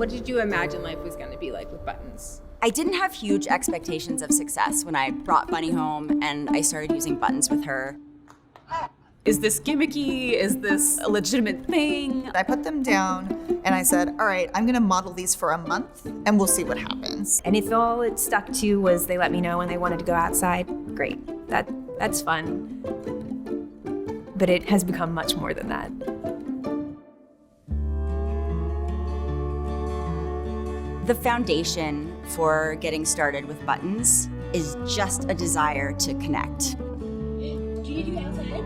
What did you imagine life was going to be like with Buttons? I didn't have huge expectations of success when I brought Bunny home and I started using Buttons with her. Is this gimmicky? Is this a legitimate thing? I put them down and I said, all right, I'm gonna model these for a month and we'll see what happens. And if all it stuck to was they let me know when they wanted to go outside, great, that's fun. But it has become much more than that. The foundation for getting started with Buttons is just a desire to connect. Do you need to go outside?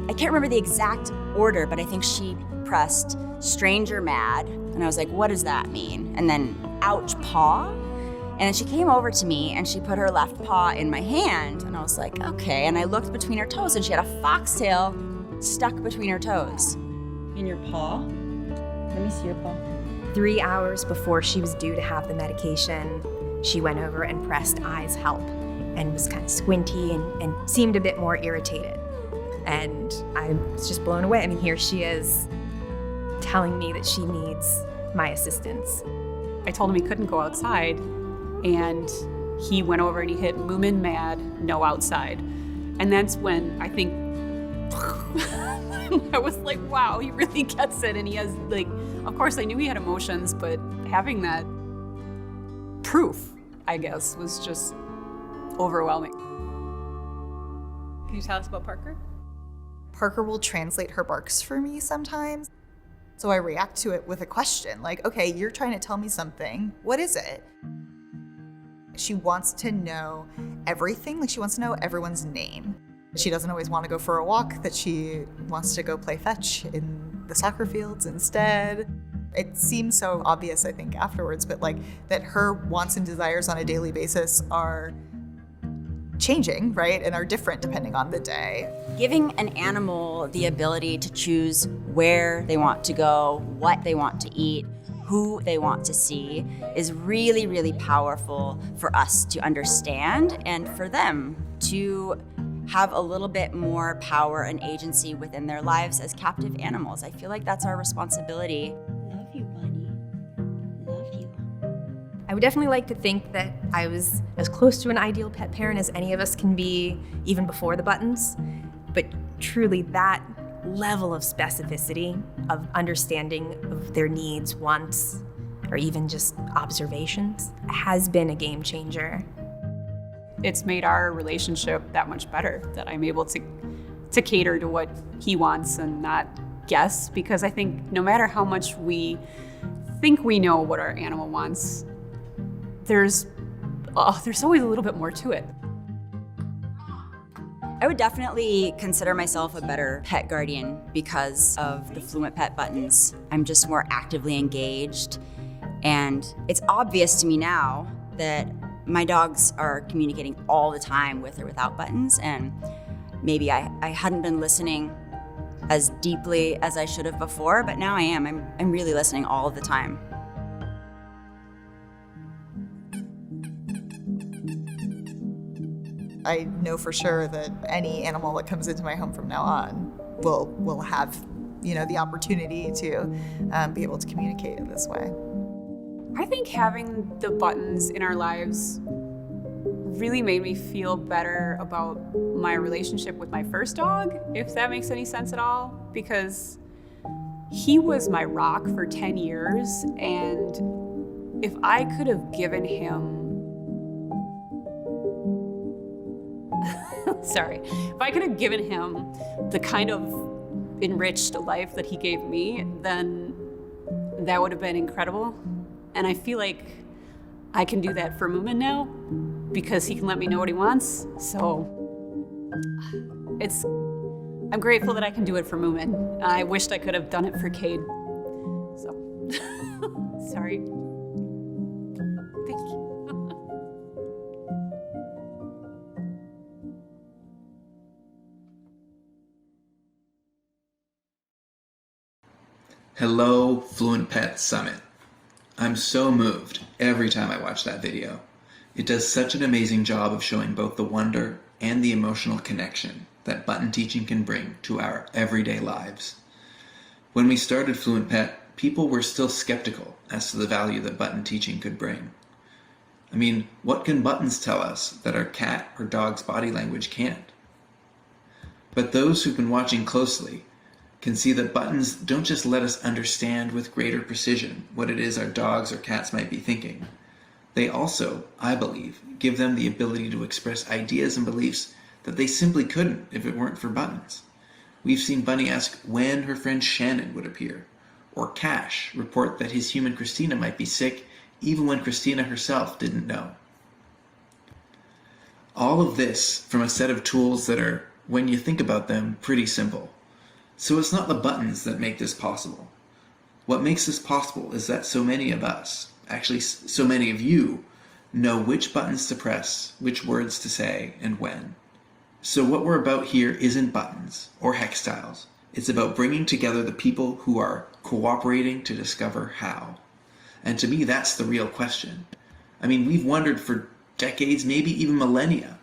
I can't remember the exact order, but I think she pressed stranger mad, and I was like, what does that mean? And then ouch paw. And then she came over to me and she put her left paw in my hand, and I was like, okay. And I looked between her toes and she had a foxtail stuck between her toes. In your paw? Let me see your paw. 3 hours before she was due to have the medication, she went over and pressed eyes help and was kind of squinty and seemed a bit more irritated. And I was just blown away. I mean, here she is telling me that she needs my assistance. I told him he couldn't go outside, and he went over and he hit Moomin mad, no outside. And that's when I think, I was like, wow, he really gets it. And he has, like, of course I knew he had emotions, but having that proof, I guess, was just overwhelming. Can you tell us about Parker? Parker will translate her barks for me sometimes. So I react to it with a question, like, okay, you're trying to tell me something. What is it? She wants to know everything. Like, she wants to know everyone's name. She doesn't always want to go for a walk, that she wants to go play fetch in the soccer fields instead. It seems so obvious, I think, afterwards, but like that her wants and desires on a daily basis are changing, right? And are different depending on the day. Giving an animal the ability to choose where they want to go, what they want to eat, who they want to see is really, really powerful for us to understand and for them to have a little bit more power and agency within their lives as captive animals. I feel like that's our responsibility. Love you, Bunny. Love you. I would definitely like to think that I was as close to an ideal pet parent as any of us can be, even before the Buttons. But truly, that level of specificity, of understanding of their needs, wants, or even just observations, has been a game changer. It's made our relationship that much better, that I'm able to cater to what he wants and not guess, because I think no matter how much we think we know what our animal wants, there's always a little bit more to it. I would definitely consider myself a better pet guardian because of the FluentPet Buttons. I'm just more actively engaged, and it's obvious to me now that my dogs are communicating all the time with or without Buttons, and maybe I hadn't been listening as deeply as I should have before, but now I am. I'm really listening all the time. I know for sure that any animal that comes into my home from now on will have, the opportunity to be able to communicate in this way. I think having the Buttons in our lives really made me feel better about my relationship with my first dog, if that makes any sense at all, because he was my rock for 10 years, and if I could have given him if I could have given him the kind of enriched life that he gave me, then that would have been incredible. And I feel like I can do that for Moomin now because he can let me know what he wants. So I'm grateful that I can do it for Moomin. I wished I could have done it for Cade. So, sorry. Thank you. Hello, FluentPet Summit. I'm so moved every time I watch that video. It does such an amazing job of showing both the wonder and the emotional connection that button teaching can bring to our everyday lives. When we started FluentPet, people were still skeptical as to the value that button teaching could bring. I mean, what can buttons tell us that our cat or dog's body language can't? But those who've been watching closely can see that buttons don't just let us understand with greater precision what it is our dogs or cats might be thinking. They also, I believe, give them the ability to express ideas and beliefs that they simply couldn't if it weren't for buttons. We've seen Bunny ask when her friend Shannon would appear, or Cash report that his human Christina might be sick even when Christina herself didn't know. All of this from a set of tools that are, when you think about them, pretty simple. So it's not the buttons that make this possible. What makes this possible is that so many of us, actually so many of you, know which buttons to press, which words to say, and when. So what we're about here isn't buttons or hex tiles. It's about bringing together the people who are cooperating to discover how. And to me, that's the real question. I mean, we've wondered for decades, maybe even millennia,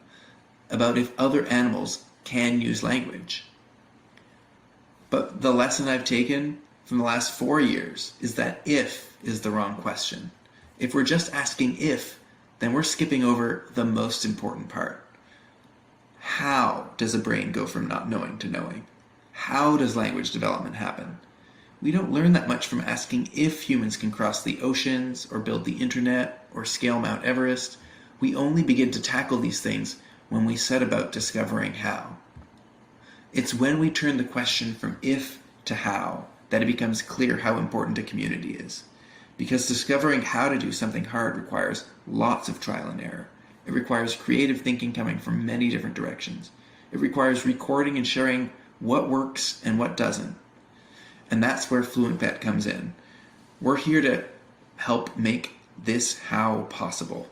about if other animals can use language. But the lesson I've taken from the last 4 years is that if is the wrong question. If we're just asking if, then we're skipping over the most important part. How does a brain go from not knowing to knowing? How does language development happen? We don't learn that much from asking if humans can cross the oceans, or build the internet, or scale Mount Everest. We only begin to tackle these things when we set about discovering how. It's when we turn the question from if to how that it becomes clear how important a community is. Because discovering how to do something hard requires lots of trial and error. It requires creative thinking coming from many different directions. It requires recording and sharing what works and what doesn't. And that's where FluentPet comes in. We're here to help make this how possible.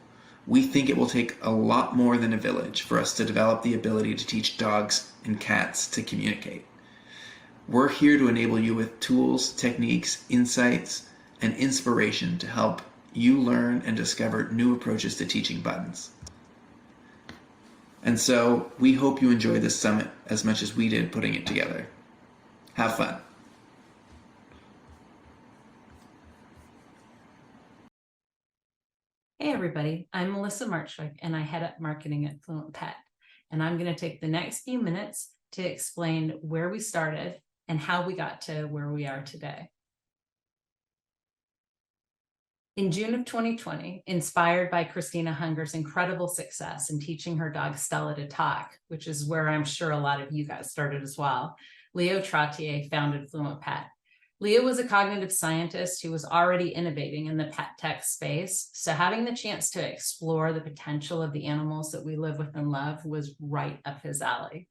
We think it will take a lot more than a village for us to develop the ability to teach dogs and cats to communicate. We're here to enable you with tools, techniques, insights, and inspiration to help you learn and discover new approaches to teaching buttons. And so we hope you enjoy this summit as much as we did putting it together. Have fun. Hey everybody, I'm Melissa Marchwick and I head up marketing at FluentPet. And I'm going to take the next few minutes to explain where we started and how we got to where we are today. In June of 2020, inspired by Christina Hunger's incredible success in teaching her dog Stella to talk, which is where I'm sure a lot of you guys started as well, Leo Trottier founded FluentPet. Leo was a cognitive scientist who was already innovating in the pet tech space, so having the chance to explore the potential of the animals that we live with and love was right up his alley.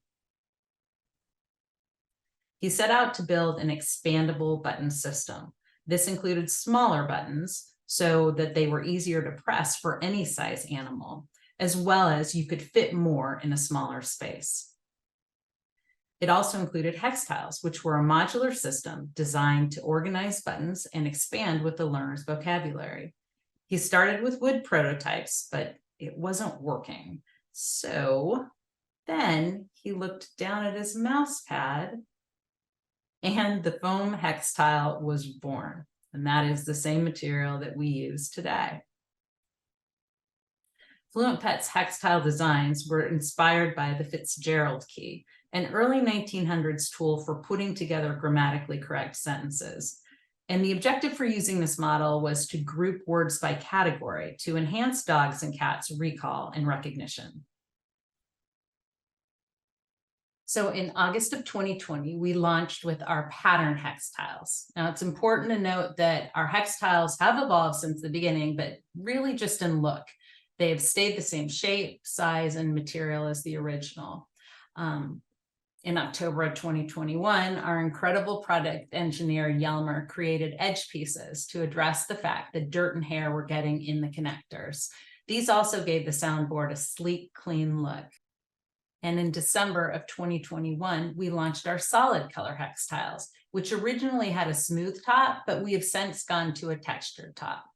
He set out to build an expandable button system. This included smaller buttons so that they were easier to press for any size animal, as well as you could fit more in a smaller space. It also included hex tiles, which were a modular system designed to organize buttons and expand with the learner's vocabulary. He started with wood prototypes, but it wasn't working. So then he looked down at his mouse pad and the foam hex tile was born. And that is the same material that we use today. FluentPet's hex tile designs were inspired by the Fitzgerald key, an early 1900s tool for putting together grammatically correct sentences. And the objective for using this model was to group words by category to enhance dogs and cats' recall and recognition. So in August of 2020, we launched with our pattern hex tiles. Now it's important to note that our hex tiles have evolved since the beginning, but really just in look. They have stayed the same shape, size, and material as the original. In October of 2021, our incredible product engineer Yelmer created edge pieces to address the fact that dirt and hair were getting in the connectors. These also gave the soundboard a sleek, clean look. And in December of 2021, we launched our solid color hex tiles, which originally had a smooth top, but we have since gone to a textured top.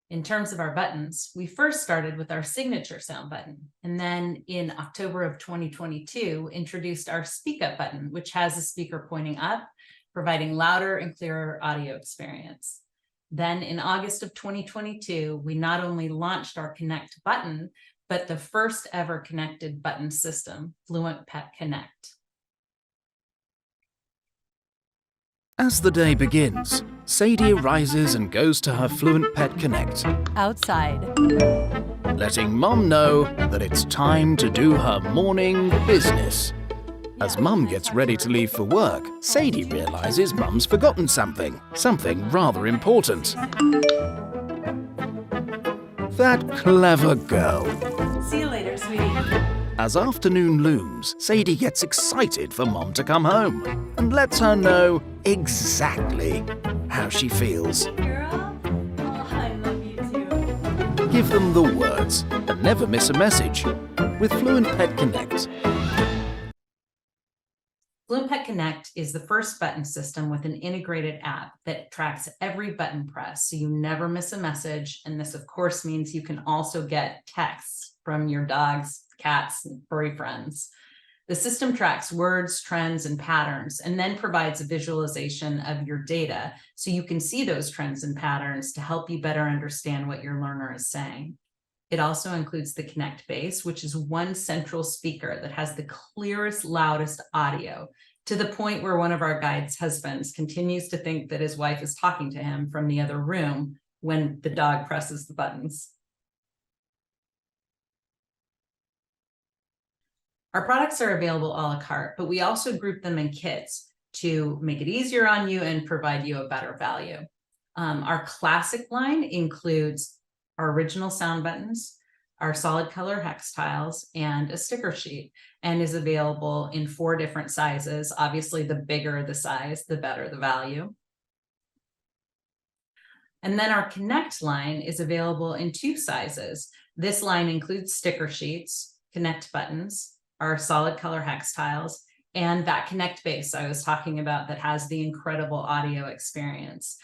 In terms of our buttons, we first started with our signature sound button, and then in October of 2022, introduced our speak up button, which has a speaker pointing up, providing louder and clearer audio experience. Then in August of 2022, we not only launched our Connect button, but the first ever connected button system, FluentPet Connect. As the day begins, Sadie rises and goes to her FluentPet Connect, Outside. letting Mum know that it's time to do her morning business. As Mum gets ready to leave for work, Sadie realizes Mum's forgotten something rather important. That clever girl. See you later, sweetie. As afternoon looms, Sadie gets excited for Mom to come home and lets her know exactly how she feels. Girl? Oh, I love you too. Give them the words and never miss a message with FluentPet Connect. FluentPet Connect is the first button system with an integrated app that tracks every button press, so you never miss a message. And this, of course, means you can also get texts from your dogs, cats, and furry friends. The system tracks words, trends, and patterns, and then provides a visualization of your data so you can see those trends and patterns to help you better understand what your learner is saying. It also includes the Connect base, which is one central speaker that has the clearest, loudest audio, to the point where one of our guides' husbands continues to think that his wife is talking to him from the other room when the dog presses the buttons. Our products are available a la carte, but we also group them in kits to make it easier on you and provide you a better value. Our classic line includes our original sound buttons, our solid color hex tiles, and a sticker sheet, and is available in 4 different sizes. Obviously, the bigger the size, the better the value. And then our Connect line is available in 2 sizes. This line includes sticker sheets, Connect buttons, our solid color hex tiles, and that Connect base I was talking about that has the incredible audio experience.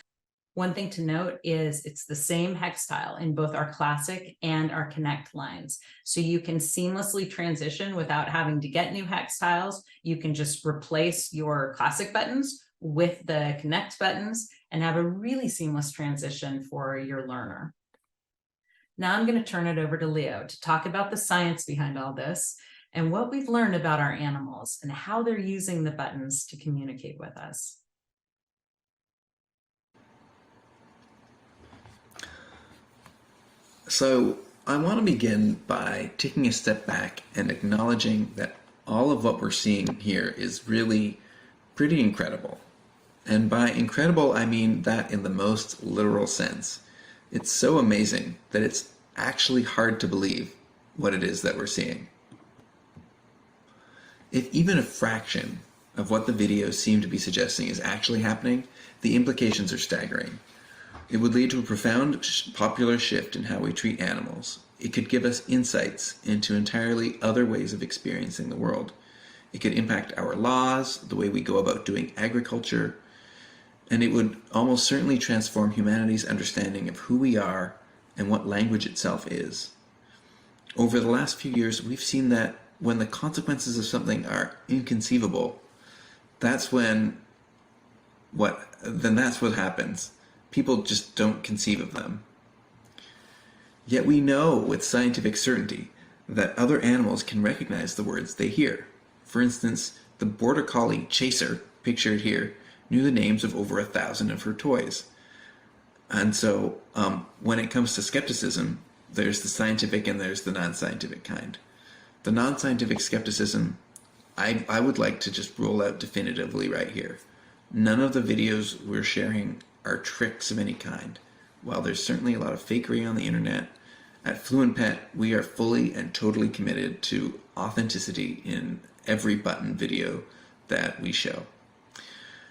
One thing to note is it's the same hex tile in both our classic and our Connect lines. So you can seamlessly transition without having to get new hex tiles. You can just replace your classic buttons with the Connect buttons and have a really seamless transition for your learner. Now I'm going to turn it over to Leo to talk about the science behind all this and what we've learned about our animals and how they're using the buttons to communicate with us. So I want to begin by taking a step back and acknowledging that all of what we're seeing here is really pretty incredible. And by incredible, I mean that in the most literal sense. It's so amazing that it's actually hard to believe what it is that we're seeing. If even a fraction of what the videos seem to be suggesting is actually happening, the implications are staggering. It would lead to a profound popular shift in how we treat animals. It could give us insights into entirely other ways of experiencing the world. It could impact our laws, the way we go about doing agriculture, and it would almost certainly transform humanity's understanding of who we are and what language itself is. Over the last few years, we've seen that when the consequences of something are inconceivable, that's what happens. People just don't conceive of them. Yet we know with scientific certainty that other animals can recognize the words they hear. For instance, the border collie Chaser, pictured here, knew the names of over 1,000 of her toys. And so when it comes to skepticism, there's the scientific and there's the non-scientific kind. The non-scientific skepticism, I would like to just rule out definitively right here. None of the videos we're sharing are tricks of any kind. While there's certainly a lot of fakery on the internet, at FluentPet we are fully and totally committed to authenticity in every button video that we show.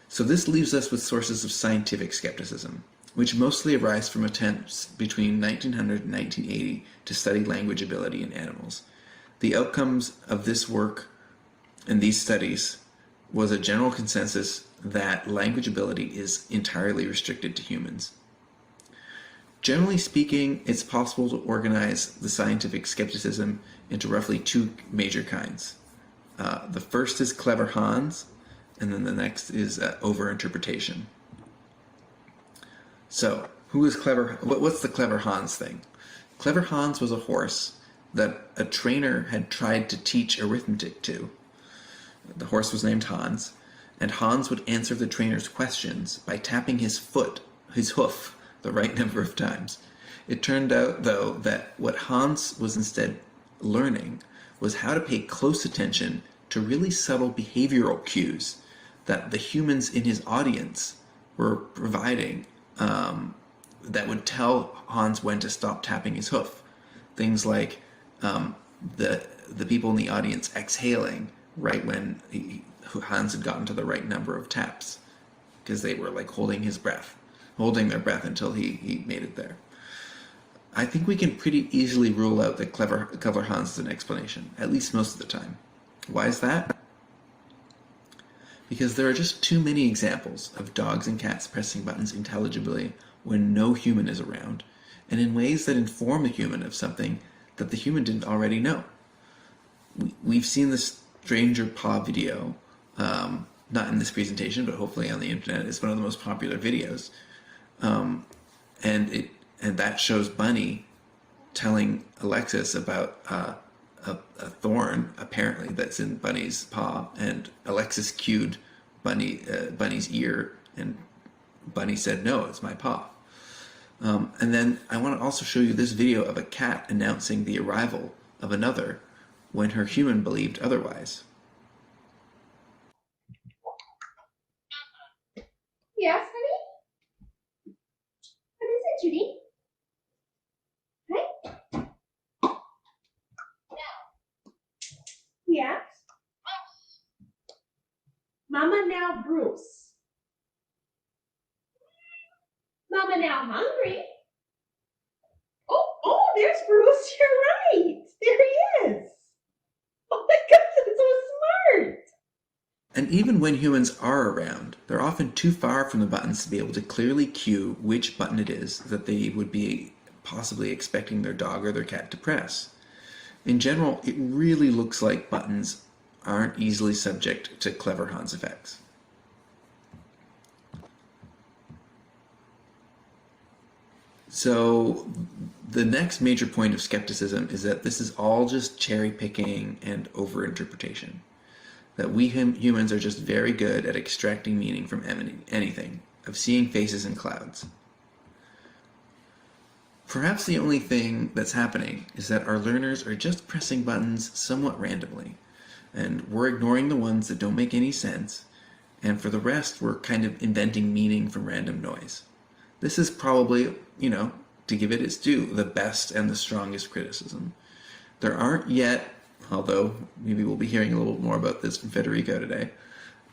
So this leaves us with sources of scientific skepticism, which mostly arise from attempts between 1900 and 1980 to study language ability in animals. The outcomes of this work and these studies was a general consensus that language ability is entirely restricted to humans. Generally speaking, it's possible to organize the scientific skepticism into roughly 2 major kinds. The first is clever Hans, And then the next is overinterpretation. So, who is clever? What's the clever Hans thing? Clever Hans was a horse that a trainer had tried to teach arithmetic to. The horse was named Hans, and Hans would answer the trainer's questions by tapping his hoof, the right number of times. It turned out, though, that what Hans was instead learning was how to pay close attention to really subtle behavioral cues that the humans in his audience were providing, that would tell Hans when to stop tapping his hoof. Things like the people in the audience exhaling right when Hans had gotten to the right number of taps, because they were like holding their breath until he made it there. I think we can pretty easily rule out that clever Hans is an explanation, at least most of the time. Why is that? Because there are just too many examples of dogs and cats pressing buttons intelligibly when no human is around, and in ways that inform the human of something that the human didn't already know. We've seen the Stranger Paw video, not in this presentation, but hopefully on the internet. It's one of the most popular videos. And that shows Bunny telling Alexis about a thorn, apparently, that's in Bunny's paw, and Alexis cued Bunny's ear, and Bunny said, "No, it's my paw." And then I want to also show you this video of a cat announcing the arrival of another when her human believed otherwise. Yes, honey? What is it, Judy? Hi? Yes? Mama now Bruce. Mama now hungry. Oh, there's Bruce. You're right. There he is. Oh my gosh, that's so smart. And even when humans are around, they're often too far from the buttons to be able to clearly cue which button it is that they would be possibly expecting their dog or their cat to press. In general, it really looks like buttons aren't easily subject to clever Hans effects. So the next major point of skepticism is that this is all just cherry picking and overinterpretation. That we humans are just very good at extracting meaning from anything, of seeing faces in clouds. Perhaps the only thing that's happening is that our learners are just pressing buttons somewhat randomly, and we're ignoring the ones that don't make any sense, and for the rest we're kind of inventing meaning from random noise. This is probably, to give it its due, the best and the strongest criticism. There aren't yet, although maybe we'll be hearing a little more about this from Federico today,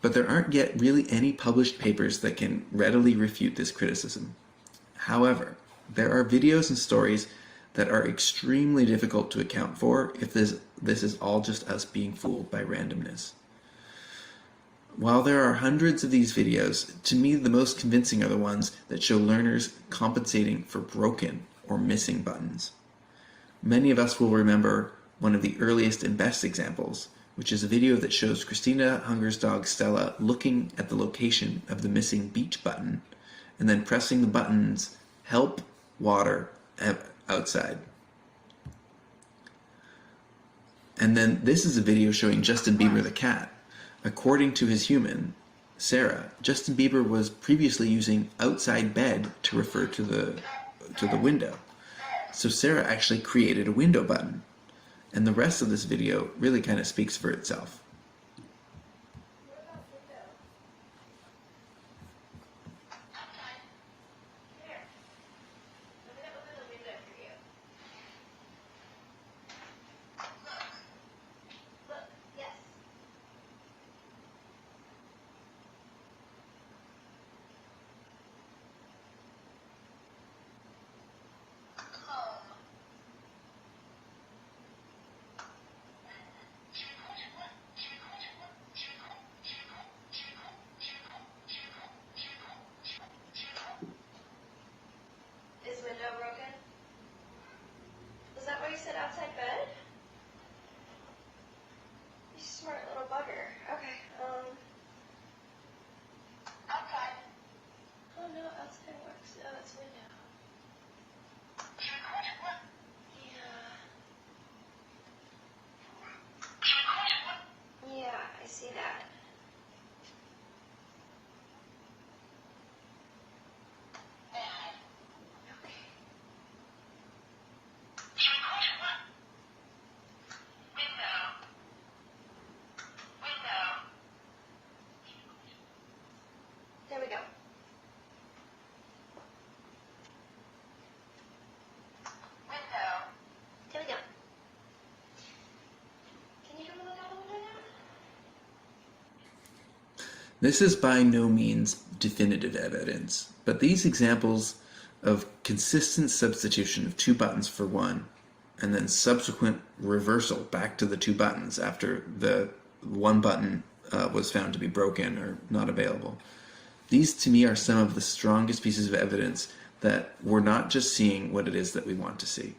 but there aren't yet really any published papers that can readily refute this criticism. However, there are videos and stories that are extremely difficult to account for if this is all just us being fooled by randomness. While there are hundreds of these videos, to me the most convincing are the ones that show learners compensating for broken or missing buttons. Many of us will remember one of the earliest and best examples, which is a video that shows Christina Hunger's dog Stella looking at the location of the missing beach button and then pressing the buttons help, water, outside. And then this is a video showing Justin Bieber the cat. According to his human, Sarah, Justin Bieber was previously using outside bed to refer to the window. So Sarah actually created a window button. And the rest of this video really kind of speaks for itself. This is by no means definitive evidence, but these examples of consistent substitution of two buttons for one, and then subsequent reversal back to the two buttons after the one button was found to be broken or not available. These, to me, are some of the strongest pieces of evidence that we're not just seeing what it is that we want to see.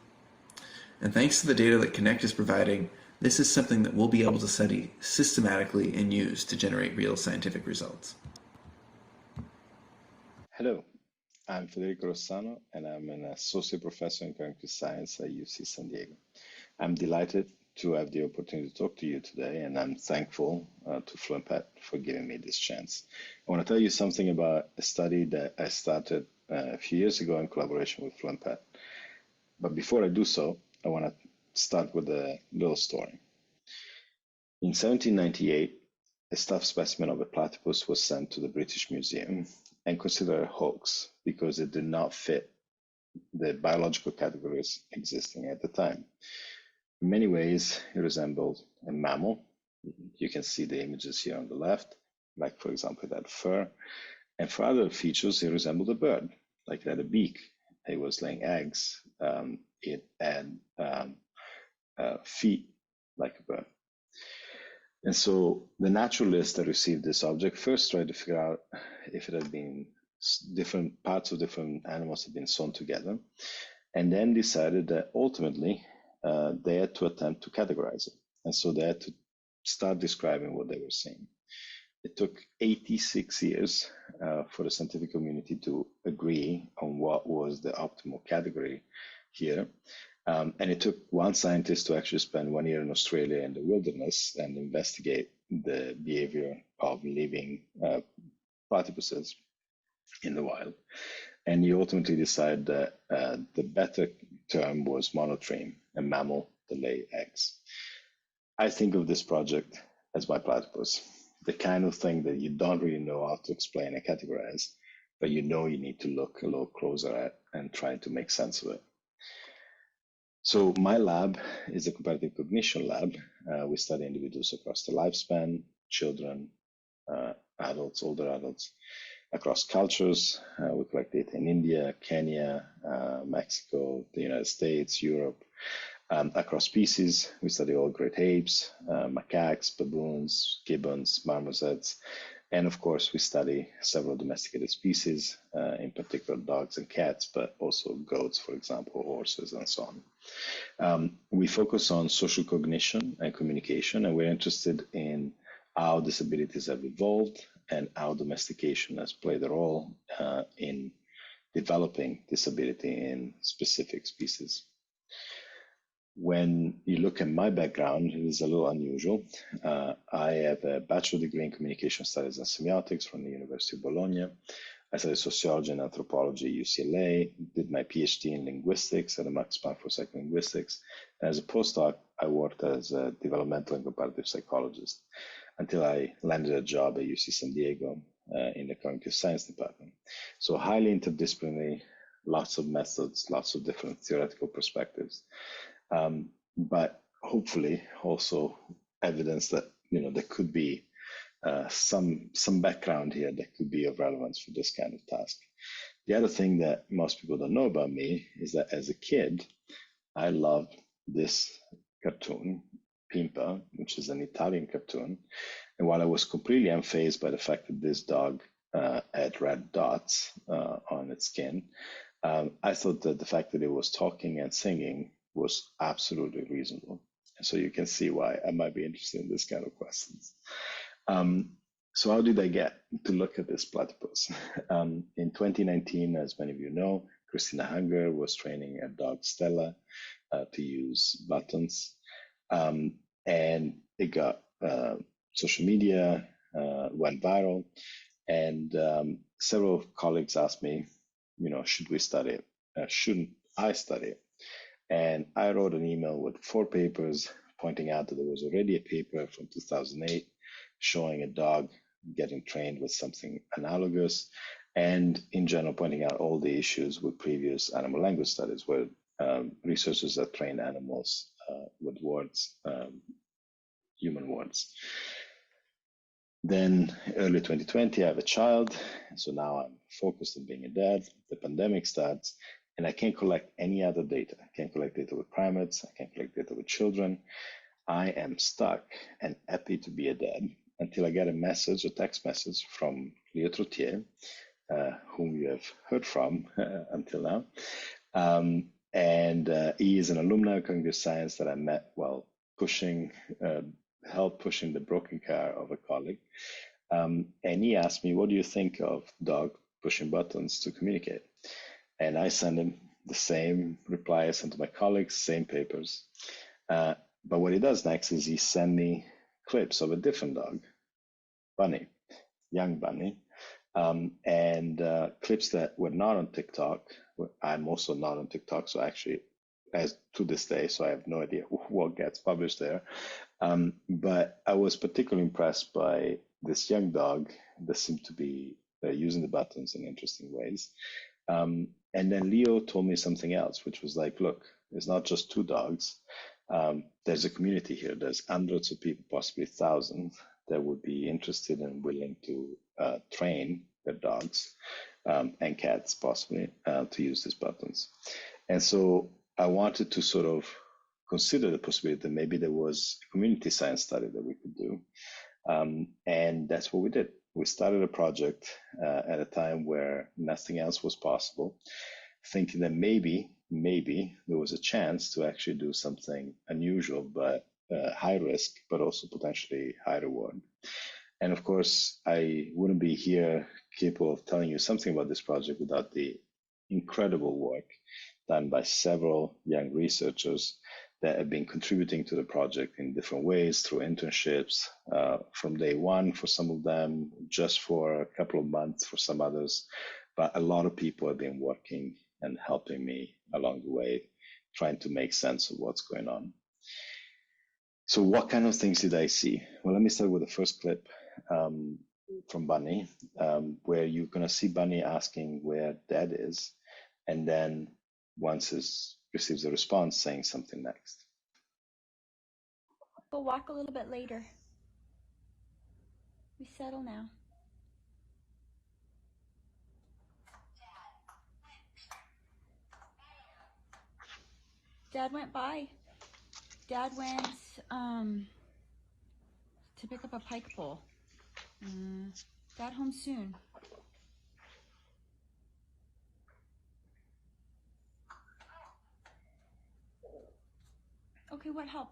And thanks to the data that Connect is providing, this is something that we'll be able to study systematically and use to generate real scientific results. Hello, I'm Federico Rossano, and I'm an associate professor in cognitive science at UC San Diego. I'm delighted to have the opportunity to talk to you today, and I'm thankful to FluentPet for giving me this chance. I want to tell you something about a study that I started a few years ago in collaboration with FluentPet. But before I do so, I want to start with a little story. In 1798, a stuffed specimen of a platypus was sent to the British Museum and considered a hoax because it did not fit the biological categories existing at the time. In many ways, it resembled a mammal. You can see the images here on the left, like, for example, it had fur. And for other features, it resembled a bird, like it had a beak, it was laying eggs, it had feet like a bird. And so the naturalist that received this object first tried to figure out if it had been different parts of different animals had been sewn together, and then decided that ultimately they had to attempt to categorize it. And so they had to start describing what they were seeing. It took 86 years for the scientific community to agree on what was the optimal category here. And it took one scientist to actually spend 1 year in Australia in the wilderness and investigate the behavior of living platypuses in the wild. And he ultimately decided that the better term was monotreme, a mammal that lay eggs. I think of this project as my platypus, the kind of thing that you don't really know how to explain and categorize, but you know you need to look a little closer at and try to make sense of it. So my lab is a comparative cognition lab. We study individuals across the lifespan, children, adults, older adults, across cultures. We collect data in India, Kenya, Mexico, the United States, Europe. Across species, we study all great apes, macaques, baboons, gibbons, marmosets, and of course we study several domesticated species, in particular dogs and cats, but also goats, for example, horses, and so on. We focus on social cognition and communication, and we're interested in how disabilities have evolved and how domestication has played a role in developing disability in specific species. When you look at my background, it is a little unusual. I have a bachelor degree in communication studies and semiotics from the University of Bologna. I studied sociology and anthropology at UCLA, did my PhD in linguistics at the Max Planck for Psycholinguistics. And as a postdoc, I worked as a developmental and comparative psychologist until I landed a job at UC San Diego in the cognitive science department. So highly interdisciplinary, lots of methods, lots of different theoretical perspectives. But hopefully also evidence that there could be some background here that could be of relevance for this kind of task. The other thing that most people don't know about me is that as a kid, I loved this cartoon, Pimpa, which is an Italian cartoon. And while I was completely unfazed by the fact that this dog had red dots on its skin, I thought that the fact that it was talking and singing was absolutely reasonable. And so you can see why I might be interested in this kind of questions. So how did I get to look at this platypus? In 2019, as many of you know, Christina Hunger was training a dog, Stella, to use buttons. And it got social media, went viral. And several colleagues asked me, should we study it? Shouldn't I study it? And I wrote an email with 4 papers pointing out that there was already a paper from 2008 showing a dog getting trained with something analogous, and in general pointing out all the issues with previous animal language studies where researchers have trained animals with words, human words. Then early 2020, I have a child. So now I'm focused on being a dad. The pandemic starts, and I can't collect any other data. I can't collect data with primates. I can't collect data with children. I am stuck and happy to be a dad until I get a text message from Leo Trottier, whom you have heard from until now. He is an alumni of cognitive science that I met while help pushing the broken car of a colleague. And he asked me, what do you think of dog pushing buttons to communicate? And I sent him the same reply I sent to my colleagues, same papers. But what he does next is he sent me clips of a different dog, Bunny, young Bunny, and clips that were not on TikTok. I'm also not on TikTok, so actually, as to this day, so I have no idea what gets published there. But I was particularly impressed by this young dog that seemed to be using the buttons in interesting ways. And then Leo told me something else, which was like, look, it's not just two dogs. There's a community here. There's hundreds of people, possibly thousands, that would be interested and willing to train their dogs and cats, possibly, to use these buttons. And so I wanted to sort of consider the possibility that maybe there was a community science study that we could do. And that's what we did. We started a project at a time where nothing else was possible, thinking that maybe there was a chance to actually do something unusual, but high risk, but also potentially high reward. And of course, I wouldn't be here capable of telling you something about this project without the incredible work done by several young researchers that have been contributing to the project in different ways through internships from day one for some of them, just for a couple of months for some others. But a lot of people have been working and helping me along the way, trying to make sense of what's going on. So what kind of things did I see? Well, let me start with the first clip from Bunny, where you're going to see Bunny asking where Dad is, and then once he receives a response, saying something next. We'll walk a little bit later. We settle now. Dad went by. Dad went to pick up a pike pole. Dad home soon. Okay, what help?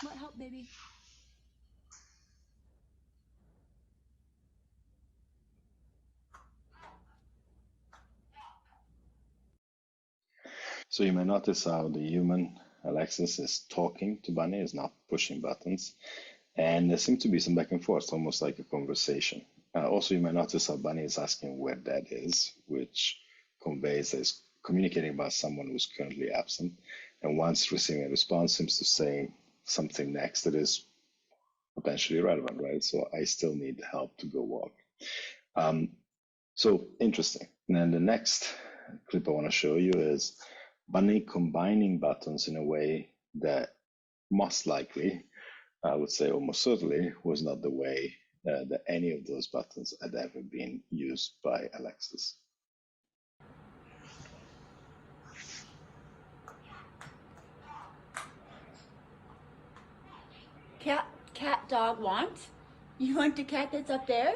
What help, baby? So you may notice how the human Alexis is talking to Bunny, is not pushing buttons. And there seems to be some back and forth, almost like a conversation. Also, you may notice how Bunny is asking where Dad is, which conveys that he's communicating about someone who's currently absent. And once receiving a response, seems to say something next that is potentially relevant, right? So I still need help to go walk. So interesting. And then the next clip I want to show you is Bunny combining buttons in a way that most likely, I would say almost certainly, was not the way that any of those buttons had ever been used by Alexis. Cat, dog, want? You want the cat that's up there?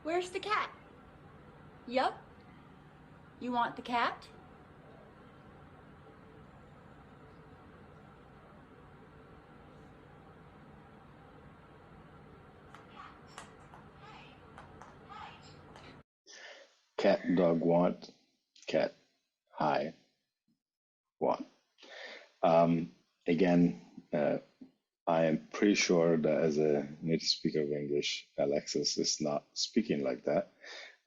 Where's the cat? Yup. You want the cat? Cat, dog, want, cat, hi, want. Again, I am pretty sure that as a native speaker of English, Alexis is not speaking like that,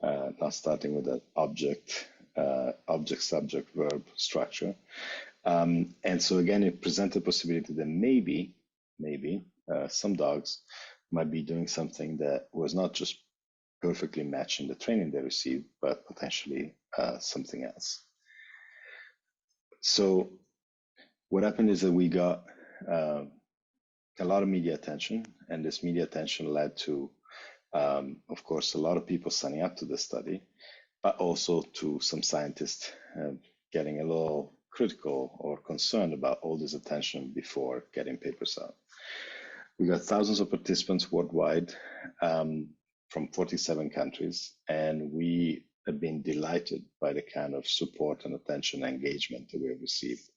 not starting with an object, subject, verb structure. And so again, it presents a possibility that maybe some dogs might be doing something that was not just perfectly matching the training they received, but potentially something else. So what happened is that we got a lot of media attention, and this media attention led to, of course, a lot of people signing up to the study, but also to some scientists getting a little critical or concerned about all this attention before getting papers out. We got thousands of participants worldwide from 47 countries, and we have been delighted by the kind of support and attention and engagement that we have received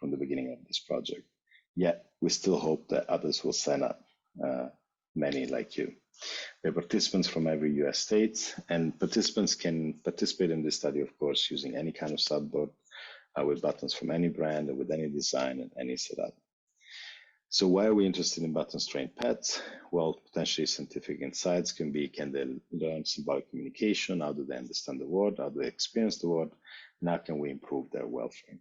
from the beginning of this project. Yet, we still hope that others will sign up, many like you. We have participants from every US state, and participants can participate in this study, of course, using any kind of subboard, with buttons from any brand or with any design and any setup. So why are we interested in buttons trained pets? Well, potentially scientific insights can be, can they learn symbolic communication? How do they understand the word? How do they experience the word? And how can we improve their welfare?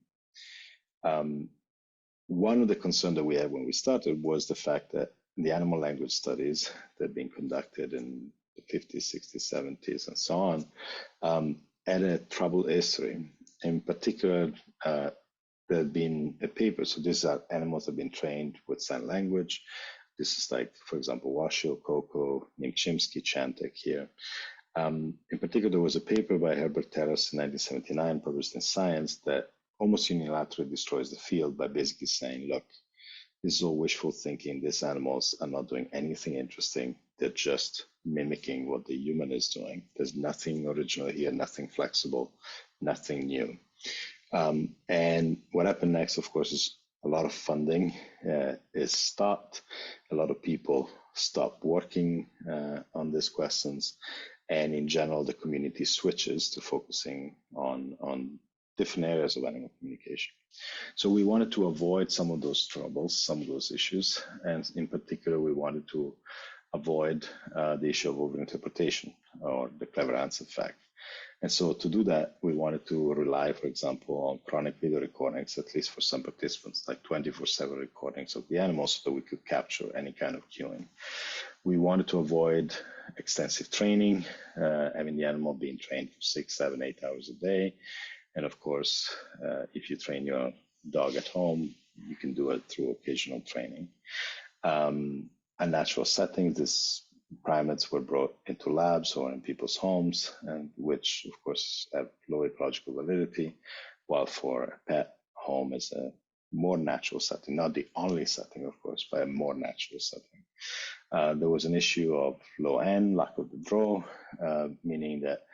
One of the concerns that we had when we started was the fact that the animal language studies that have been conducted in the 50s, 60s, 70s, and so on, had a troubled history. In particular, there have been a paper, so these are animals that have been trained with sign language. This is like, for example, Washoe, Coco, Nimchimsky, Chantek here. In particular, there was a paper by Herbert Terrace in 1979 published in Science that almost unilaterally destroys the field by basically saying, look, this is all wishful thinking. These animals are not doing anything interesting. They're just mimicking what the human is doing. There's nothing original here, nothing flexible, nothing new. And what happened next, of course, is a lot of funding is stopped. A lot of people stop working on these questions. And in general, the community switches to focusing on different areas of animal communication. So we wanted to avoid some of those troubles, some of those issues. And in particular, we wanted to avoid the issue of overinterpretation or the clever answer fact. And so to do that, we wanted to rely, for example, on chronic video recordings, at least for some participants, like 24/7 recordings of the animals so that we could capture any kind of cueing. We wanted to avoid extensive training, having the animal being trained for 6, 7, 8 hours a day. And of course, if you train your dog at home, you can do it through occasional training. Unnatural settings, these primates were brought into labs or in people's homes, and which of course have low ecological validity, while for a pet, home is a more natural setting, not the only setting, of course, but a more natural setting. There was an issue of low end, lack of the draw, meaning that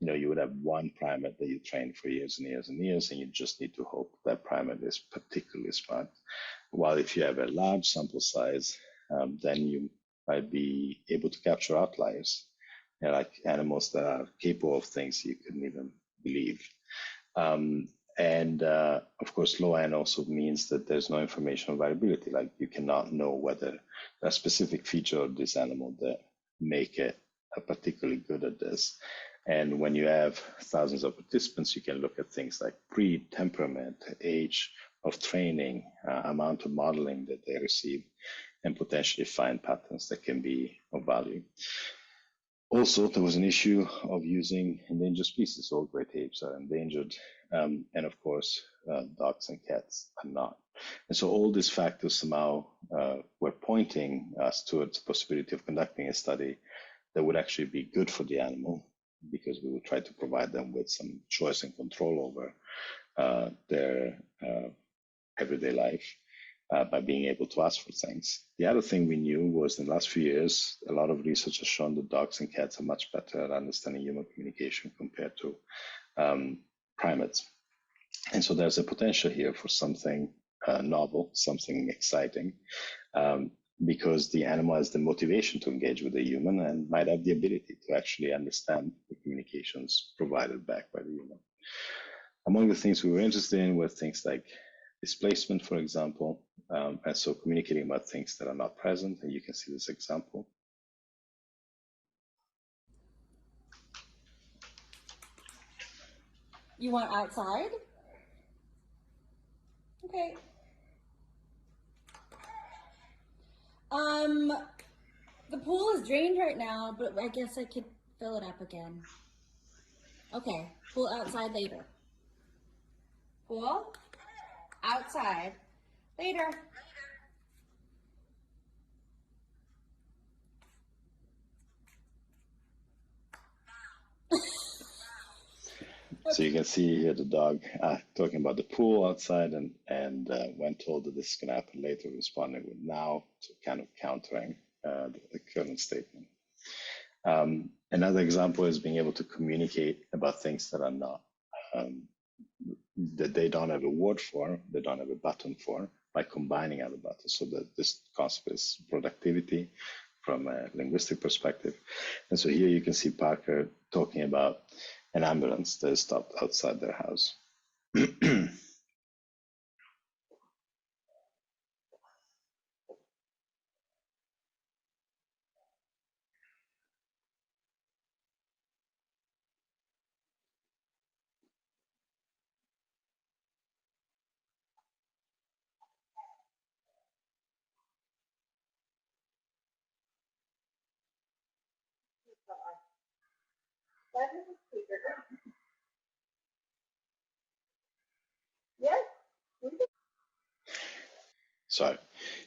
you would have one primate that you train for years and years and years, and you just need to hope that primate is particularly smart. While if you have a large sample size, then you might be able to capture outliers, like animals that are capable of things you couldn't even believe. Of course, low end also means that there's no informational variability, like you cannot know whether a specific feature of this animal that make it particularly good at this. And when you have thousands of participants, you can look at things like breed, temperament, age of training, amount of modeling that they receive, and potentially find patterns that can be of value. Also, there was an issue of using endangered species. All great apes are endangered, and of course, dogs and cats are not. And so all these factors somehow were pointing us towards the possibility of conducting a study that would actually be good for the animal, because we would try to provide them with some choice and control over their everyday life by being able to ask for things. The other thing we knew was in the last few years, a lot of research has shown that dogs and cats are much better at understanding human communication compared to primates. And so there's a potential here for something novel, something exciting, because the animal has the motivation to engage with the human and might have the ability to actually understand the communications provided back by the human. Among the things we were interested in were things like displacement, for example, and so communicating about things that are not present, and you can see this example. You want outside? Okay. The pool is drained right now, but I guess I could fill it up again. Okay, pool outside later. Pool outside later. So you can see here the dog talking about the pool outside, and when told that this is going to happen later, responding with now, so kind of countering the current statement. Another example is being able to communicate about things that are not, that they don't have a word for, they don't have a button for, by combining other buttons. So that this concept is productivity from a linguistic perspective. And so here you can see Parker talking about an ambulance that is stopped outside their house. So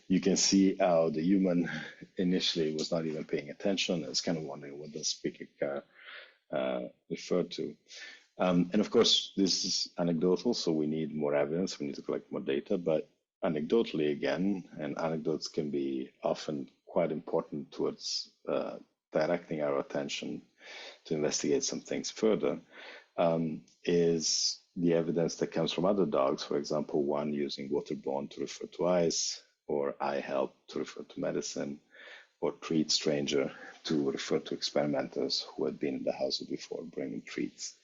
you can see how the human initially was not even paying attention. It's kind of wondering what the speaker referred to. And of course, this is anecdotal, so we need more evidence. We need to collect more data. But anecdotally, again, and anecdotes can be often quite important towards directing our attention to investigate some things further, is the evidence that comes from other dogs. For example, one using waterborne to refer to ice, or I help to refer to medicine, or treat stranger to refer to experimenters who had been in the house before bringing treats.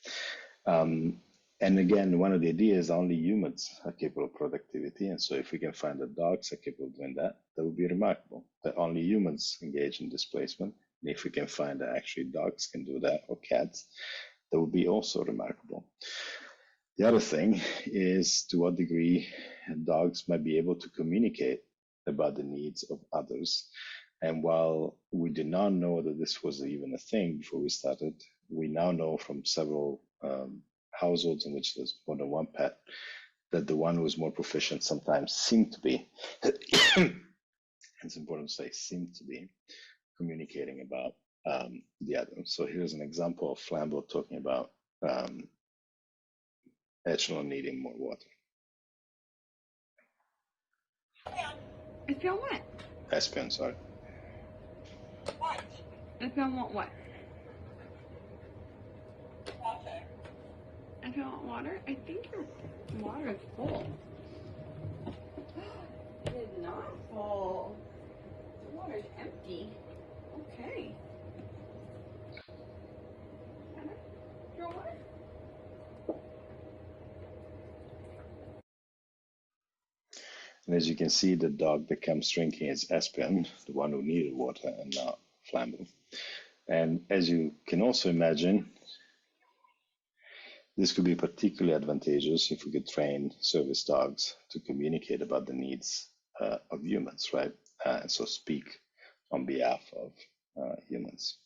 And again, one of the ideas is only humans are capable of productivity. And so if we can find that dogs are capable of doing that, that would be remarkable, that only humans engage in displacement. And if we can find that actually dogs can do that, or cats, that would be also remarkable. The other thing is to what degree dogs might be able to communicate about the needs of others. And while we did not know that this was even a thing before we started, we now know from several households in which there's more than one pet that the one who is more proficient sometimes seemed to be, it's important to say, seemed to be communicating about the other. So here's an example of Flambeau talking about Echelon needing more water. Espion what? Espion, sorry. What? Espion want what? Water. Espion want water? I think your water is full. It is not full. The water is empty. Okay. Your water? And as you can see, the dog that comes drinking is Espion, the one who needed water, and not Flambeau. And as you can also imagine, this could be particularly advantageous if we could train service dogs to communicate about the needs of humans, right? And so speak on behalf of humans.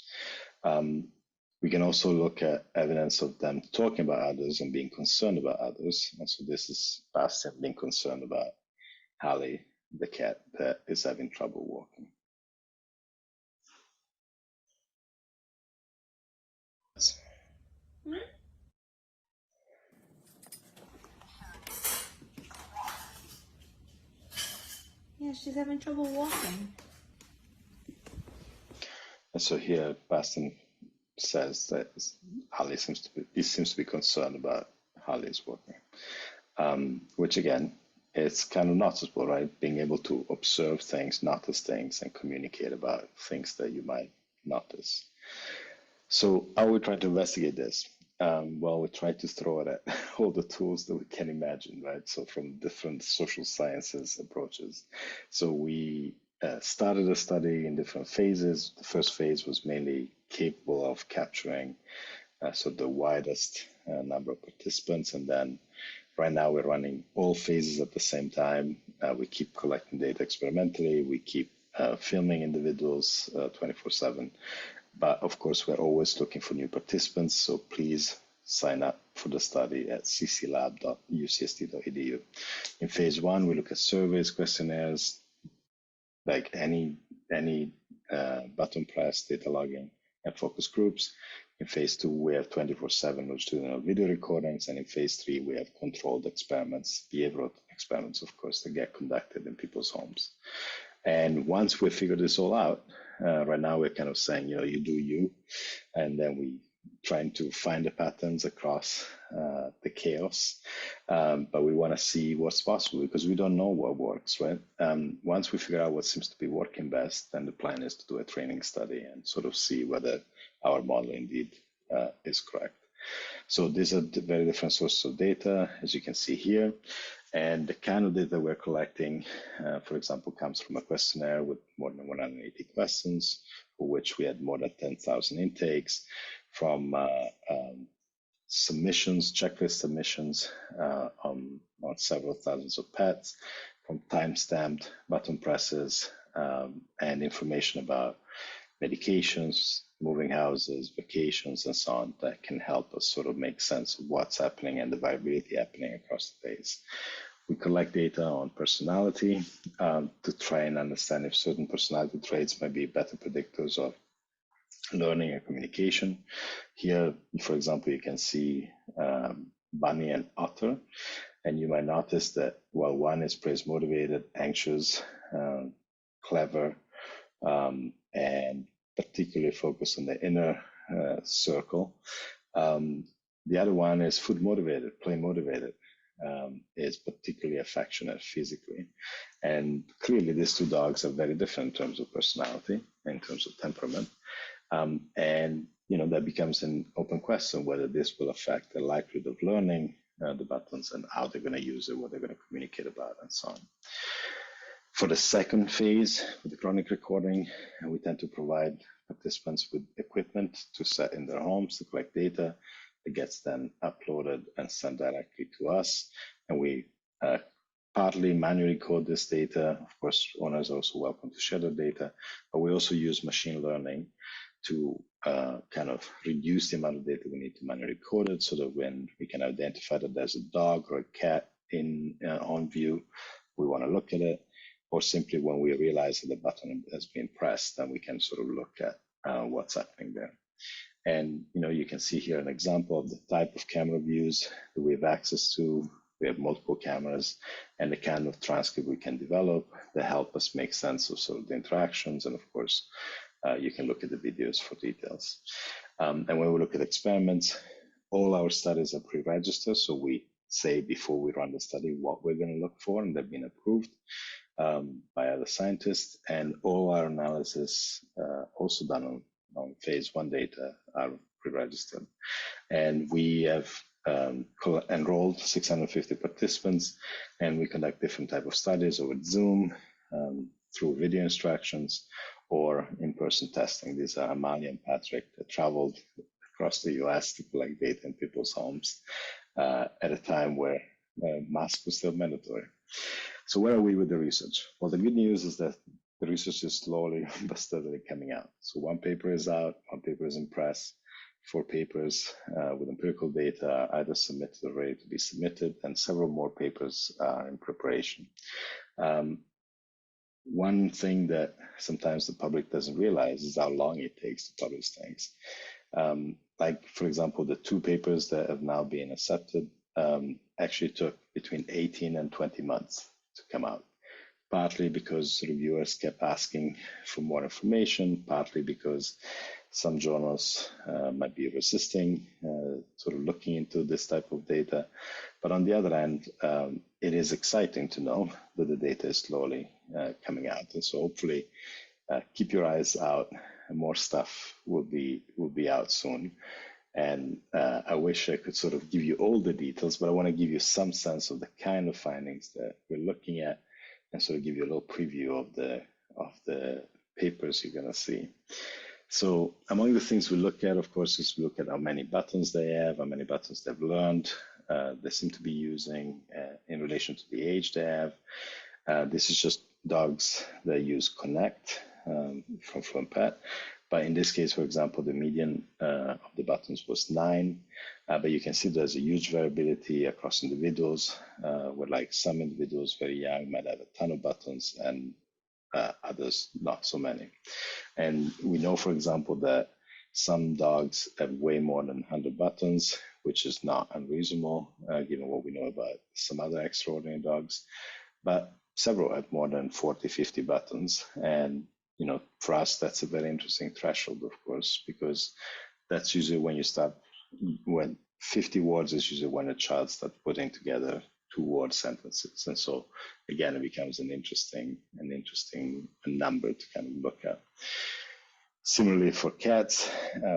We can also look at evidence of them talking about others and being concerned about others. And so this is Bastian being concerned about Hallie, the cat that is having trouble walking. Yeah, she's having trouble walking. And so here, Bastian says that Hallie seems to be concerned about Hallie's walking, which again, it's kind of noticeable, right? Being able to observe things, notice things, and communicate about things that you might notice. So how we try to investigate this? Well, we try to throw it at all the tools that we can imagine, right? So from different social sciences approaches. So we started a study in different phases. The first phase was mainly capable of capturing so the widest number of participants. And then right now we're running all phases at the same time. We keep collecting data experimentally. We keep filming individuals 24/7. But of course, we're always looking for new participants. So please sign up for the study at cclab.ucst.edu. In phase one, we look at surveys, questionnaires, like any button press, data logging. and focus groups. In phase 2, we have 24/7 longitudinal video recordings, and in phase 3, we have controlled experiments, behavioral experiments, of course, that get conducted in people's homes. And once we figure this all out, right now we're kind of saying, you do you, and then we trying to find the patterns across the chaos, but we want to see what's possible because we don't know what works, right? Once we figure out what seems to be working best, then the plan is to do a training study and sort of see whether our model indeed is correct. So these are very different sources of data, as you can see here. And the kind of data we're collecting, for example, comes from a questionnaire with more than 180 questions, for which we had more than 10,000 intakes, from submissions, checklist submissions on several thousands of pets, from time-stamped button presses, and information about medications, moving houses, vacations, and so on that can help us sort of make sense of what's happening and the variability happening across the days. We collect data on personality to try and understand if certain personality traits might be better predictors of learning and communication. Here, for example, you can see Bunny and Otter, and you might notice that while one is praise motivated, anxious, clever, and particularly focused on the inner circle, the other one is food motivated, play motivated, is particularly affectionate physically. And clearly these two dogs are very different in terms of personality, in terms of temperament. And that becomes an open question whether this will affect the likelihood of learning the buttons and how they're going to use it, what they're going to communicate about, and so on. For the second phase, with the chronic recording, we tend to provide participants with equipment to set in their homes to collect data. It gets then uploaded and sent directly to us, and we partly manually code this data. Of course, owners are also welcome to share their data, but we also use machine learning to kind of reduce the amount of data we need to manually code it, so that when we can identify that there's a dog or a cat on view, we want to look at it, or simply when we realize that the button has been pressed, then we can sort of look at what's happening there. And you can see here an example of the type of camera views that we have access to. We have multiple cameras, and the kind of transcript we can develop that help us make sense of sort of the interactions. And of course, you can look at the videos for details. And when we look at experiments, all our studies are pre-registered. So we say before we run the study what we're going to look for, and they've been approved by other scientists. And all our analysis, also done on phase 1 data, are pre-registered. And we have enrolled 650 participants, and we conduct different type of studies over Zoom, through video instructions, or in-person testing. These are Amalia and Patrick that traveled across the US to collect data in people's homes at a time where masks were still mandatory. So where are we with the research? Well, the good news is that the research is slowly but steadily coming out. So one paper is out, one paper is in press, 4 papers with empirical data are either submitted or ready to be submitted, and several more papers are in preparation. One thing that sometimes the public doesn't realize is how long it takes to publish things. Like, for example, the 2 papers that have now been accepted actually took between 18 and 20 months to come out. Partly because reviewers kept asking for more information, partly because some journals might be resisting sort of looking into this type of data. But on the other hand, it is exciting to know that the data is slowly coming out. And so hopefully keep your eyes out, and more stuff will be out soon. And I wish I could sort of give you all the details, but I want to give you some sense of the kind of findings that we're looking at, and sort of give you a little preview of the papers you're going to see. So among the things we look at, of course, is we look at how many buttons they have, how many buttons they've learned, they seem to be using in relation to the age they have. This is just dogs that use Connect from FluentPet. But in this case, for example, the median of the buttons was 9, but you can see there's a huge variability across individuals, where like some individuals very young might have a ton of buttons, and others not so many. And we know, for example, that Some dogs have way more than 100 buttons, which is not unreasonable, given what we know about some other extraordinary dogs. But several have more than 40, 50 buttons. And, for us, that's a very interesting threshold, of course, because that's usually when 50 words is usually when a child starts putting together 2-word sentences. And so, again, it becomes an interesting number to kind of look at. Similarly for cats,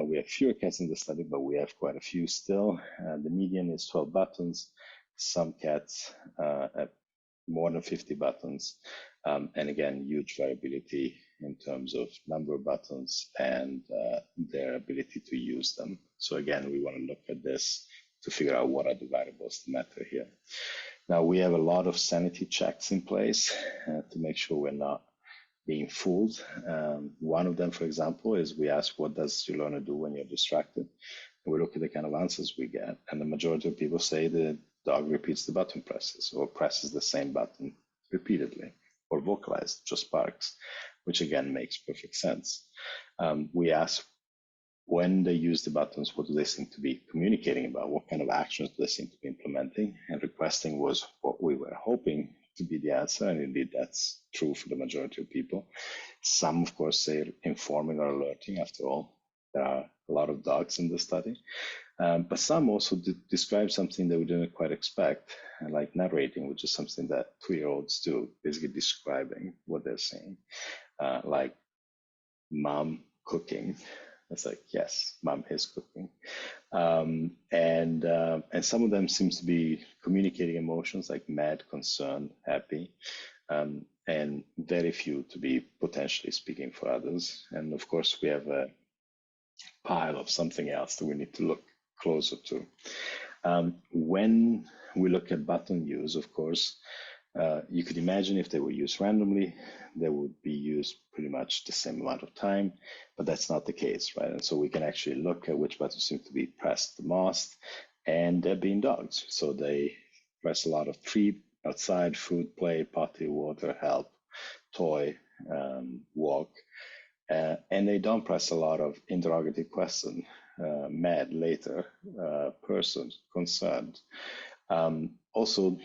we have fewer cats in the study, but we have quite a few still. The median is 12 buttons. Some cats have more than 50 buttons. And again, huge variability in terms of number of buttons and their ability to use them. So again, we want to look at this to figure out what are the variables that matter here. Now, we have a lot of sanity checks in place to make sure we're not being fooled. One of them, for example, is we ask, what does your learner do when you're distracted? And we look at the kind of answers we get. And the majority of people say the dog repeats the button presses or presses the same button repeatedly or vocalized, just barks, which again makes perfect sense. We ask, when they use the buttons, what do they seem to be communicating about? What kind of actions do they seem to be implementing? And requesting was what we were hoping to be the answer, and indeed that's true for the majority of people. Some, of course, say informing or alerting. After all, there are a lot of dogs in the study. But some also describe something that we didn't quite expect, like narrating, which is something that 2-year-olds do, basically describing what they're saying, like mom cooking. It's like, yes, mom is cooking. And some of them seems to be communicating emotions like mad, concerned, happy, and very few to be potentially speaking for others. And of course, we have a pile of something else that we need to look closer to. When we look at button use, of course, you could imagine if they were used randomly, they would be used pretty much the same amount of time, but that's not the case, right? And so we can actually look at which buttons seem to be pressed the most, and they're being dogs. So they press a lot of treat, outside, food, play, potty, water, help, toy, walk, and they don't press a lot of interrogative question, mad, later, person, concerned. Also,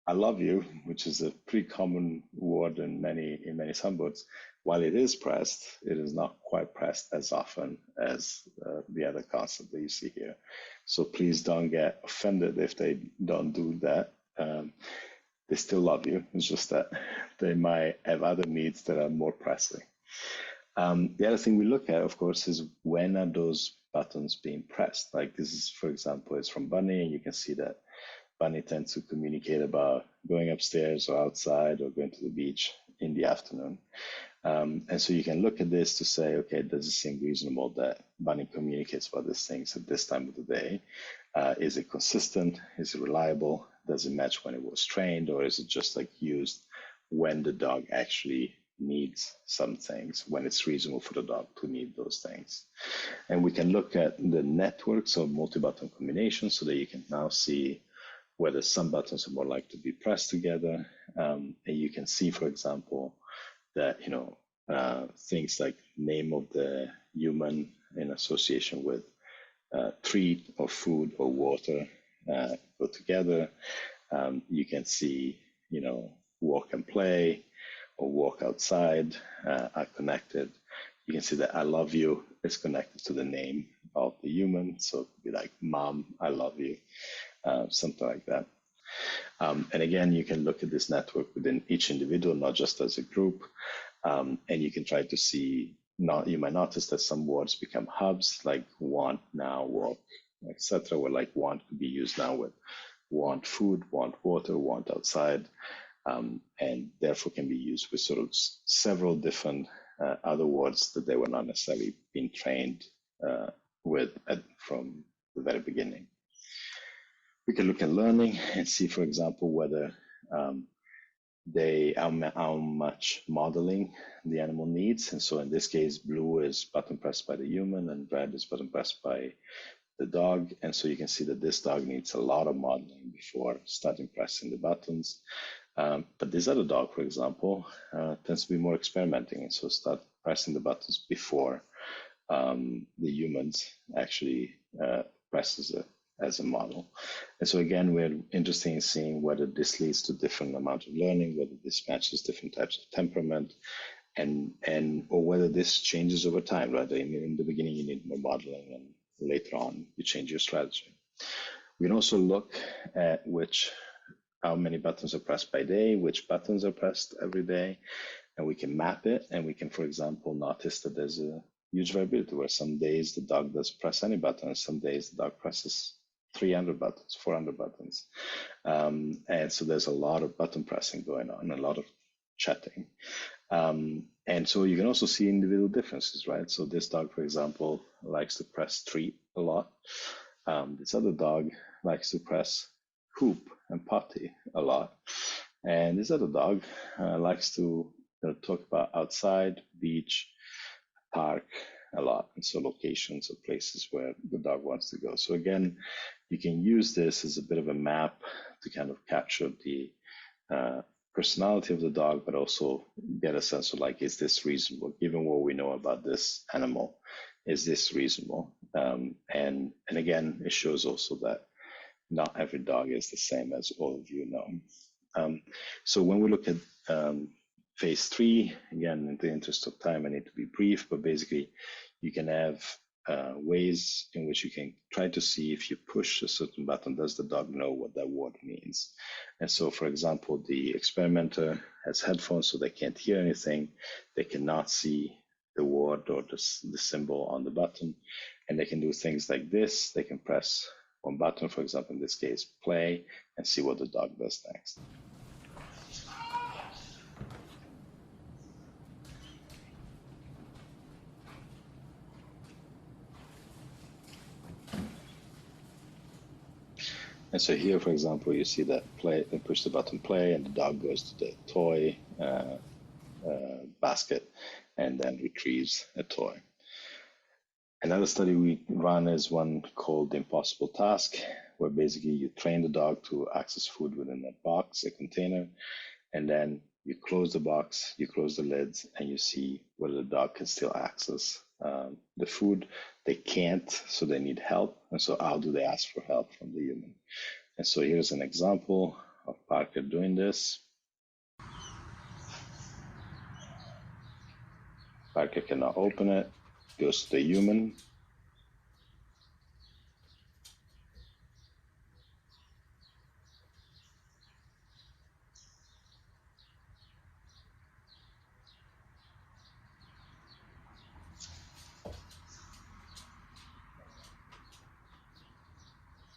I love you, which is a pretty common word in many sunboards. While it is pressed, it is not quite pressed as often as the other concept that you see here. So please don't get offended if they don't do that. They still love you. It's just that they might have other needs that are more pressing. The other thing we look at, of course, is when are those buttons being pressed? Like this is, for example, is from Bunny, and you can see that Bunny tends to communicate about going upstairs or outside or going to the beach in the afternoon. And so you can look at this to say, okay, does it seem reasonable that Bunny communicates about these things at this time of the day? Is it consistent? Is it reliable? Does it match when it was trained? Or is it just like used when the dog actually needs some things, when it's reasonable for the dog to need those things? And we can look at the networks of multi-button combinations so that you can now see whether some buttons are more likely to be pressed together. And you can see, for example, that things like name of the human in association with treat or food or water go together. You can see, walk and play or walk outside are connected. You can see that I love you is connected to the name of the human. So it could be like, Mom, I love you. Something like that. And again, you can look at this network within each individual, not just as a group. And you can try to see, you might notice that some words become hubs, like want, now, walk, etc. Where like want could be used now with want food, want water, want outside, and therefore can be used with sort of several different other words that they were not necessarily being trained with from the very beginning. We can look at learning and see, for example, whether how much modeling the animal needs. And so in this case, blue is button pressed by the human and red is button pressed by the dog. And so you can see that this dog needs a lot of modeling before starting pressing the buttons. But this other dog, for example, tends to be more experimenting. And so start pressing the buttons before the humans actually press as a model. And so again, we're interested in seeing whether this leads to different amount of learning, whether this matches different types of temperament, and or whether this changes over time, right? In the beginning, you need more modeling, and later on, you change your strategy. We can also look at how many buttons are pressed by day, which buttons are pressed every day, and we can map it. And we can, for example, notice that there's a huge variability where some days the dog doesn't press any button, and some days the dog presses 300 buttons, 400 buttons. And so there's a lot of button pressing going on, a lot of chatting. And so you can also see individual differences, right? So this dog, for example, likes to press treat a lot. This other dog likes to press hoop and potty a lot. And this other dog likes to talk about outside, beach, park a lot. And so locations or places where the dog wants to go. So again, you can use this as a bit of a map to kind of capture the personality of the dog, but also get a sense of like, is this reasonable? Given what we know about this animal, is this reasonable? And again, it shows also that not every dog is the same, as all of you know. So when we look at phase 3, again, in the interest of time, I need to be brief, but basically you can have ways in which you can try to see if you push a certain button, does the dog know what that word means? And so, for example, the experimenter has headphones, so they can't hear anything. They cannot see the word or the symbol on the button, and they can do things like this. They can press one button, for example, in this case, play, and see what the dog does next. And so here, for example, you see that play, they push the button play, and the dog goes to the toy basket and then retrieves a toy. Another study we run is one called the impossible task, where basically you train the dog to access food within a box, a container, and then you close the box, you close the lids, and you see whether the dog can still access the food. They can't, so they need help. And so how do they ask for help from the human? And so here's an example of Parker doing this. Parker cannot open it, goes to the human.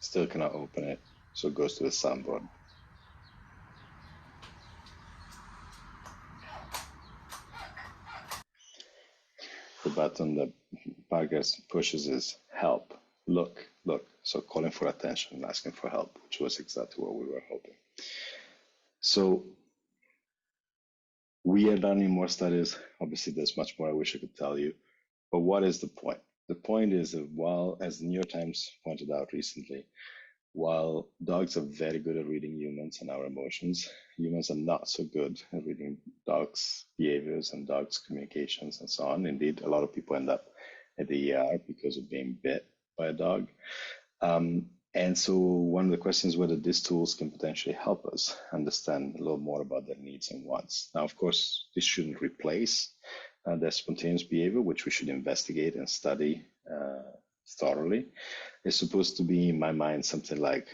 Still cannot open it, so it goes to the soundboard. The button that Parker pushes is help, look, look. So calling for attention and asking for help, which was exactly what we were hoping. So we are running more studies. Obviously, there's much more I wish I could tell you. But what is the point? The point is that while, as the New York Times pointed out recently, while dogs are very good at reading humans and our emotions, humans are not so good at reading dogs' behaviors and dogs' communications and so on. Indeed, a lot of people end up at the ER because of being bit by a dog. And so one of the questions is whether these tools can potentially help us understand a little more about their needs and wants. Now, of course, this shouldn't replace their spontaneous behavior, which we should investigate and study thoroughly. It's supposed to be, in my mind, something like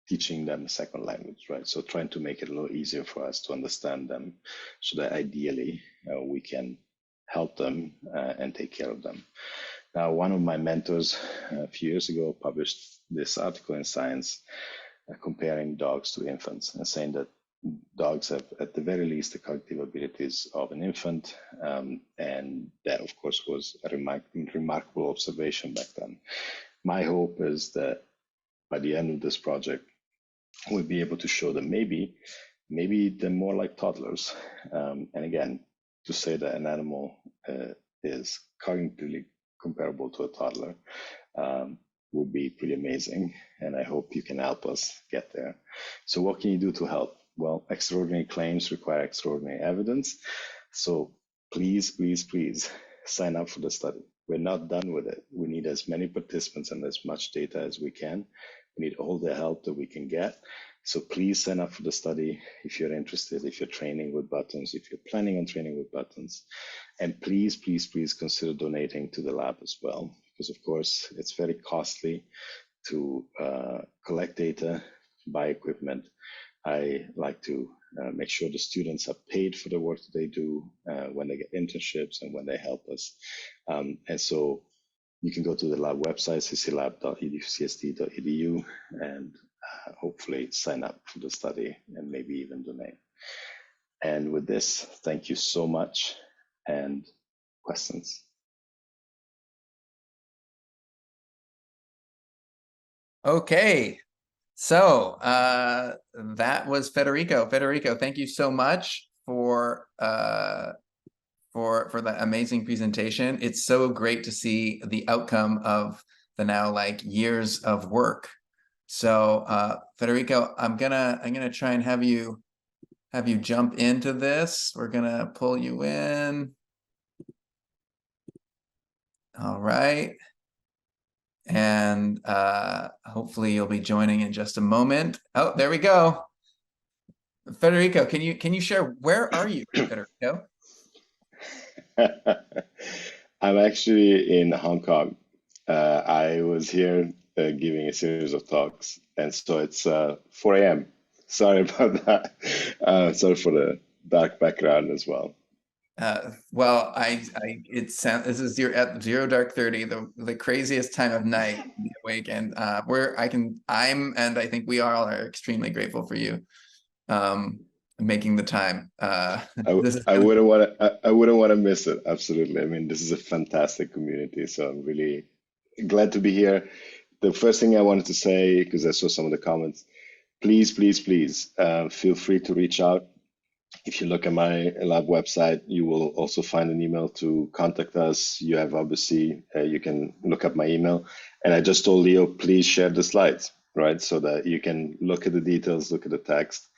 teaching them a second language, right? So trying to make it a little easier for us to understand them so that ideally we can help them and take care of them. Now, one of my mentors a few years ago published this article in Science comparing dogs to infants and saying that dogs have, at the very least, the cognitive abilities of an infant. And that, of course, was a remarkable observation back then. My hope is that by the end of this project, we'll be able to show that maybe they're more like toddlers. And again, to say that an animal is cognitively comparable to a toddler would be pretty amazing. And I hope you can help us get there. So what can you do to help? Well, extraordinary claims require extraordinary evidence. So please, please, please sign up for the study. We're not done with it. We need as many participants and as much data as we can. We need all the help that we can get. So please sign up for the study if you're interested, if you're training with buttons, if you're planning on training with buttons. And please, please, please consider donating to the lab as well, because of course it's very costly to collect data, buy equipment. I like to make sure the students are paid for the work that they do when they get internships and when they help us. And so you can go to the lab website, cclab.edu, and hopefully sign up for the study and maybe even donate. And with this, thank you so much. And questions? Okay. So that was Federico. Federico, thank you so much for that amazing presentation. It's so great to see the outcome of the now like years of work. So Federico, I'm gonna try and have you jump into this. We're gonna pull you in. All right. And hopefully you'll be joining in just a moment. Oh, there we go. Federico, can you share, where are you, Federico? I'm actually in Hong Kong. I was here giving a series of talks, and so it's 4 a.m. Sorry about that. Sorry for the dark background as well. Well, it sounds, this is at 0 dark 30, the craziest time of night to be awake, and and I think we all are extremely grateful for you making the time. I wouldn't want to miss it. Absolutely. I mean, this is a fantastic community, so I'm really glad to be here. The first thing I wanted to say, because I saw some of the comments, please, please, please feel free to reach out. If you look at my lab website, you will also find an email to contact us. You have obviously, you can look up my email. And I just told Leo, please share the slides, right? So that you can look at the details, look at the text.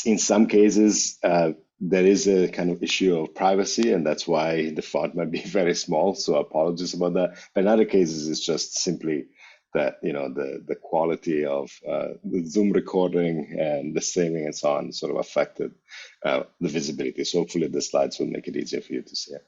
In some cases, there is a kind of issue of privacy, and that's why the font might be very small. So apologies about that. But in other cases, it's just simply that, you know, the quality of the Zoom recording and the streaming and so on sort of affected the visibility. So hopefully the slides will make it easier for you to see it.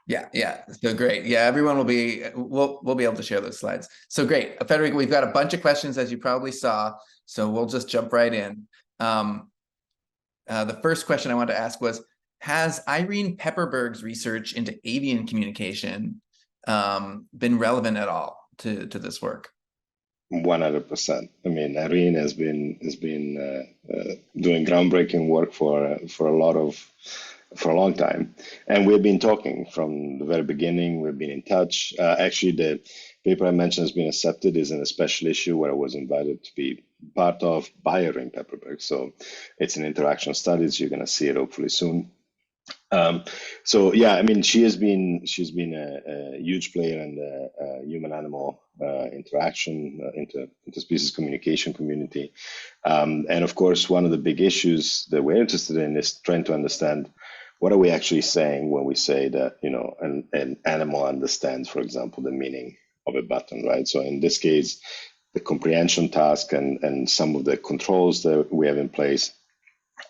Yeah. So great. Yeah, everyone will be, we'll be able to share those slides. So great. Federico, we've got a bunch of questions, as you probably saw. So we'll just jump right in. The first question I wanted to ask was, has Irene Pepperberg's research into avian communication been relevant at all to this work? 100%. I mean, Irene has been doing groundbreaking work for a long time, and we've been talking from the very beginning. We've been in touch. Actually, the paper I mentioned has been accepted is in a special issue where I was invited to be part of by Irene Pepperberg. So it's an interaction studies. You're going to see it hopefully soon. So yeah, I mean, she's been a huge player in the human-animal interaction, interspecies communication community, and of course, one of the big issues that we're interested in is trying to understand what are we actually saying when we say that, you know, an animal understands, for example, the meaning of a button, right? So in this case, the comprehension task and some of the controls that we have in place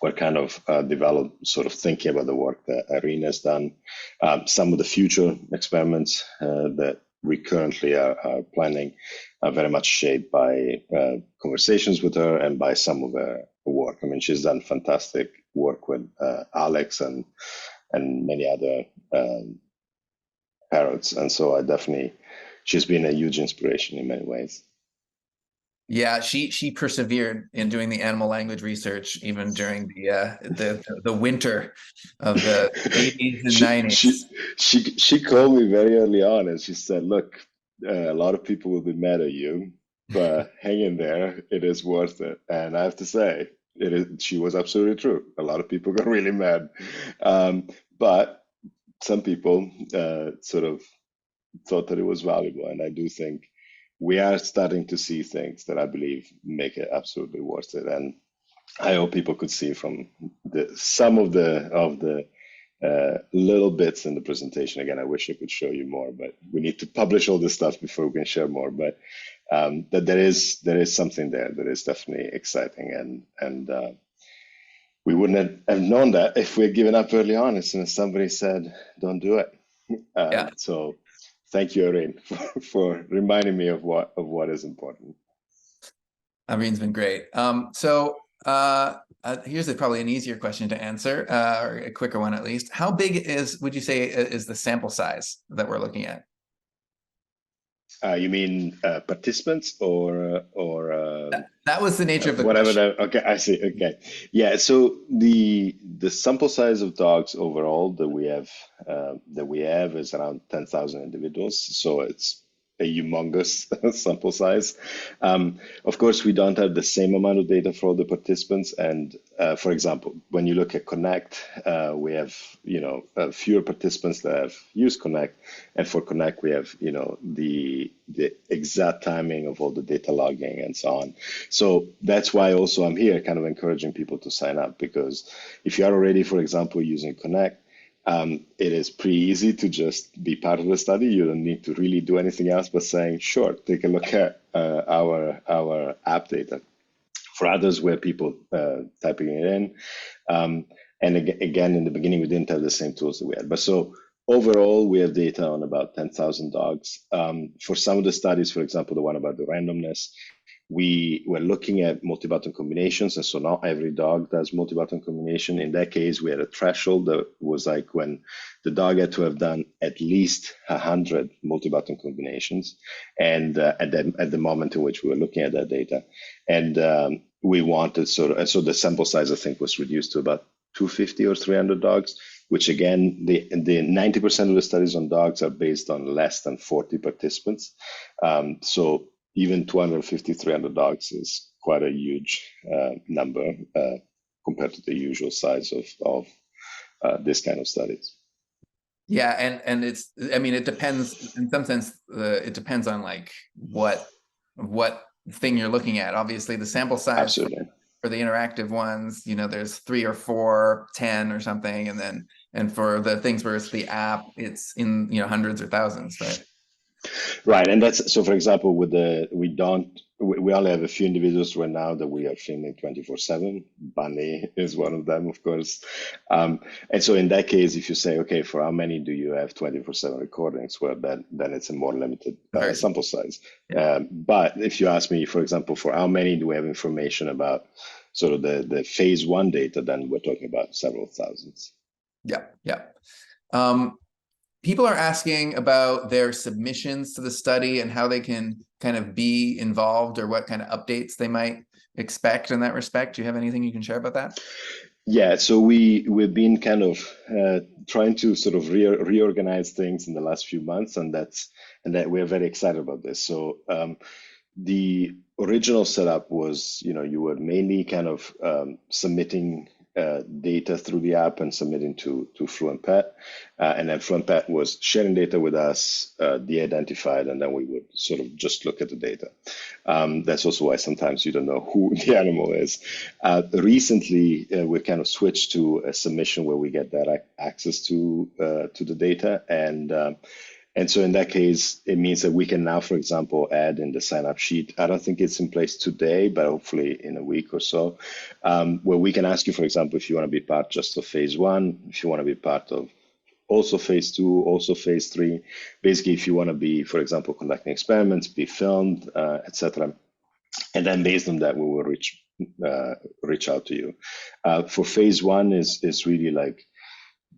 were kind of developed sort of thinking about the work that Irene has done. Some of the future experiments that we currently are planning are very much shaped by conversations with her and by some of her work. I mean, she's done fantastic work with Alex and many other parrots. And so she's been a huge inspiration in many ways. Yeah, she persevered in doing the animal language research even during the winter of the 80s and 90s. She called me very early on and she said, "Look, a lot of people will be mad at you, but hang in there. It is worth it." And I have to say, she was absolutely true. A lot of people got really mad, but some people sort of thought that it was valuable, and I do think we are starting to see things that I believe make it absolutely worth it. And I hope people could see from some of the little bits in the presentation. Again, I wish I could show you more, but we need to publish all this stuff before we can share more. But that there is something there that is definitely exciting, and we wouldn't have known that if we had given up early on as soon as somebody said, "Don't do it." So, thank you, Irene, for reminding me of what is important. Irene's been great. Here's probably an easier question to answer, or a quicker one at least. How big would you say, is the sample size that we're looking at? You mean participants or that was the nature of the whatever question. Okay, I see. Okay, yeah. So the sample size of dogs overall that we have is around 10,000 individuals. So it's a humongous sample size. Of course, we don't have the same amount of data for all the participants. And for example, when you look at Connect, we have fewer participants that have used Connect, and for Connect we have the exact timing of all the data logging and so on. So that's why also I'm here, kind of encouraging people to sign up, because if you are already, for example, using Connect, it is pretty easy to just be part of the study. You don't need to really do anything else but saying, sure, take a look at our app data. For others, where people typing it in, and again, in the beginning, we didn't have the same tools that we had. But so overall, we have data on about 10,000 dogs. For some of the studies, for example, the one about the randomness, we were looking at multi-button combinations, and so not every dog does multi-button combination. In that case, we had a threshold that was like when the dog had to have done at least 100 multi-button combinations, and at the moment in which we were looking at that data, and we wanted and so the sample size I think was reduced to about 250 or 300 dogs, which again, the 90% of the studies on dogs are based on less than 40 participants. So even 250, 300 dogs is quite a huge number compared to the usual size of this kind of studies. Yeah, and it depends in some sense. It depends on like what thing you're looking at. Obviously, the sample size Absolutely. For the interactive ones, there's 3 or 4, 10 or something, and for the things where it's the app, it's in hundreds or thousands, right? Right, and that's so. For example, we only have a few individuals right now that we are filming 24/7. Bunny is one of them, of course. And so in that case, if you say, okay, for how many do you have 24/7 recordings? Well, then it's a more limited sample size. Yeah. But if you ask me, for example, for how many do we have information about sort of the phase 1 data, then we're talking about several thousands. Yeah. People are asking about their submissions to the study and how they can kind of be involved, or what kind of updates they might expect in that respect. Do you have anything you can share about that? Yeah, so we've been kind of trying to sort of reorganize things in the last few months, and that we're very excited about this. So the original setup was, you were mainly kind of submitting data through the app and submitting to FluentPet, and then FluentPet was sharing data with us, de-identified, and then we would sort of just look at the data. That's also why sometimes you don't know who the animal is. Recently, we kind of switched to a submission where we get direct access to the data, and so in that case, it means that we can now, for example, add in the sign-up sheet. I don't think it's in place today, but hopefully in a week or so, where we can ask you, for example, if you want to be part just of phase 1, if you want to be part of also phase 2, also phase 3. Basically, if you want to be, for example, conducting experiments, be filmed, etc. And then based on that, we will reach out to you. For phase 1 is really like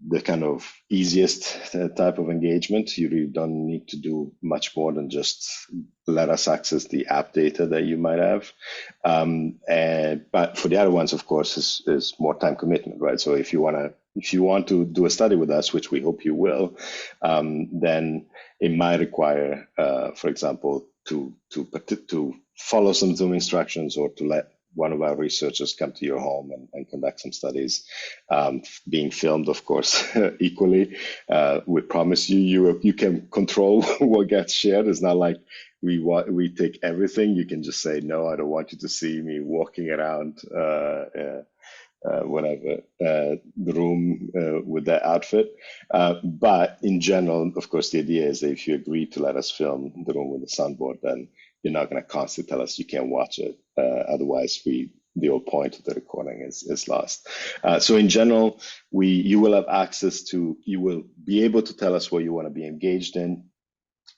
the kind of easiest type of engagement. You really don't need to do much more than just let us access the app data that you might have. But for the other ones, of course, is more time commitment, right? So if you want to do a study with us, which we hope you will, then it might require, for example, to follow some Zoom instructions, or to let one of our researchers come to your home and conduct some studies, being filmed, of course, equally. We promise you can control what gets shared. It's not like we take everything. You can just say, no, I don't want you to see me walking around the room with that outfit. But in general, of course, the idea is that if you agree to let us film the room with the soundboard, then you're not going to constantly tell us you can't watch it. Otherwise, the whole point of the recording is lost. So in general, you will have access to, you will be able to tell us what you want to be engaged in.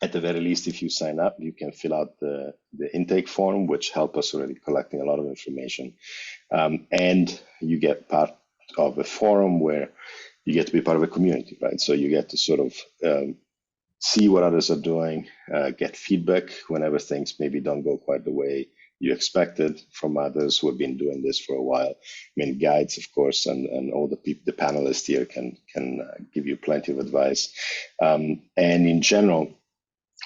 At the very least, if you sign up, you can fill out the intake form, which help us already collecting a lot of information. And you get part of a forum where you get to be part of a community, right? So you get to sort of see what others are doing, get feedback whenever things maybe don't go quite the way you expected from others who have been doing this for a while. I mean, guides, of course, and all the panelists here can give you plenty of advice. And in general,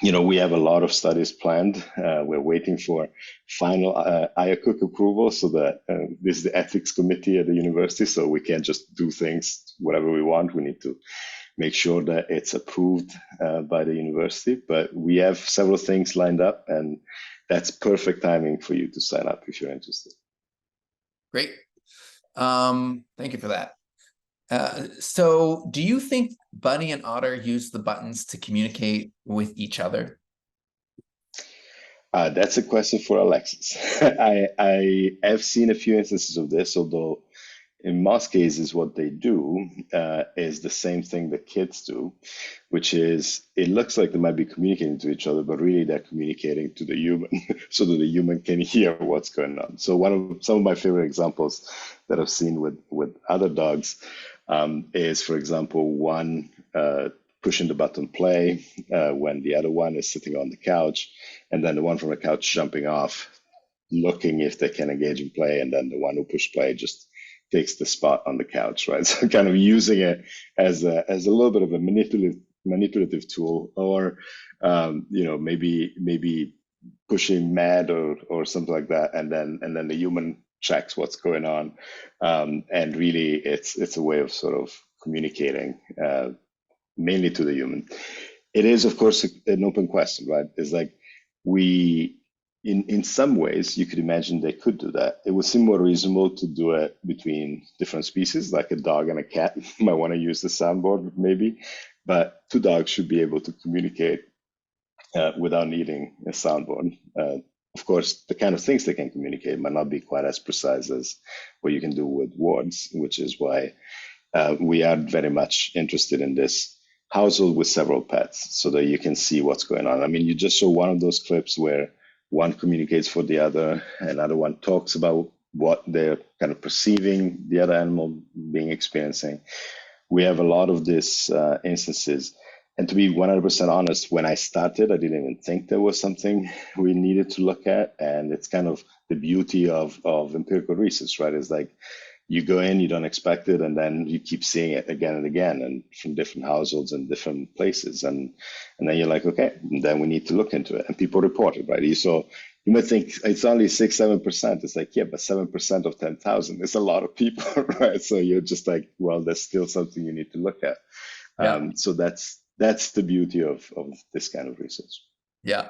we have a lot of studies planned. We're waiting for final IACUC approval, so that this is the ethics committee at the university, so we can't just do things whatever we want. We need to make sure that it's approved by the university. But we have several things lined up, and that's perfect timing for you to sign up if you're interested. Great. Thank you for that. So do you think Bunny and Otter use the buttons to communicate with each other? That's a question for Alexis. I have seen a few instances of this, although in most cases what they do is the same thing that kids do, which is it looks like they might be communicating to each other, but really they're communicating to the human so that the human can hear what's going on. So some of my favorite examples that I've seen with other dogs is, for example, one pushing the button play when the other one is sitting on the couch, and then the one from the couch jumping off, looking if they can engage in play, and then the one who pushed play just takes the spot on the couch, right? So kind of using it as a little bit of a manipulative tool, or maybe pushing mad or something like that, and then the human checks what's going on, and really it's a way of sort of communicating mainly to the human. It is, of course, an open question, right? It's like in some ways, you could imagine they could do that. It would seem more reasonable to do it between different species, like a dog and a cat might want to use the soundboard, maybe, but two dogs should be able to communicate without needing a soundboard. Of course, the kind of things they can communicate might not be quite as precise as what you can do with words, which is why we are very much interested in this household with several pets, so that you can see what's going on. I mean, you just saw one of those clips where one communicates for the other, another one talks about what they're kind of perceiving the other animal being experiencing. We have a lot of these instances. And to be 100% honest, when I started, I didn't even think there was something we needed to look at. And it's kind of the beauty of empirical research, right? It's like you go in, you don't expect it, and then you keep seeing it again and again, and from different households and different places. And then you're like, okay, then we need to look into it. And people report it, right? So you might think it's only 6-7%. It's like, yeah, but 7% of 10,000 is a lot of people, right? So you're just like, well, there's still something you need to look at. Yeah. So that's the beauty of this kind of research. Yeah.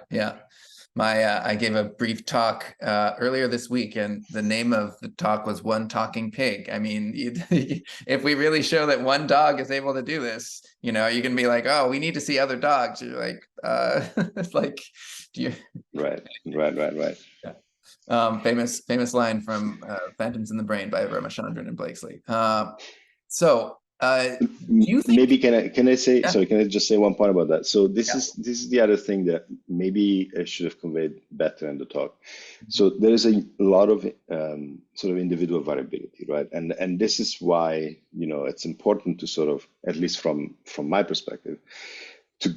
I gave a brief talk earlier this week, and the name of the talk was One Talking Pig. I mean, if we really show that one dog is able to do this, you can be like, oh, we need to see other dogs. You're like, it's like, do you? Right. Yeah. Famous line from Phantoms in the Brain by Ramachandran and Blakesley. Do you think... Maybe can I say, sorry, can I just say one point about that? So this is the other thing that maybe I should have conveyed better in the talk. So there is a lot of sort of individual variability, right? And this is why, it's important to sort of, at least from my perspective, to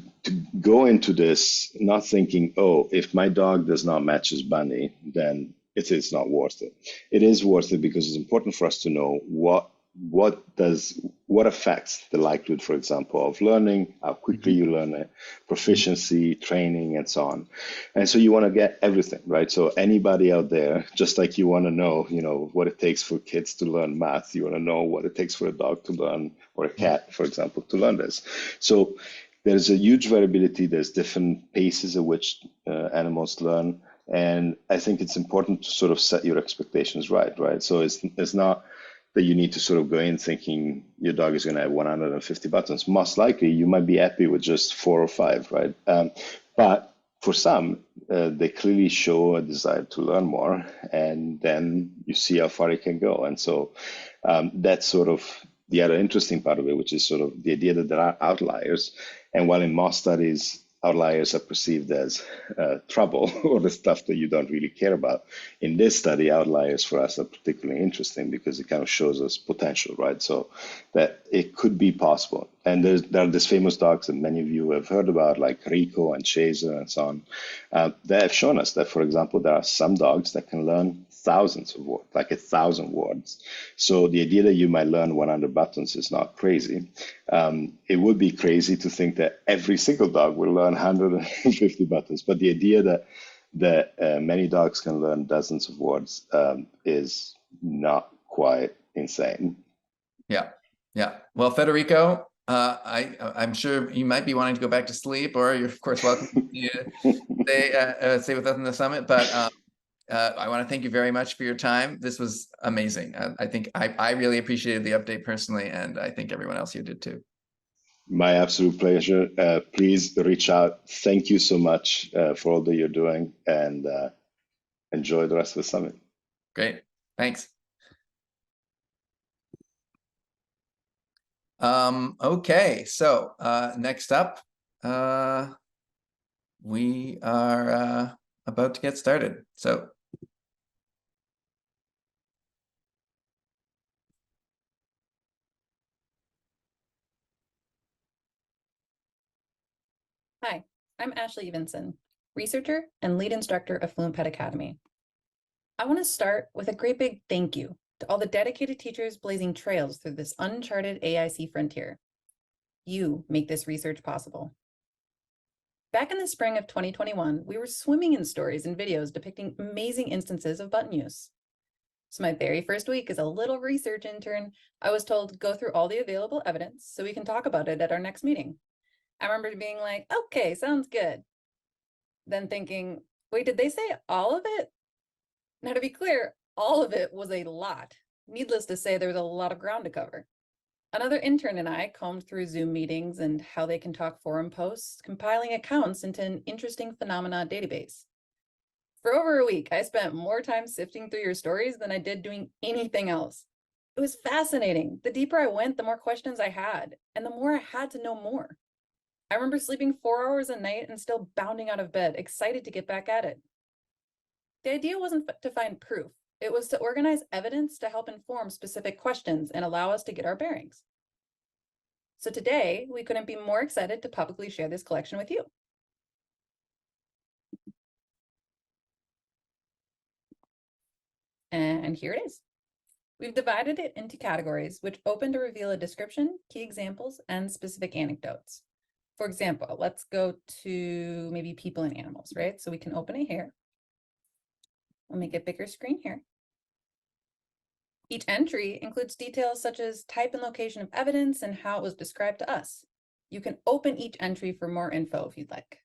go into this not thinking, oh, if my dog does not match his bunny, then it is not worth it. It is worth it because it's important for us to know what affects the likelihood, for example, of learning, how quickly you learn it, proficiency, training, and so on. And so you want to get everything, right? So anybody out there, just like you want to know, what it takes for kids to learn math, you want to know what it takes for a dog to learn, or a cat, for example, to learn this. So there's a huge variability. There's different paces at which animals learn. And I think it's important to sort of set your expectations right? So it's not, that you need to sort of go in thinking your dog is going to have 150 buttons. Most likely, you might be happy with just 4 or 5, right? But for some, they clearly show a desire to learn more, and then you see how far it can go. And so that's sort of the other interesting part of it, which is sort of the idea that there are outliers. And while in most studies, outliers are perceived as trouble or the stuff that you don't really care about. In this study, outliers for us are particularly interesting because it kind of shows us potential, right? So that it could be possible. And there are these famous dogs that many of you have heard about, like Rico and Chaser and so on. They have shown us that, for example, there are some dogs that can learn thousands of words, like 1,000 words. So the idea that you might learn 100 buttons is not crazy. It would be crazy to think that every single dog will learn 150 buttons, but the idea that many dogs can learn dozens of words is not quite insane. Yeah, yeah. Well, Federico, I'm sure you might be wanting to go back to sleep, or you're of course welcome to stay with us in the summit. But I want to thank you very much for your time. This was amazing. I think I really appreciated the update personally, and I think everyone else here did too. My absolute pleasure. Please reach out. Thank you so much for all that you're doing, and enjoy the rest of the summit. Great. Thanks. Okay, so next up, we are about to get started. So Hi, I'm Ashley Evenson, researcher and lead instructor of FluentPet Academy. I want to start with a great big thank you to all the dedicated teachers blazing trails through this uncharted AIC frontier. You make this research possible. Back in the spring of 2021, we were swimming in stories and videos depicting amazing instances of button use. So my very first week as a little research intern, I was told, go through all the available evidence so we can talk about it at our next meeting. I remember being like, okay, sounds good. Then thinking, wait, did they say all of it? Now, to be clear, all of it was a lot. Needless to say, there was a lot of ground to cover. Another intern and I combed through Zoom meetings and how they can talk forum posts, compiling accounts into an interesting phenomena database. For over a week, I spent more time sifting through your stories than I did doing anything else. It was fascinating. The deeper I went, the more questions I had, and the more I had to know more. I remember sleeping 4 hours a night and still bounding out of bed, excited to get back at it. The idea wasn't to find proof. It was to organize evidence to help inform specific questions and allow us to get our bearings. So today, we couldn't be more excited to publicly share this collection with you. And here it is. We've divided it into categories, which open to reveal a description, key examples, and specific anecdotes. For example, let's go to maybe people and animals, right? So we can open it here. I'll make a bigger screen here. Each entry includes details such as type and location of evidence and how it was described to us. You can open each entry for more info if you'd like.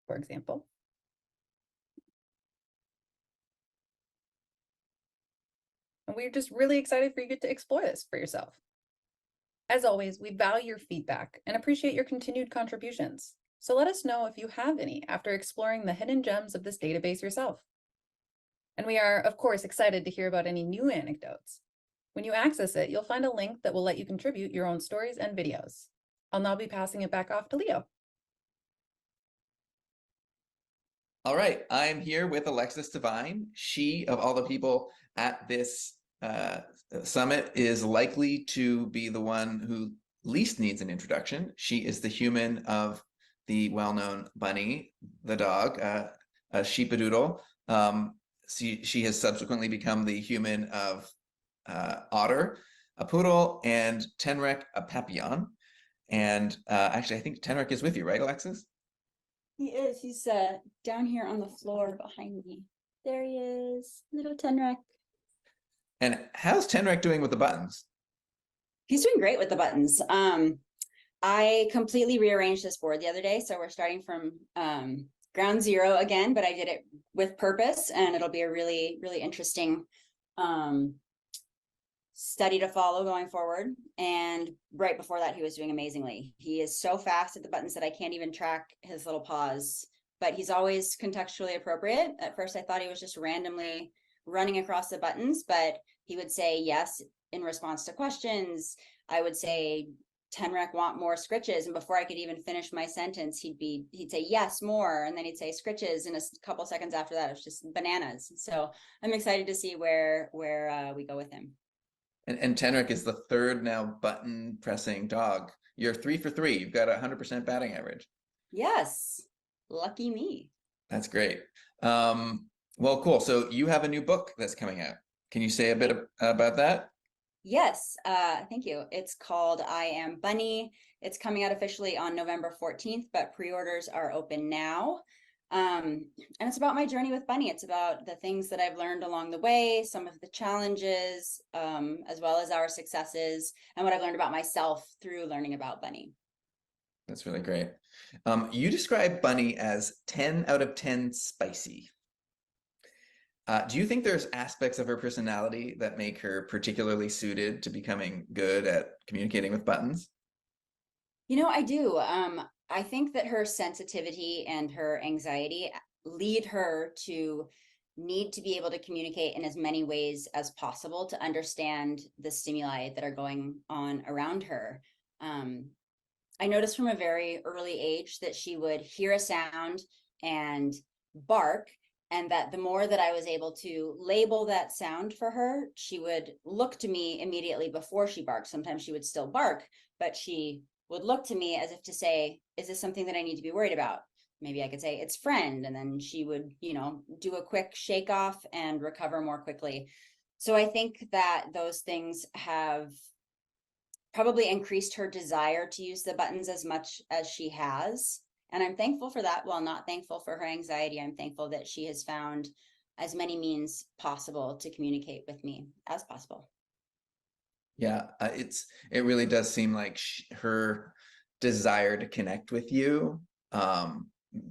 For example, and we're just really excited for you to explore this for yourself. As always, we value your feedback and appreciate your continued contributions. So let us know if you have any after exploring the hidden gems of this database yourself. And we are, of course, excited to hear about any new anecdotes. When you access it, you'll find a link that will let you contribute your own stories and videos. I'll now be passing it back off to Leo. all right, I'm here with Alexis Devine. She, of all the people at this summit, is likely to be the one who least needs an introduction. She is the human of the well-known Bunny, the dog, a sheepadoodle. She has subsequently become the human of Otter, a poodle, and Tenrek, a papillon. And actually, I think Tenrek is with you, right, Alexis? He is. He's down here on the floor behind me. There he is, little Tenrek. And how's Tenrek doing with the buttons? He's doing great with the buttons. I completely rearranged this board the other day, so we're starting from ground zero again, but I did it with purpose, and it'll be a really, really interesting study to follow going forward. And right before that, he was doing amazingly. He is so fast at the buttons that I can't even track his little paws, but he's always contextually appropriate. At first, I thought he was just randomly running across the buttons, but he would say yes in response to questions. I would say, Tenrec want more scritches, and before I could even finish my sentence, he'd say yes, more, and then he'd say scritches, and a couple seconds after that, it's just bananas. So I'm excited to see where we go with him. And Tenrec is the third now button pressing dog. You're 3 for 3. You've got 100% batting average. Yes, lucky me. That's great. Well, cool. So you have a new book that's coming out. Can you say a bit about that? Yes, thank you. It's called I Am Bunny. It's coming out officially on November 14th, but pre-orders are open now. And it's about my journey with Bunny. It's about the things that I've learned along the way, some of the challenges, as well as our successes, and what I've learned about myself through learning about Bunny. That's really great. You describe Bunny as 10 out of 10 spicy. Do you think there's aspects of her personality that make her particularly suited to becoming good at communicating with buttons? You know, I do. I think that her sensitivity and her anxiety lead her to need to be able to communicate in as many ways as possible to understand the stimuli that are going on around her. I noticed from a very early age that she would hear a sound and bark, and that the more that I was able to label that sound for her, she would look to me immediately before she barked. Sometimes she would still bark, but she would look to me as if to say, is this something that I need to be worried about? Maybe I could say it's friend, and then she would, do a quick shake off and recover more quickly. So I think that those things have probably increased her desire to use the buttons as much as she has. And I'm thankful for that. While not thankful for her anxiety, I'm thankful that she has found as many means possible to communicate with me as possible. Yeah, it really does seem like her desire to connect with you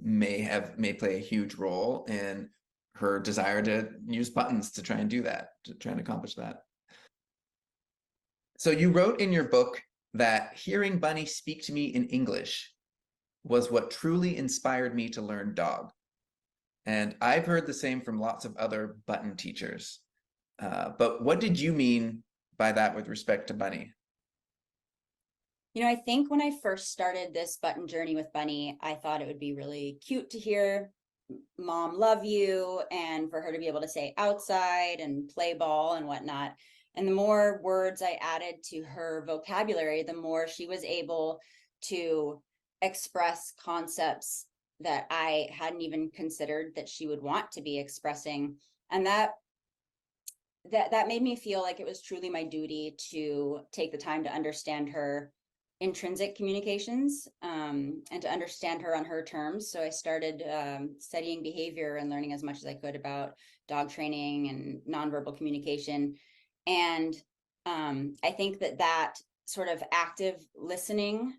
may play a huge role in her desire to use buttons to try and do that, to try and accomplish that. So you wrote in your book that hearing Bunny speak to me in English was what truly inspired me to learn dog. And I've heard the same from lots of other button teachers. But what did you mean by that with respect to Bunny? I think when I first started this button journey with Bunny, I thought it would be really cute to hear mom love you, and for her to be able to say outside and play ball and whatnot. And the more words I added to her vocabulary, the more she was able to express concepts that I hadn't even considered that she would want to be expressing. And that made me feel like it was truly my duty to take the time to understand her intrinsic communications, and to understand her on her terms. So I started studying behavior and learning as much as I could about dog training and nonverbal communication. And I think that sort of active listening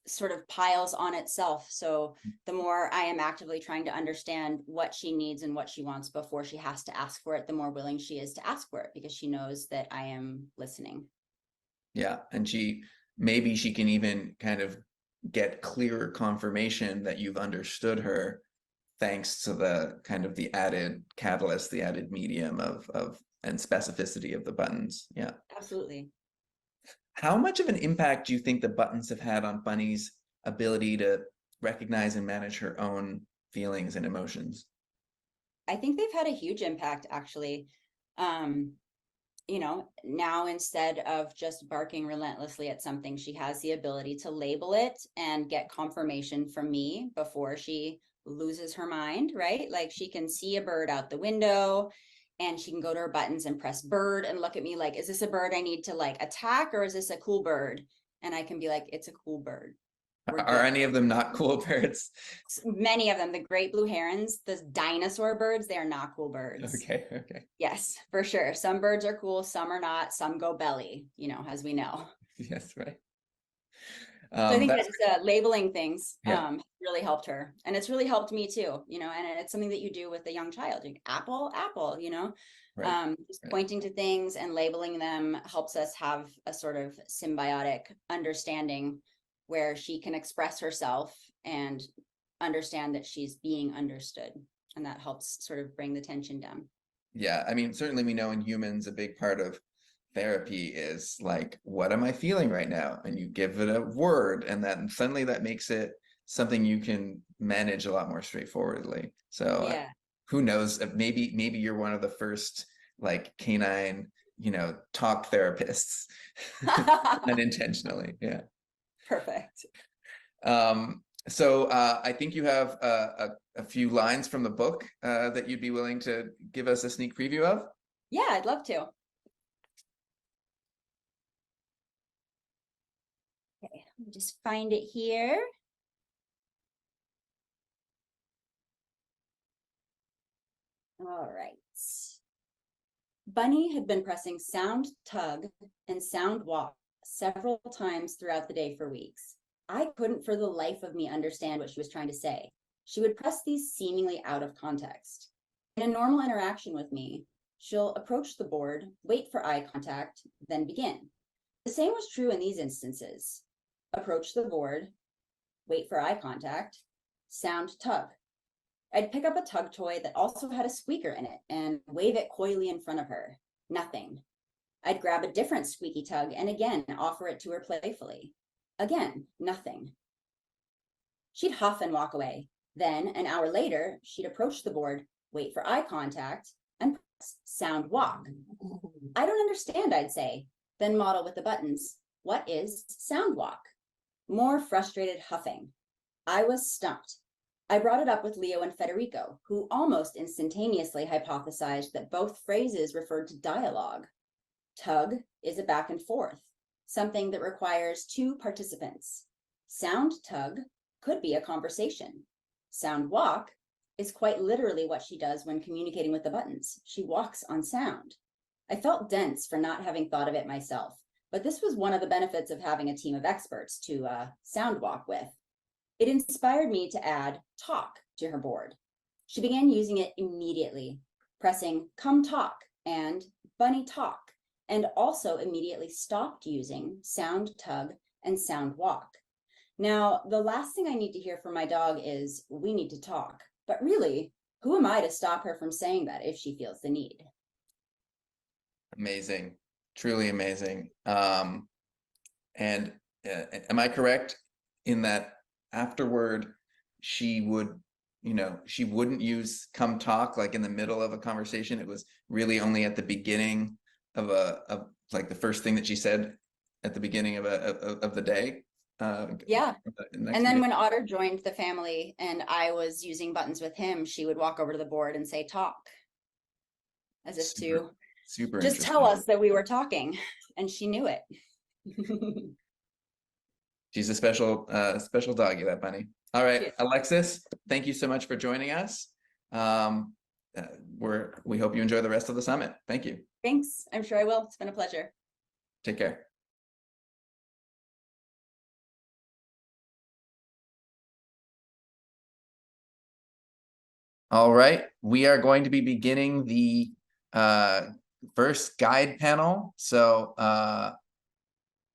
sort of piles on itself. So the more I am actively trying to understand what she needs and what she wants before she has to ask for it, the more willing she is to ask for it, because she knows that I am listening. Yeah, and maybe she can even kind of get clearer confirmation that you've understood her, thanks to the kind of the added catalyst, the added medium of and specificity of the buttons. Yeah, absolutely. How much of an impact do you think the buttons have had on Bunny's ability to recognize and manage her own feelings and emotions? I think they've had a huge impact, actually. Now instead of just barking relentlessly at something, she has the ability to label it and get confirmation from me before she loses her mind, right? Like, she can see a bird out the window and she can go to her buttons and press bird and look at me like, is this a bird I need to like attack, or is this a cool bird? And I can be like, it's a cool bird. Are any of them not cool birds? Many of them, the great blue herons, the dinosaur birds, they are not cool birds. Okay. Yes, for sure. Some birds are cool, some are not, some go belly, as we know. Yes, right. So I think That's that's labeling things Yeah. really helped her, and it's really helped me too. You know, and it's something that you do with a young child. Like, apple, apple. You know, right. just Right. pointing to things and labeling them helps us have a sort of symbiotic understanding where she can express herself and understand that she's being understood, and that helps sort of bring the tension down. Yeah, I mean, certainly we know in humans a big part of therapy is like, what am I feeling right now? And you give it a word, and then suddenly that makes it something you can manage a lot more straightforwardly. So Yeah. who knows? Maybe you're one of the first like canine, talk therapists unintentionally. Yeah. Perfect. So I think you have a few lines from the book that you'd be willing to give us a sneak preview of. Yeah, I'd love to. Okay, let me just find it here. All right. Bunny had been pressing sound tug and sound walk several times throughout the day for weeks. I couldn't for the life of me understand what she was trying to say. She would press these seemingly out of context. In a normal interaction with me, she'll approach the board, wait for eye contact, then begin. The same was true in these instances. Approach the board, wait for eye contact, sound tug. I'd pick up a tug toy that also had a squeaker in it and wave it coyly in front of her. Nothing. I'd grab a different squeaky tug and again offer it to her playfully. Again, nothing. She'd huff and walk away. Then, an hour later, she'd approach the board, wait for eye contact, and press sound walk. I don't understand, I'd say, then model with the buttons. What is sound walk? More frustrated huffing. I was stumped. I brought it up with Leo and Federico, who almost instantaneously hypothesized that both phrases referred to dialogue. Tug is a back and forth, something that requires two participants. Sound tug could be a conversation. Sound walk is quite literally what she does when communicating with the buttons. She walks on sound. I felt dense for not having thought of it myself, but this was one of the benefits of having a team of experts to sound walk with. It inspired me to add talk to her board. She began using it immediately, pressing come talk and bunny talk, and also immediately stopped using sound tug and sound walk. Now, the last thing I need to hear from my dog is we need to talk, but really, who am I to stop her from saying that if she feels the need? Amazing, truly amazing. And am I correct in that afterward she would, she wouldn't use come talk like in the middle of a conversation? It was really only at the beginning of like the first thing that she said at the beginning of the day. Yeah. Next And then meeting. when Otter joined the family and I was using buttons with him, she would walk over to the board and say talk, as if to Super just tell interesting. us that we were talking, and she knew it. She's a special doggy, that bunny. All right, Alexis, thank you so much for joining us. We hope you enjoy the rest of the summit. Thank you. Thanks. I'm sure I will. It's been a pleasure. Take care. All right, we are going to be beginning the first guide panel. So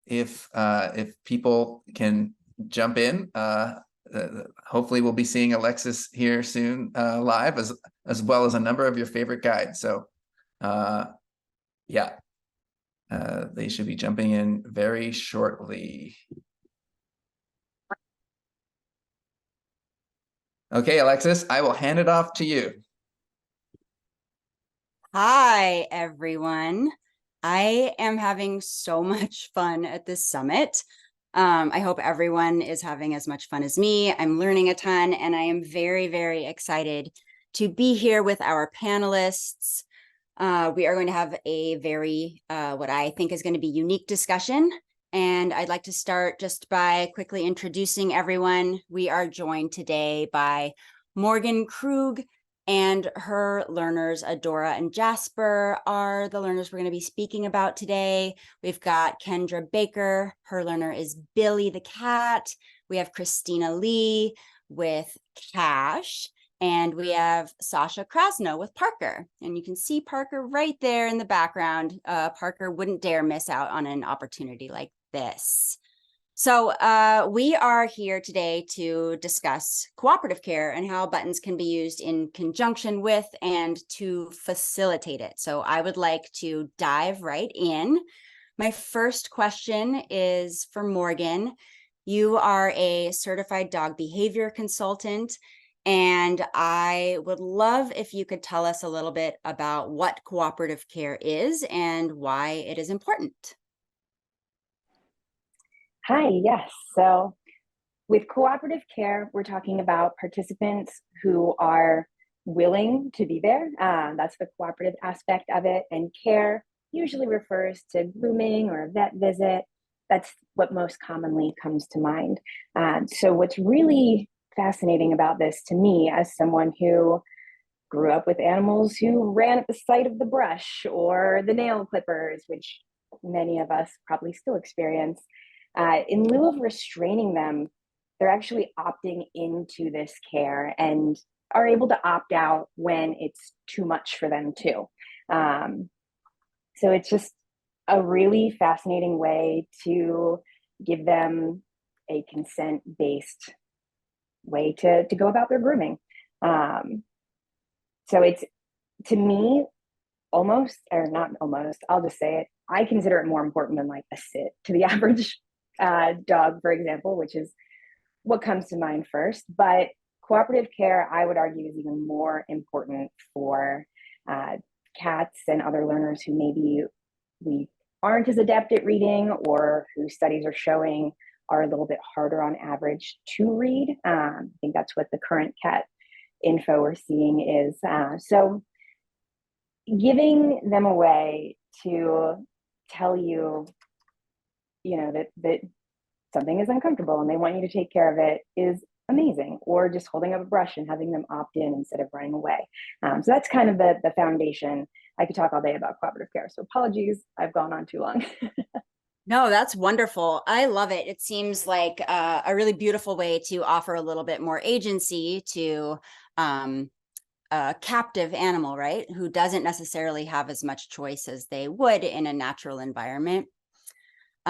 if people can jump in, hopefully we'll be seeing Alexis here soon live, as well as a number of your favorite guides. So yeah, they should be jumping in very shortly. Okay, Alexis, I will hand it off to you. Hi, everyone. I am having so much fun at this summit. I hope everyone is having as much fun as me. I'm learning a ton, and I am very, very excited to be here with our panelists. We are going to have a very, what I think is going to be unique discussion. And I'd like to start just by quickly introducing everyone. We are joined today by Morgan Krug And her learners, Adora and Jasper, are the learners we're going to be speaking about today. We've got Kendra Baker. Her learner is Billy the cat. We have Christina Lee with Cash. And we have Sasha Krasno with Parker. And you can see Parker right there in the background. Parker wouldn't dare miss out on an opportunity like this. So we are here today to discuss cooperative care and how buttons can be used in conjunction with and to facilitate it. So I would like to dive right in. My first question is for Morgan. You are a certified dog behavior consultant, and I would love if you could tell us a little bit about what cooperative care is and why it is important. Hi, yes. So with cooperative care, we're talking about participants who are willing to be there. That's the cooperative aspect of it. And care usually refers to grooming or a vet visit. That's what most commonly comes to mind. So what's really fascinating about this to me, as someone who grew up with animals who ran at the sight of the brush or the nail clippers, which many of us probably still experience, in lieu of restraining them, they're actually opting into this care and are able to opt out when it's too much for them too. So it's just a really fascinating way to give them a consent-based way to go about their grooming. So it's, to me, almost, or not almost, I'll just say it, I consider it more important than like a sit to the average dog, for example, which is what comes to mind first. But cooperative care, I would argue, is even more important for cats and other learners who maybe we aren't as adept at reading, or whose studies are showing are a little bit harder on average to read. I think that's what the current cat info we're seeing is. So giving them a way to tell you, that something is uncomfortable and they want you to take care of it is amazing. Or just holding up a brush and having them opt in instead of running away. So that's kind of the foundation. I could talk all day about cooperative care, so apologies, I've gone on too long. No, that's wonderful. I love it. It seems like a really beautiful way to offer a little bit more agency to a captive animal, right? Who doesn't necessarily have as much choice as they would in a natural environment.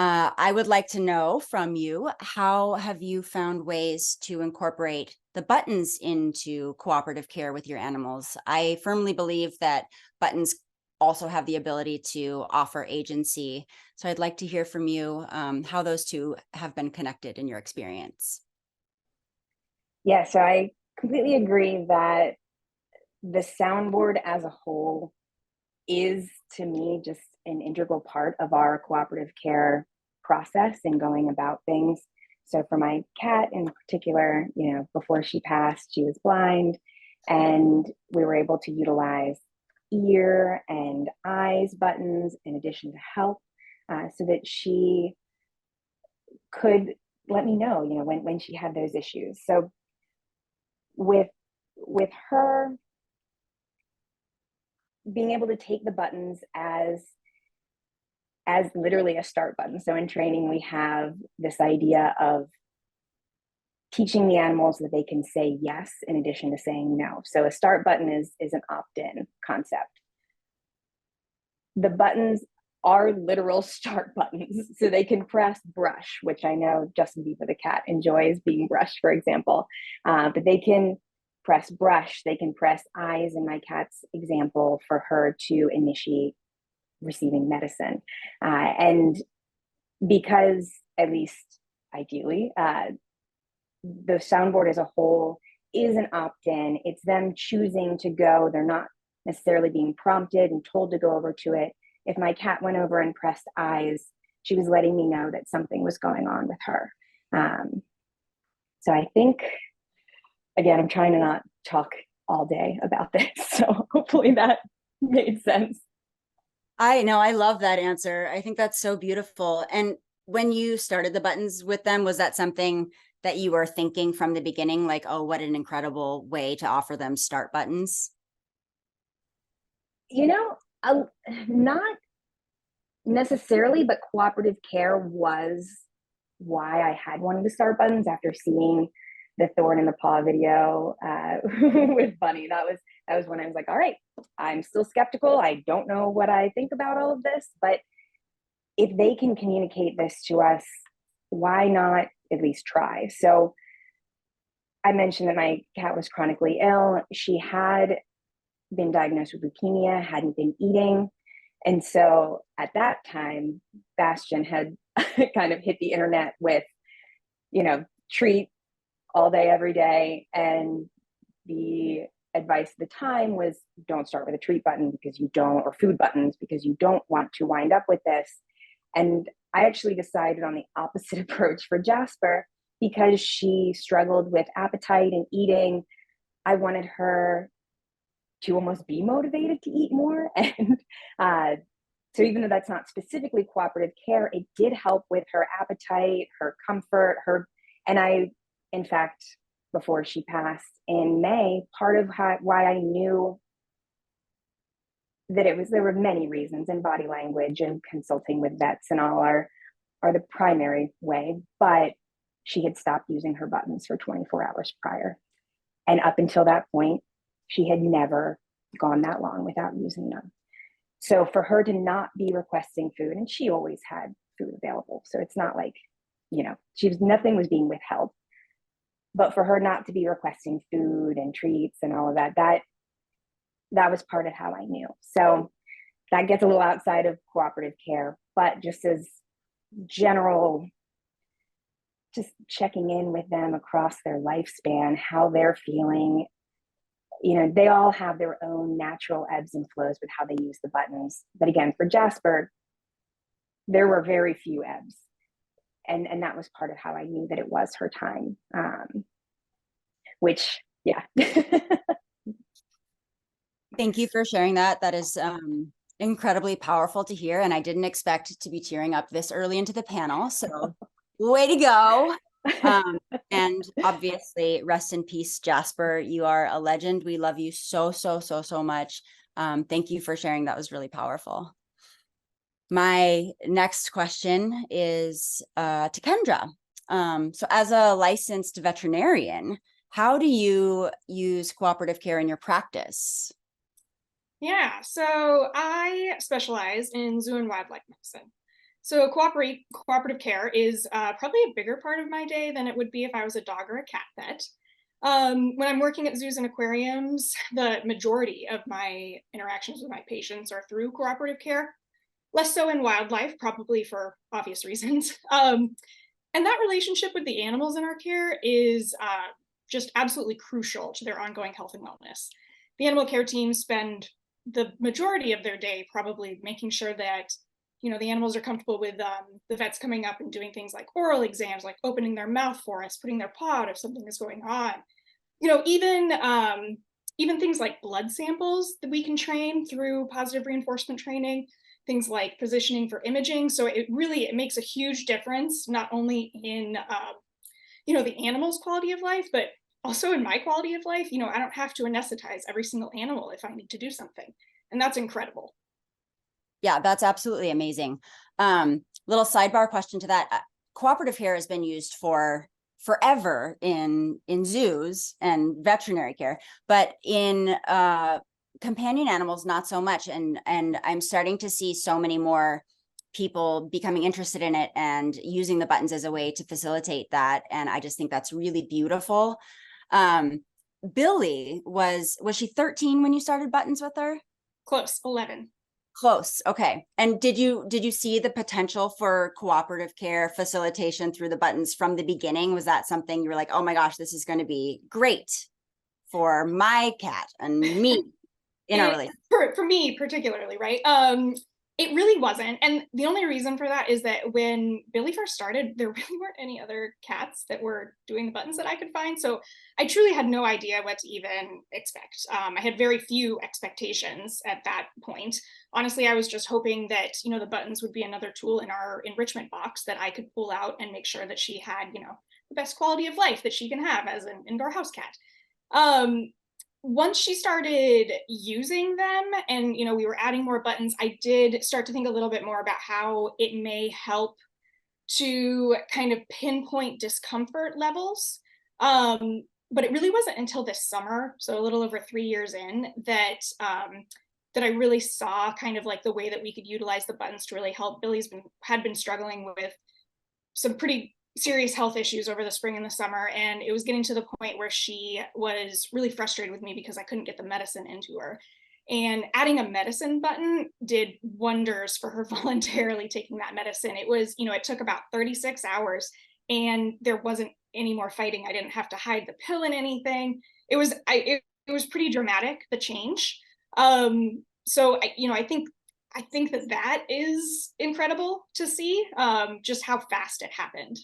I would like to know from you, how have you found ways to incorporate the buttons into cooperative care with your animals? I firmly believe that buttons also have the ability to offer agency. So I'd like to hear from you how those two have been connected in your experience. Yeah, so I completely agree that the soundboard as a whole is, to me, just an integral part of our cooperative care process and going about things. So for my cat in particular, before she passed, she was blind, and we were able to utilize ear and eyes buttons in addition to help, so that she could let me know, when she had those issues. So with her, being able to take the buttons as literally a start button. So in training, we have this idea of teaching the animals that they can say yes in addition to saying no. So a start button is an opt-in concept. The buttons are literal start buttons. So they can press brush, which I know Justin Bieber the cat enjoys being brushed, for example. But they can press brush, they can press eyes in my cat's example for her to initiate receiving medicine. And because, at least ideally, the soundboard as a whole is an opt-in, it's them choosing to go. They're not necessarily being prompted and told to go over to it. If my cat went over and pressed eyes, she was letting me know that something was going on with her. So I think, again, I'm trying to not talk all day about this, so hopefully that made sense. I know, I love that answer. I think that's so beautiful. And when you started the buttons with them, was that something that you were thinking from the beginning, like, oh, what an incredible way to offer them start buttons? You know, not necessarily, but cooperative care was why I had wanted to start buttons after seeing the thorn in the paw video with Bunny. That was when I was like, all right, I'm still skeptical. I don't know what I think about all of this, but if they can communicate this to us, why not at least try? So I mentioned that my cat was chronically ill. She had been diagnosed with leukemia, hadn't been eating. And so at that time, Bastion had kind of hit the internet with, treat all day, every day. And the advice at the time was don't start with a treat button because you don't, or food buttons because you don't want to wind up with this. And I actually decided on the opposite approach for Jasper because she struggled with appetite and eating. I wanted her to almost be motivated to eat more. And so even though that's not specifically cooperative care, it did help with her appetite, her comfort, and I, in fact, before she passed in May, part of why I knew that there were many reasons, and body language and consulting with vets and all are the primary way, but she had stopped using her buttons for 24 hours prior. And up until that point, she had never gone that long without using them. So for her to not be requesting food, and she always had food available, so it's not like, nothing was being withheld. But for her not to be requesting food and treats and all of that was part of how I knew. So that gets a little outside of cooperative care, but just as general, just checking in with them across their lifespan, how they're feeling. They all have their own natural ebbs and flows with how they use the buttons. But again, for Jasper, there were very few ebbs. And that was part of how I knew that it was her time. Which, yeah. Thank you for sharing that. That is incredibly powerful to hear. And I didn't expect to be tearing up this early into the panel. So way to go. And obviously, rest in peace, Jasper. You are a legend. We love you so, so, so, so much. Thank you for sharing. That was really powerful. My next question is to Kendra. So as a licensed veterinarian, how do you use cooperative care in your practice? Yeah, so I specialize in zoo and wildlife medicine. So cooperative care is probably a bigger part of my day than it would be if I was a dog or a cat vet. When I'm working at zoos and aquariums, the majority of my interactions with my patients are through cooperative care, less so in wildlife, probably for obvious reasons. And that relationship with the animals in our care is just absolutely crucial to their ongoing health and wellness. The animal care teams spend the majority of their day probably making sure that the animals are comfortable with the vets coming up and doing things like oral exams, like opening their mouth for us, putting their paw out if something is going on. Even things like blood samples that we can train through positive reinforcement training, things like positioning for imaging. So it makes a huge difference, not only in the animal's quality of life, but also in my quality of life. I don't have to anesthetize every single animal if I need to do something. And that's incredible. Yeah, that's absolutely amazing. Little sidebar question to that. Cooperative care has been used for forever in zoos and veterinary care, but in companion animals, not so much. And I'm starting to see so many more people becoming interested in it and using the buttons as a way to facilitate that. And I just think that's really beautiful. Billy, was she 13 when you started buttons with her? Close, 11. Close. Okay. And did you see the potential for cooperative care facilitation through the buttons from the beginning? Was that something you were like, oh my gosh, this is going to be great for my cat and me in our relationship? For me particularly, right? It really wasn't. And the only reason for that is that when Billy first started, there really weren't any other cats that were doing the buttons that I could find. So I truly had no idea what to even expect. I had very few expectations at that point. Honestly, I was just hoping that, the buttons would be another tool in our enrichment box that I could pull out and make sure that she had, the best quality of life that she can have as an indoor house cat. Once she started using them and, we were adding more buttons, I did start to think a little bit more about how it may help to kind of pinpoint discomfort levels. But it really wasn't until this summer, so a little over 3 years in, that that I really saw kind of like the way that we could utilize the buttons to really help. Billy's had been struggling with some pretty serious health issues over the spring and the summer, and it was getting to the point where she was really frustrated with me because I couldn't get the medicine into her. And adding a medicine button did wonders for her voluntarily taking that medicine. It was, it took about 36 hours and there wasn't any more fighting. I didn't have to hide the pill in anything. It was pretty dramatic, the change. So I think that is incredible to see, just how fast it happened.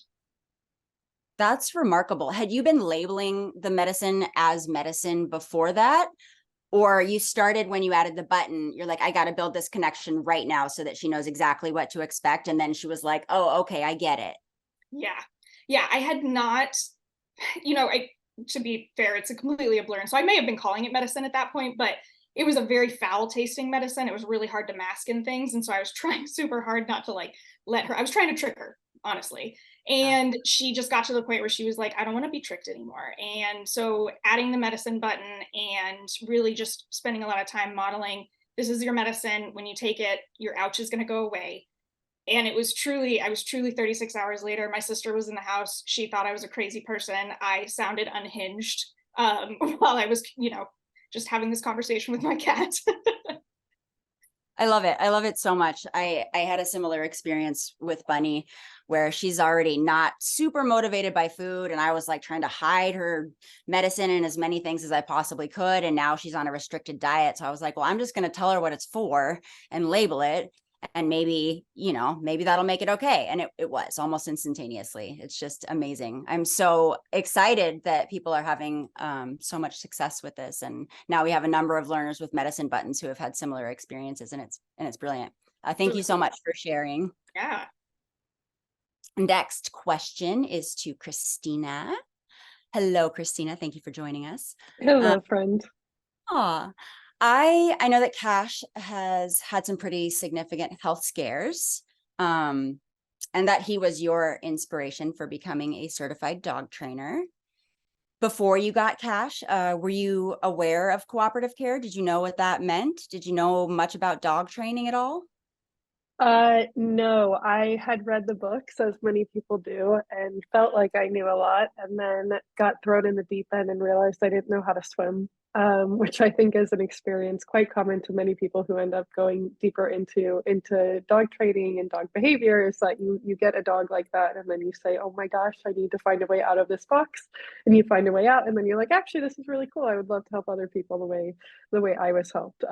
That's remarkable. Had you been labeling the medicine as medicine before that? Or you started when you added the button, you're like, I got to build this connection right now so that she knows exactly what to expect. And then she was like, oh, okay, I get it. Yeah. Yeah. I had not, to be fair, it's completely a blur. And so I may have been calling it medicine at that point, but it was a very foul tasting medicine. It was really hard to mask in things. And so I was trying super hard not to I was trying to trick her, honestly. And she just got to the point where she was like, I don't want to be tricked anymore. And so adding the medicine button and really just spending a lot of time modeling, this is your medicine. When you take it, your ouch is going to go away. And I was truly 36 hours later. My sister was in the house. She thought I was a crazy person. I sounded unhinged while I was, just having this conversation with my cat. I love it. I love it so much. I had a similar experience with Bunny where she's already not super motivated by food. And I was like trying to hide her medicine and as many things as I possibly could. And now she's on a restricted diet. So I was like, well, I'm just going to tell her what it's for and label it. And maybe, maybe that'll make it okay. And it was almost instantaneously. It's just amazing. I'm so excited that people are having so much success with this. And now we have a number of learners with medicine buttons who have had similar experiences, and it's brilliant. Thank you so much for sharing. Yeah. Next question is to Christina. Hello, Christina. Thank you for joining us. Hello, friend. I know that Cash has had some pretty significant health scares, and that he was your inspiration for becoming a certified dog trainer. Before you got Cash, were you aware of cooperative care? Did you know what that meant? Did you know much about dog training at all? No, I had read the books, as many people do, and felt like I knew a lot, and then got thrown in the deep end and realized I didn't know how to swim, which I think is an experience quite common to many people who end up going deeper into dog training and dog behavior. Is that you get a dog like that, and then you say, oh my gosh, I need to find a way out of this box, and you find a way out, and then you're like, actually, this is really cool. I would love to help other people the way I was helped.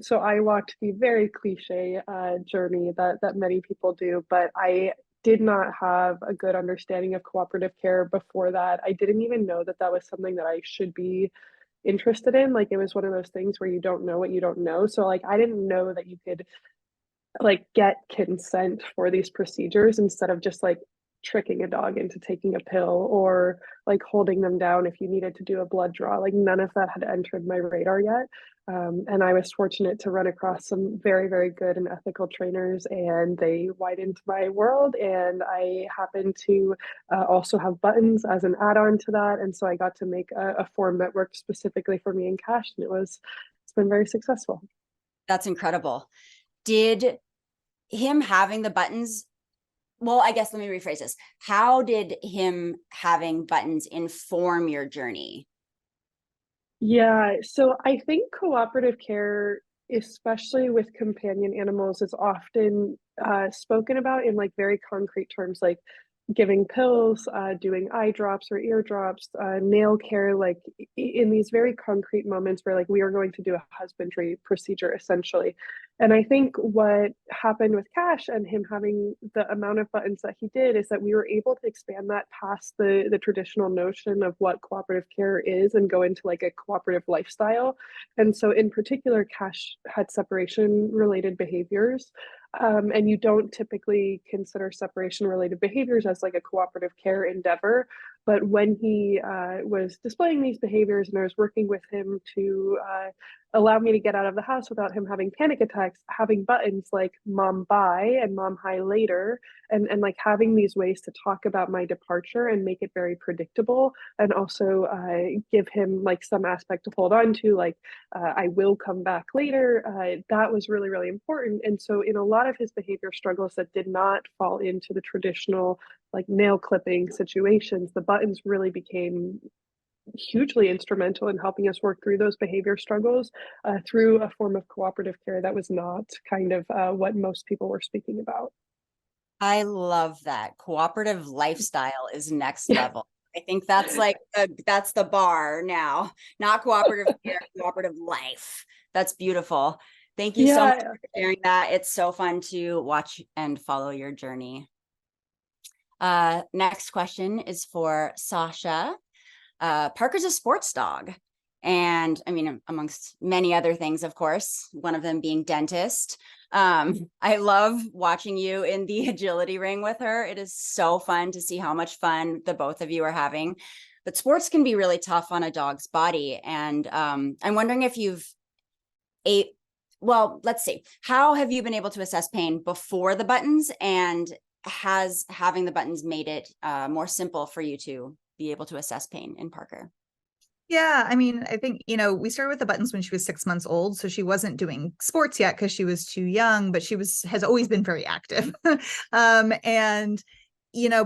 So I walked the very cliche journey that many people do, but I did not have a good understanding of cooperative care before that. I didn't even know that was something that I should be interested in. Like, it was one of those things where you don't know what you don't know. So I didn't know that you could get consent for these procedures instead of just tricking a dog into taking a pill or holding them down if you needed to do a blood draw. None of that had entered my radar yet. And I was fortunate to run across some very, very good and ethical trainers, and they widened my world. And I happened to also have buttons as an add-on to that. And so I got to make a form that worked specifically for me and Cash, and it's been very successful. That's incredible. Did him having the buttons, well, I guess let me rephrase this. How did him having buttons inform your journey? Yeah, so I think cooperative care, especially with companion animals, is often spoken about in very concrete terms, like giving pills, doing eye drops or ear drops, nail care, in these very concrete moments where we are going to do a husbandry procedure essentially. And I think what happened with Cash and him having the amount of buttons that he did is that we were able to expand that past the traditional notion of what cooperative care is and go into a cooperative lifestyle. And so in particular, Cash had separation related behaviors. And you don't typically consider separation related behaviors as a cooperative care endeavor. But when he was displaying these behaviors and I was working with him to allow me to get out of the house without him having panic attacks, having buttons like mom bye and mom hi later, and like having these ways to talk about my departure and make it very predictable, and also give him like some aspect to hold on to, like I will come back later. That was really, really important. And so in a lot of his behavior struggles that did not fall into the traditional like nail clipping situations, the buttons really became hugely instrumental in helping us work through those behavior struggles through a form of cooperative care that was not kind of what most people were speaking about. I love that. Cooperative lifestyle is next level. I think that's like that's the bar now. Not cooperative care, cooperative life. That's beautiful. Thank you so much for sharing that. It's so fun to watch and follow your journey. Next question is for Sasha. Parker's a sports dog. And I mean, amongst many other things, of course, one of them being dentist. I love watching you in the agility ring with her. It is so fun to see how much fun the both of you are having. But sports can be really tough on a dog's body. And I'm wondering if let's see, how have you been able to assess pain before the buttons, and has having the buttons made it more simple for you to be able to assess pain in Parker? Yeah, I mean, I think, we started with the buttons when she was 6 months old. So she wasn't doing sports yet because she was too young, but has always been very active. And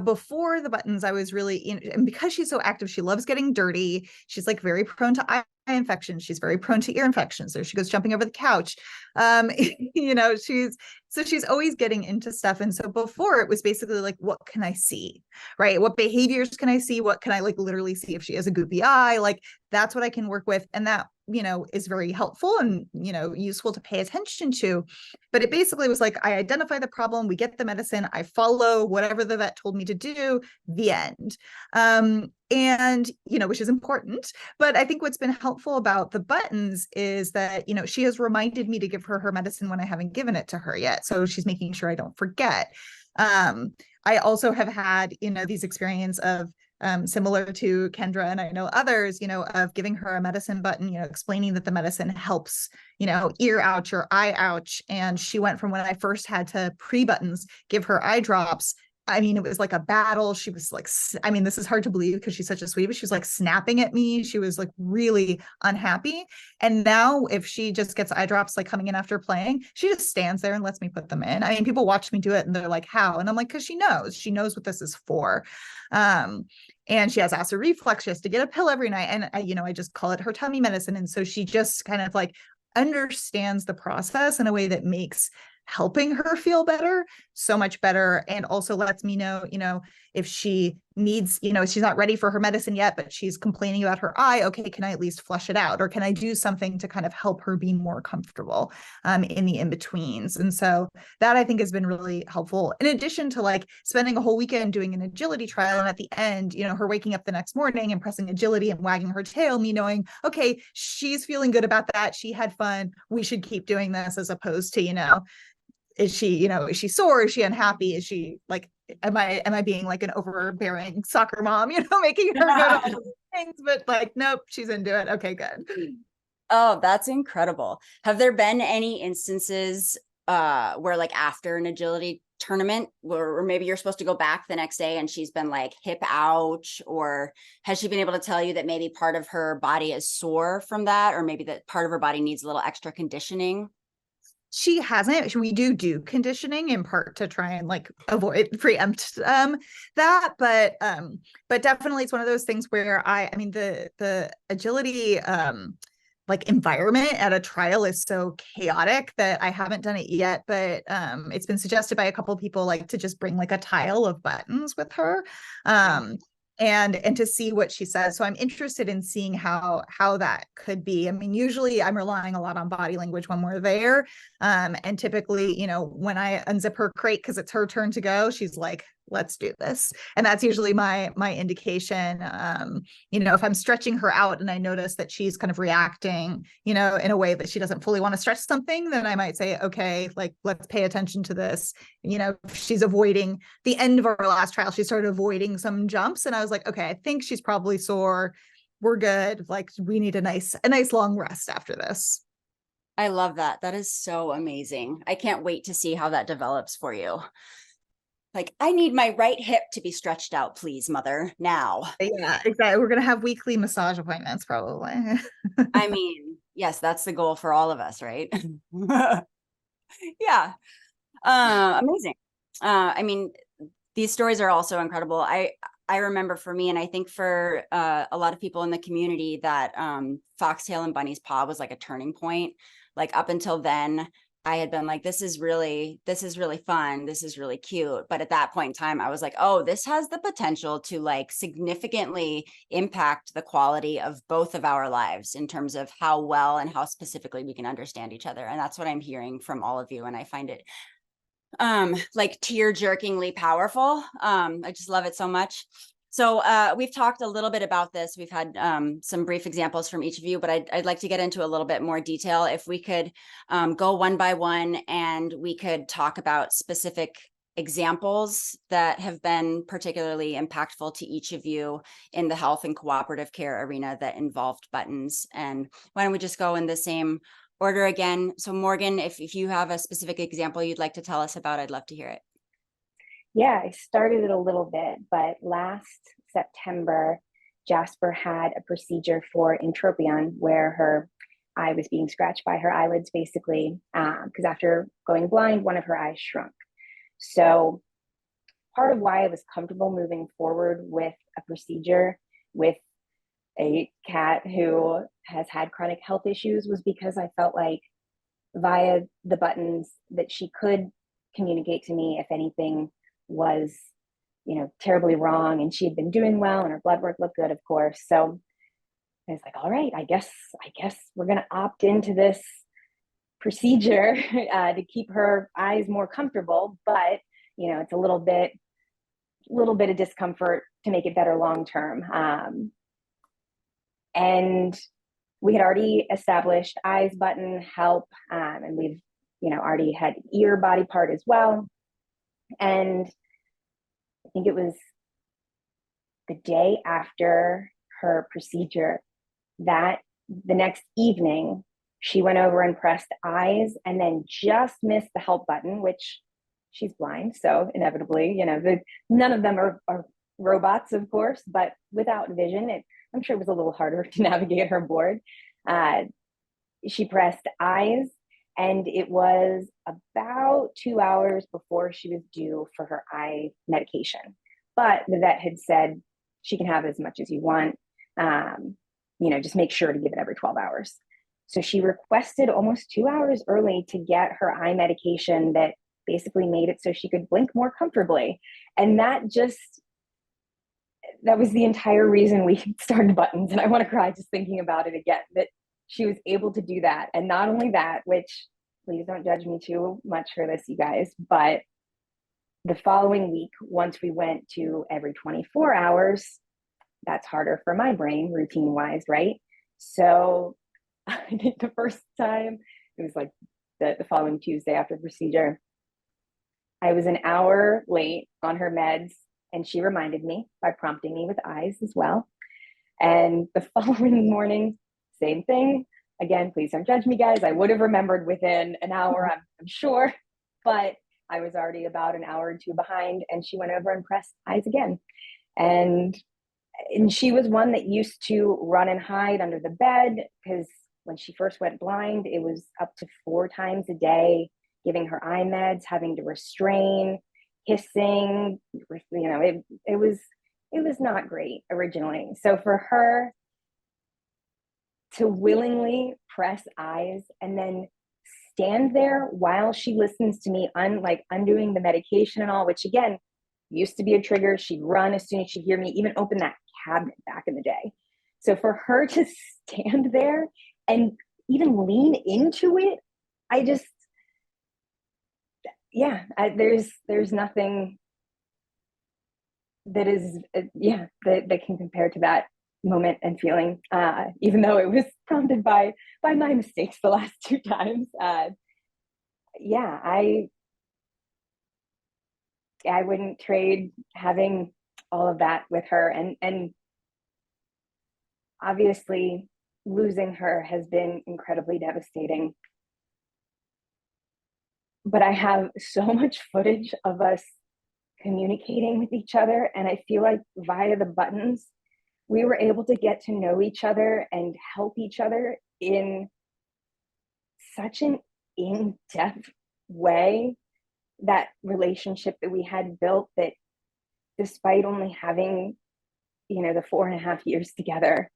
before the buttons, I was really, and because she's so active, she loves getting dirty. She's like very prone to eye infections. She's very prone to ear infections. So she goes jumping over the couch. She's always getting into stuff. And so before, it was basically like, what can I see? Right? What behaviors can I see? What can I like literally see if she has a goopy eye? Like that's what I can work with. And that, is very helpful and, useful to pay attention to. But it basically was like, I identify the problem, we get the medicine, I follow whatever the vet told me to do, the end. And, which is important. But I think what's been helpful about the buttons is that, she has reminded me to give her medicine when I haven't given it to her yet. So she's making sure I don't forget. I also have had, these experience of similar to Kendra and I know others, of giving her a medicine button, explaining that the medicine helps, ear ouch or eye ouch. And she went from when I first had to pre-buttons give her eye drops. I mean, it was like a battle. She was like, I mean, this is hard to believe because she's such a sweetie, but she was like snapping at me. She was like really unhappy. And now if she just gets eye drops, like coming in after playing, she just stands there and lets me put them in. I mean, people watch me do it and they're like, how? And I'm like, because she knows what this is for. And she has acid reflux. She has to get a pill every night. And I just call it her tummy medicine. And so she just kind of like understands the process in a way that makes helping her feel better so much better, and also lets me know, if she needs, she's not ready for her medicine yet, but she's complaining about her eye. Okay, can I at least flush it out, or can I do something to kind of help her be more comfortable in the in-betweens? And so that I think has been really helpful, in addition to like spending a whole weekend doing an agility trial, and at the end, her waking up the next morning and pressing agility and wagging her tail, me knowing, okay, she's feeling good about that, she had fun, we should keep doing this, as opposed to, is she sore? Is she unhappy? Is she like, am I being like an overbearing soccer mom, making her go to all those things, but like, nope, she's into it. Okay, good. Oh, that's incredible. Have there been any instances where like after an agility tournament or maybe you're supposed to go back the next day and she's been like hip ouch, or has she been able to tell you that maybe part of her body is sore from that, or maybe that part of her body needs a little extra conditioning? She hasn't. We do conditioning in part to try and like preempt that, but definitely it's one of those things where I mean the agility like environment at a trial is so chaotic that I haven't done it yet, but it's been suggested by a couple of people like to just bring like a tile of buttons with her. And to see what she says. So I'm interested in seeing how that could be. I mean, usually I'm relying a lot on body language when we're there. And typically, when I unzip her crate because it's her turn to go, she's like let's do this. And that's usually my indication. If I'm stretching her out and I notice that she's kind of reacting, in a way that she doesn't fully want to stretch something, then I might say, okay, like, let's pay attention to this. If she's avoiding the end of our last trial, she started avoiding some jumps. And I was like, okay, I think she's probably sore. We're good. Like, we need a nice long rest after this. I love that. That is so amazing. I can't wait to see how that develops for you. Like, I need my right hip to be stretched out, please, mother, now. Yeah, exactly. We're going to have weekly massage appointments probably. I mean, yes, that's the goal for all of us, right? Yeah. Amazing. I mean, these stories are also incredible. I remember for me, and I think for a lot of people in the community, that Foxtail and Bunny's Paw was like a turning point. Like, up until then, I had been like, this is really fun. This is really cute. But at that point in time, I was like, oh, this has the potential to like significantly impact the quality of both of our lives in terms of how well and how specifically we can understand each other. And that's what I'm hearing from all of you. And I find it like tear-jerkingly powerful. I just love it so much. So we've talked a little bit about this. We've had some brief examples from each of you, but I'd like to get into a little bit more detail. If we could go one by one, and we could talk about specific examples that have been particularly impactful to each of you in the health and cooperative care arena that involved buttons. And why don't we just go in the same order again? So Morgan, if you have a specific example you'd like to tell us about, I'd love to hear it. Yeah, I started it a little bit, but last September, Jasper had a procedure for entropion where her eye was being scratched by her eyelids, basically, because after going blind, one of her eyes shrunk. So part of why I was comfortable moving forward with a procedure with a cat who has had chronic health issues was because I felt like via the buttons that she could communicate to me if anything was, terribly wrong, and she had been doing well and her blood work looked good, of course. So I was like, all right, I guess we're going to opt into this procedure to keep her eyes more comfortable, but it's a little bit of discomfort to make it better long term. And we had already established eyes button help, and we've already had ear body part as well. And I think it was the day after her procedure that the next evening she went over and pressed eyes and then just missed the help button, which she's blind, so inevitably, none of them are robots, of course, but without vision, I'm sure it was a little harder to navigate her board. She pressed eyes, and it was about 2 hours before she was due for her eye medication. But the vet had said she can have as much as you want, just make sure to give it every 12 hours. So she requested almost 2 hours early to get her eye medication that basically made it so she could blink more comfortably. And that was the entire reason we started buttons. And I want to cry just thinking about it again, that she was able to do that. And not only that, which please don't judge me too much for this, you guys, but the following week, once we went to every 24 hours, that's harder for my brain routine wise, right? So I think the first time, it was like the following Tuesday after the procedure, I was an hour late on her meds, and she reminded me by prompting me with eyes as well. And the following morning, same thing. Again, please don't judge me, guys. I would have remembered within an hour, I'm sure, but I was already about an hour or two behind, and she went over and pressed eyes again. And she was one that used to run and hide under the bed, because when she first went blind, it was up to 4 times a day, giving her eye meds, having to restrain, hissing, it was not great originally. So for her to willingly press eyes and then stand there while she listens to me undoing the medication and all, which again used to be a trigger. She'd run as soon as she'd hear me even open that cabinet back in the day. So for her to stand there and even lean into it, there's nothing that is, that can compare to that moment and feeling, even though it was prompted by my mistakes the last 2 times. Yeah, I wouldn't trade having all of that with her, and obviously losing her has been incredibly devastating. But I have so much footage of us communicating with each other, and I feel like via the buttons, we were able to get to know each other and help each other in such an in-depth way. That relationship that we had built, that despite only having, the 4.5 years together,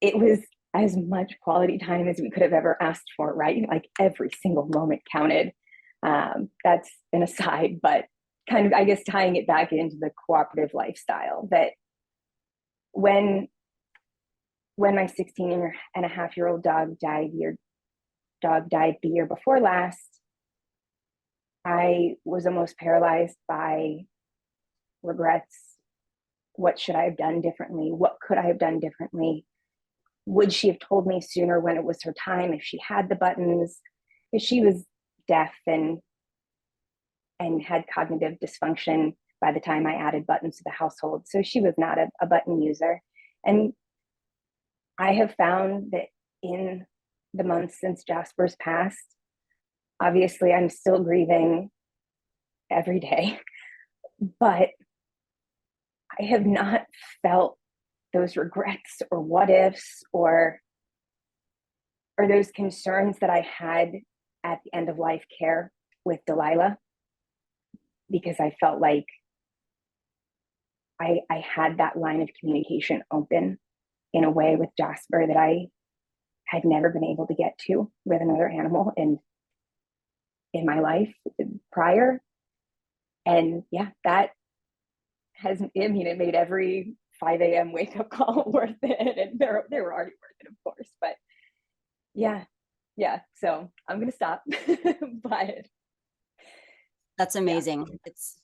it was as much quality time as we could have ever asked for, right? Like every single moment counted. That's an aside, but kind of, I guess, tying it back into the cooperative lifestyle, that when my 16-and-a-half-year-old dog died the year before last, I was almost paralyzed by regrets. What should I have done differently? What could I have done differently? Would she have told me sooner when it was her time if she had the buttons? Because she was deaf and had cognitive dysfunction by the time I added buttons to the household. So she was not a button user. And I have found that in the months since Jasper's passed, obviously I'm still grieving every day, but I have not felt those regrets or what ifs or those concerns that I had at the end of life care with Delilah, because I felt like I had that line of communication open in a way with Jasper that I had never been able to get to with another animal in my life prior. And yeah, that has, it made every 5 a.m. wake up call worth it. And they were already worth it, of course. But yeah. So I'm going to stop. But That's amazing.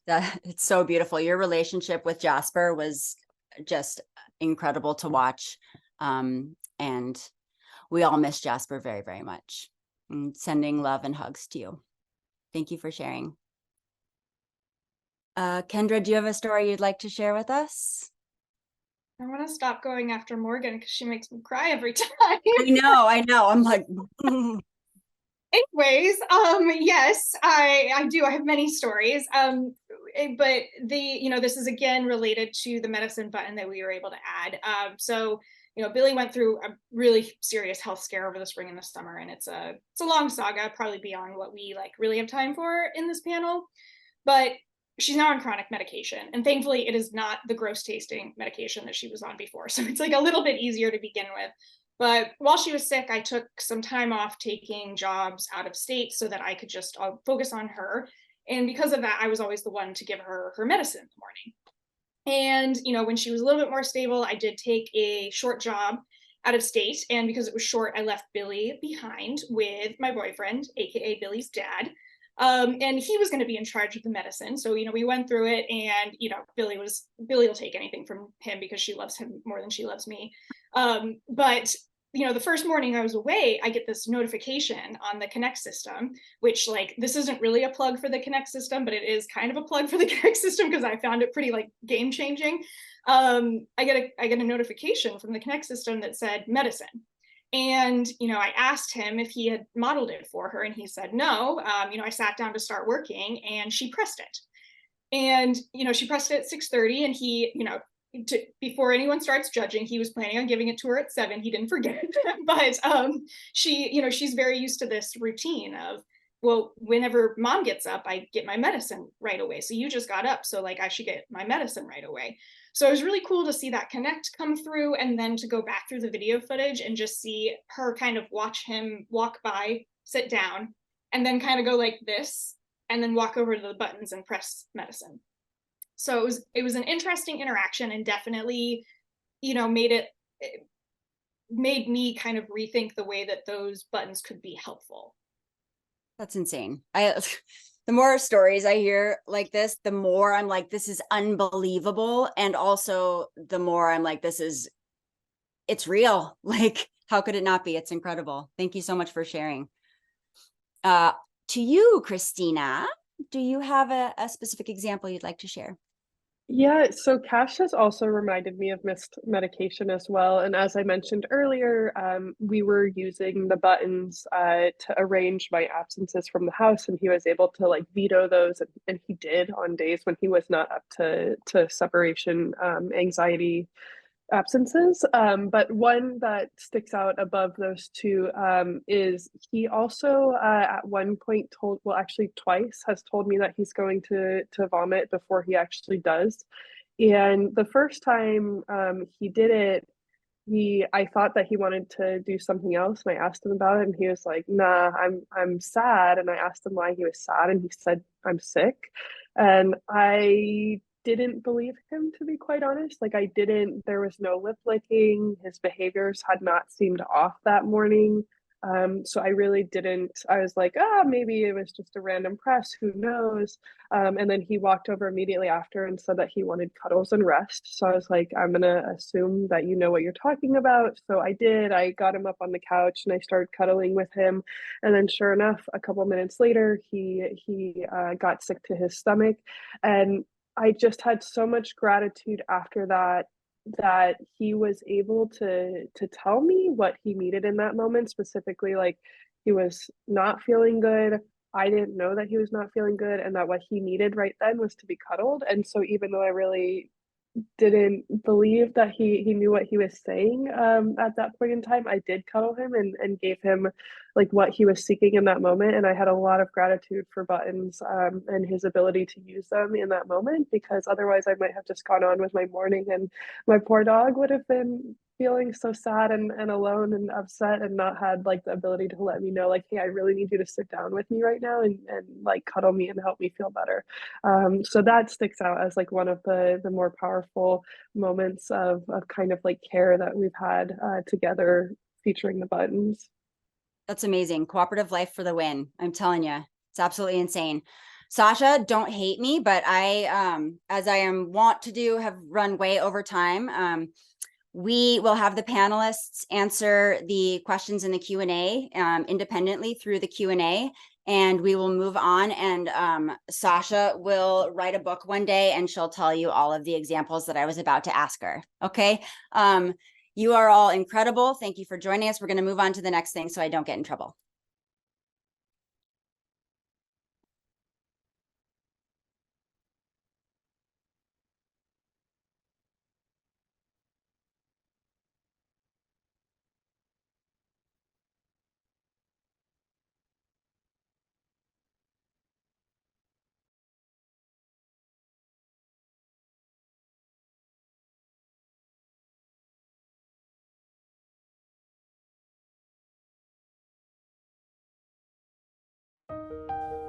Yeah. It's so beautiful. Your relationship with Jasper was just incredible to watch. And we all miss Jasper very, very much. And sending love and hugs to you. Thank you for sharing. Kendra, do you have a story you'd like to share with us? I want to stop going after Morgan because she makes me cry every time. I know. I'm like, anyways, yes, I do. I have many stories. But this is again related to the medicine button that we were able to add. So Billy went through a really serious health scare over the spring and the summer, and it's a long saga, probably beyond what we really have time for in this panel. But she's now on chronic medication, and thankfully it is not the gross tasting medication that she was on before. So it's a little bit easier to begin with. But while she was sick, I took some time off taking jobs out of state so that I could just focus on her. And because of that, I was always the one to give her her medicine in the morning. And, when she was a little bit more stable, I did take a short job out of state. And because it was short, I left Billy behind with my boyfriend, AKA Billy's dad. And he was going to be in charge of the medicine. So, we went through it, and, Billy will take anything from him because she loves him more than she loves me. But the first morning I was away, I get this notification on the Connect system, which this isn't really a plug for the Connect system, but it is kind of a plug for the Connect system because I found it pretty game changing. I get a notification from the Connect system that said medicine. And, I asked him if he had modeled it for her, and he said no. I sat down to start working, and she pressed it. And, she pressed it at 6:30, and he, before anyone starts judging, he was planning on giving it to her at 7. He didn't forget. But she's very used to this routine of, well, whenever mom gets up, I get my medicine right away. So you just got up, so I should get my medicine right away. So it was really cool to see that connect come through, and then to go back through the video footage and just see her kind of watch him walk by, sit down, and then kind of go like this, and then walk over to the buttons and press medicine. So it was an interesting interaction, and definitely, made me kind of rethink the way that those buttons could be helpful. That's insane. The more stories I hear like this, the more I'm like, this is unbelievable. And also the more I'm like, it's real. Like, how could it not be? It's incredible. Thank you so much for sharing. To you, Christina, do you have a specific example you'd like to share? Yeah, so Cash has also reminded me of missed medication as well. And as I mentioned earlier, we were using the buttons to arrange my absences from the house, and he was able to like veto those, and he did on days when he was not up to separation anxiety absences. But one that sticks out above those two is he also at one point told, well, actually twice has told me that he's going to vomit before he actually does. And the first time he did it, I thought that he wanted to do something else, and I asked him about it, and he was like, "Nah, I'm sad." And I asked him why he was sad, and he said, "I'm sick." And I didn't believe him, to be quite honest. Like, I didn't, there was no lip licking. His behaviors had not seemed off that morning. So I really didn't, I was like, maybe it was just a random press, who knows? And then he walked over immediately after and said that he wanted cuddles and rest. So I was like, I'm gonna assume that you know what you're talking about. So I did. I got him up on the couch and I started cuddling with him. And then sure enough, a couple minutes later, he got sick to his stomach. And I just had so much gratitude after that, that he was able to tell me what he needed in that moment. Specifically, like, he was not feeling good. I didn't know that he was not feeling good, and that what he needed right then was to be cuddled. And so even though I really didn't believe that he knew what he was saying at that point in time, I did cuddle him and gave him like what he was seeking in that moment. And I had a lot of gratitude for buttons and his ability to use them in that moment, because otherwise I might have just gone on with my morning, and my poor dog would have been feeling so sad and alone and upset, and not had like the ability to let me know, like, hey, I really need you to sit down with me right now and like cuddle me and help me feel better. So that sticks out as like one of the more powerful moments of kind of like care that we've had together, featuring the buttons. That's amazing. Cooperative life for the win. I'm telling you, it's absolutely insane. Sasha, don't hate me, but as I am wont to do, have run way over time. We will have the panelists answer the questions in the Q&A independently through the Q&A, and we will move on. And Sasha will write a book one day, and she'll tell you all of the examples that I was about to ask her. Okay. You are all incredible. Thank you for joining us. We're going to move on to the next thing so I don't get in trouble.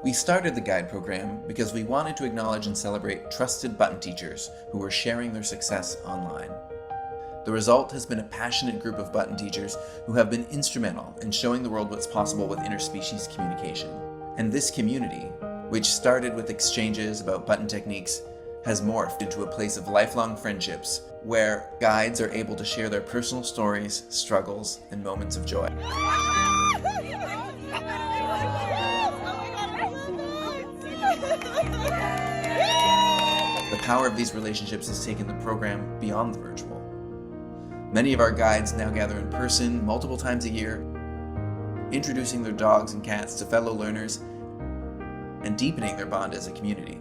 We started the guide program because we wanted to acknowledge and celebrate trusted button teachers who were sharing their success online. The result has been a passionate group of button teachers who have been instrumental in showing the world what's possible with interspecies communication. And this community, which started with exchanges about button techniques, has morphed into a place of lifelong friendships where guides are able to share their personal stories, struggles, and moments of joy. The power of these relationships has taken the program beyond the virtual. Many of our guides now gather in person multiple times a year, introducing their dogs and cats to fellow learners and deepening their bond as a community.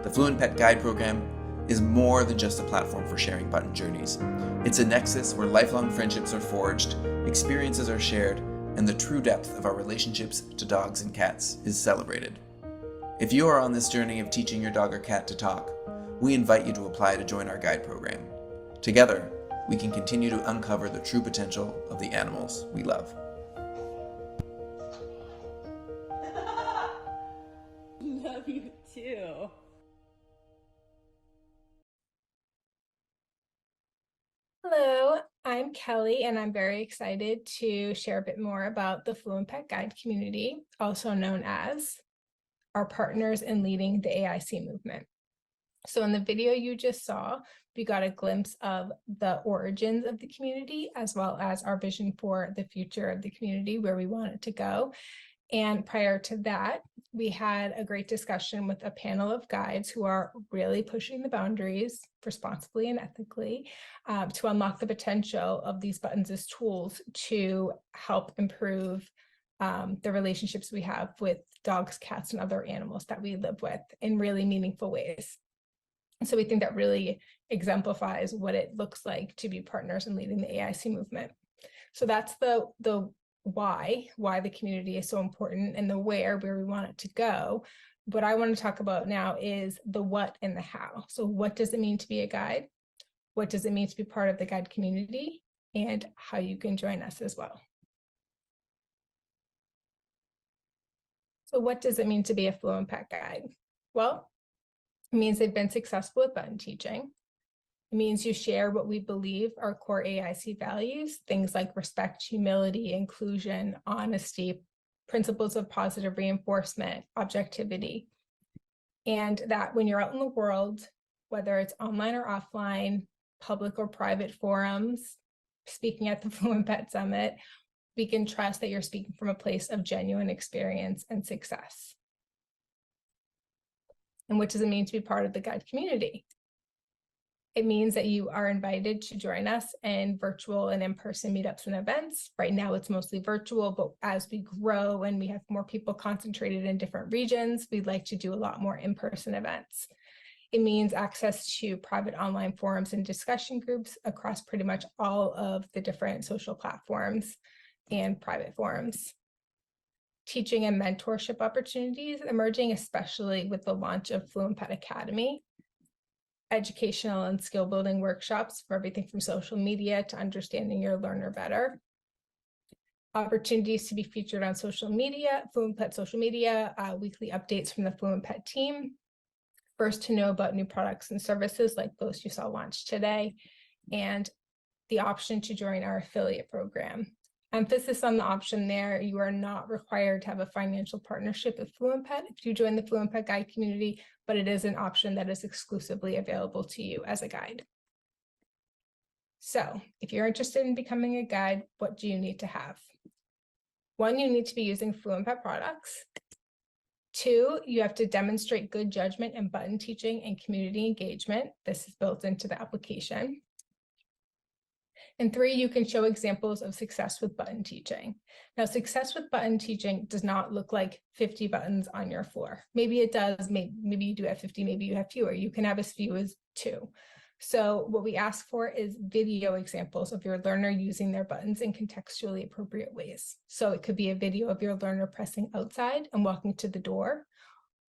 The FluentPet Guide program is more than just a platform for sharing button journeys. It's a nexus where lifelong friendships are forged, experiences are shared, and the true depth of our relationships to dogs and cats is celebrated. If you are on this journey of teaching your dog or cat to talk, we invite you to apply to join our guide program. Together, we can continue to uncover the true potential of the animals we love. Love you too. Hello, I'm Kelly, and I'm very excited to share a bit more about the FluentPet Guide community, also known as our partners in leading the AIC movement. So in the video you just saw, we got a glimpse of the origins of the community, as well as our vision for the future of the community, where we want it to go. And prior to that, we had a great discussion with a panel of guides who are really pushing the boundaries responsibly and ethically to unlock the potential of these buttons as tools to help improve the relationships we have with dogs, cats, and other animals that we live with in really meaningful ways. And so we think that really exemplifies what it looks like to be partners in leading the AIC movement. So that's the why the community is so important, and the where we want it to go. What I want to talk about now is the what and the how. So what does it mean to be a guide? What does it mean to be part of the guide community? And how you can join us as well. So what does it mean to be a FluentPet guide? Well, it means they've been successful with button teaching. It means you share what we believe are core AIC values, things like respect, humility, inclusion, honesty, principles of positive reinforcement, objectivity. And that when you're out in the world, whether it's online or offline, public or private forums, speaking at the FluentPet Summit, we can trust that you're speaking from a place of genuine experience and success. And what does it mean to be part of the guide community? It means that you are invited to join us in virtual and in-person meetups and events. Right now it's mostly virtual, but as we grow and we have more people concentrated in different regions, we'd like to do a lot more in-person events. It means access to private online forums and discussion groups across pretty much all of the different social platforms and private forums. Teaching and mentorship opportunities emerging, especially with the launch of FluentPet Academy. Educational and skill building workshops for everything from social media to understanding your learner better. Opportunities to be featured on social media, FluentPet social media, weekly updates from the FluentPet team. First to know about new products and services like those you saw launched today, and the option to join our affiliate program. Emphasis on the option there, you are not required to have a financial partnership with FluentPet if you join the FluentPet Guide community, but it is an option that is exclusively available to you as a guide. So if you're interested in becoming a guide, what do you need to have? 1, you need to be using FluentPet products. 2, you have to demonstrate good judgment in button teaching and community engagement. This is built into the application. And 3, you can show examples of success with button teaching. Now, success with button teaching does not look like 50 buttons on your floor. Maybe it does, maybe you do have 50, maybe you have fewer. You can have as few as 2. So what we ask for is video examples of your learner using their buttons in contextually appropriate ways. So it could be a video of your learner pressing outside and walking to the door,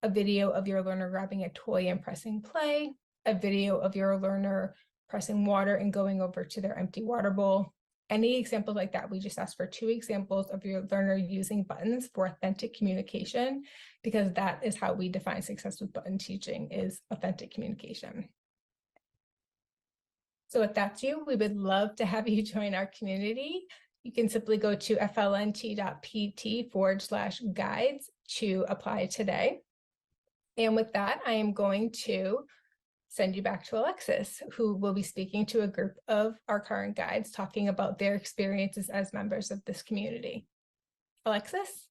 a video of your learner grabbing a toy and pressing play, a video of your learner pressing water and going over to their empty water bowl. Any examples like that, we just ask for 2 examples of your learner using buttons for authentic communication, because that is how we define success with button teaching, is authentic communication. So if that's you, we would love to have you join our community. You can simply go to flnt.pt/guides to apply today. And with that, I am going to send you back to Alexis, who will be speaking to a group of our current guides, talking about their experiences as members of this community. Alexis?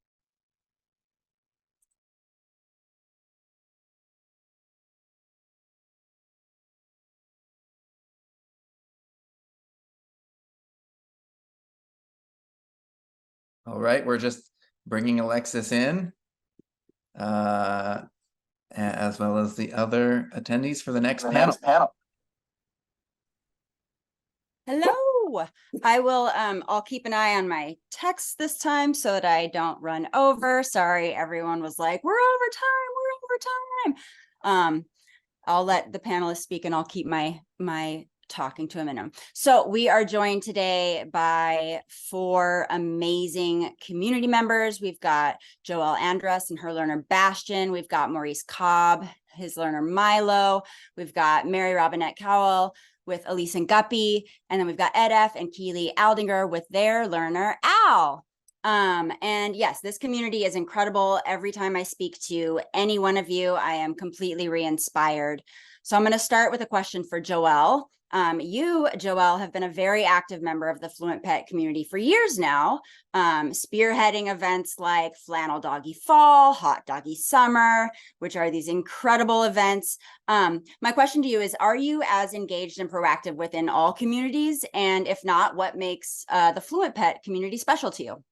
All right, we're just bringing Alexis in, as well as the other attendees for the next panel. Hello. I will, I'll keep an eye on my text this time so that I don't run over. Sorry, everyone was like, we're over time. I'll let the panelists speak and I'll keep my talking to a minimum. So we are joined today by 4 amazing community members. We've got Joelle Andrus and her learner Bastion. We've got Maurice Cobb, his learner Milo. We've got Mary Robinette Cowell with Elise and Guppy. And then we've got Edef and Keely Aldinger with their learner, Al. And yes, this community is incredible. Every time I speak to any one of you, I am completely re-inspired. So I'm going to start with a question for Joelle. You, Joelle, have been a very active member of the FluentPet community for years now, spearheading events like Flannel Doggy Fall, Hot Doggy Summer, which are these incredible events. My question to you is, are you as engaged and proactive within all communities? And if not, what makes the FluentPet community special to you?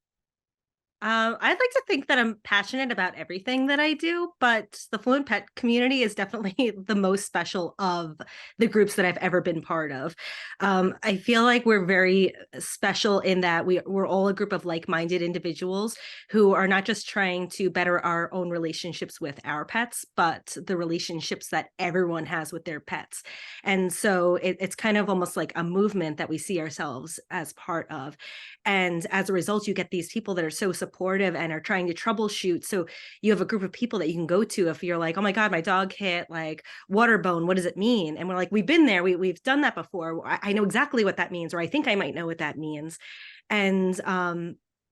I'd like to think that I'm passionate about everything that I do, but the Fluent Pet community is definitely the most special of the groups that I've ever been part of. I feel like we're very special in that we're all a group of like-minded individuals who are not just trying to better our own relationships with our pets, but the relationships that everyone has with their pets. And so it's kind of almost like a movement that we see ourselves as part of. And as a result, you get these people that are so supportive and are trying to troubleshoot. So you have a group of people that you can go to if you're like, oh my God, my dog hit like water bone. What does it mean? And we're like, we've been there. We've done that before. I know exactly what that means, or I think I might know what that means. And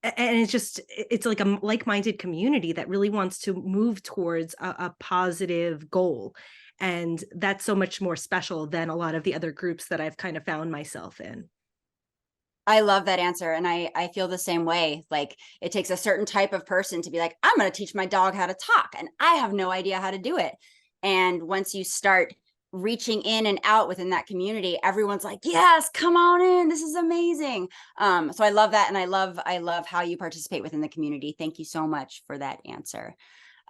it's like a like-minded community that really wants to move towards a positive goal. And that's so much more special than a lot of the other groups that I've kind of found myself in. I love that answer. And I feel the same way. Like, it takes a certain type of person to be like, I'm going to teach my dog how to talk, and I have no idea how to do it. And once you start reaching in and out within that community, everyone's like, yes, come on in. This is amazing. So I love that. And I love how you participate within the community. Thank you so much for that answer.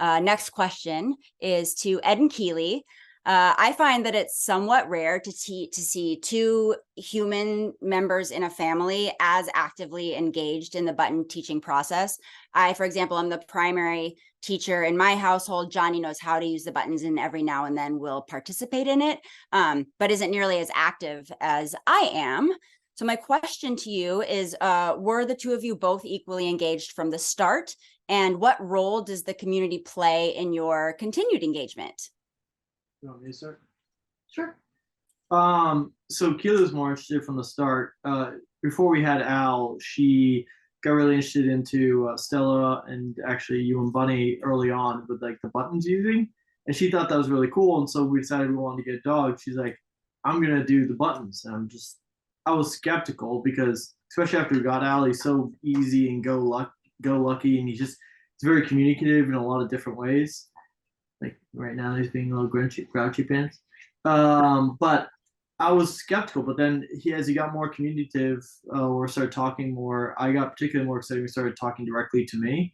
Next question is to Ed and Keely. I find that it's somewhat rare to see two human members in a family as actively engaged in the button teaching process. I, for example, am the primary teacher in my household. Johnny knows how to use the buttons and every now and then will participate in it, but isn't nearly as active as I am. So my question to you is, were the two of you both equally engaged from the start? And what role does the community play in your continued engagement? You want me to start? Sure. So Keely was more interested from the start. Before we had Al, she got really interested into Stella and actually you and Bunny early on with like the buttons using, and she thought that was really cool. And so we decided we wanted to get a dog. She's like, I'm gonna do the buttons. And I was skeptical because especially after we got Al, he's so easy and go lucky, and he's very communicative in a lot of different ways. Like right now he's being a little grouchy pants. But I was skeptical, but then as he got more communicative or started talking more, I got particularly more excited when he started talking directly to me.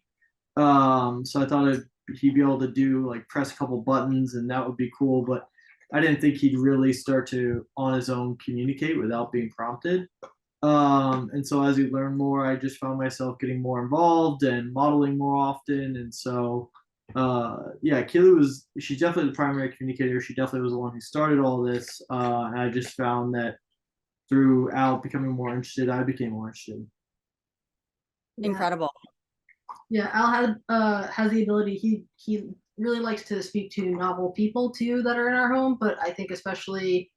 So I thought he'd be able to do like press a couple buttons and that would be cool, but I didn't think he'd really start to on his own communicate without being prompted. And so as he learned more, I just found myself getting more involved and modeling more often. And so yeah, Keely she's definitely the primary communicator. She definitely was the one who started all this. And I just found that through Al becoming more interested, I became more interested. Incredible. Yeah, Al has the ability. He really likes to speak to novel people too that are in our home, but I think especially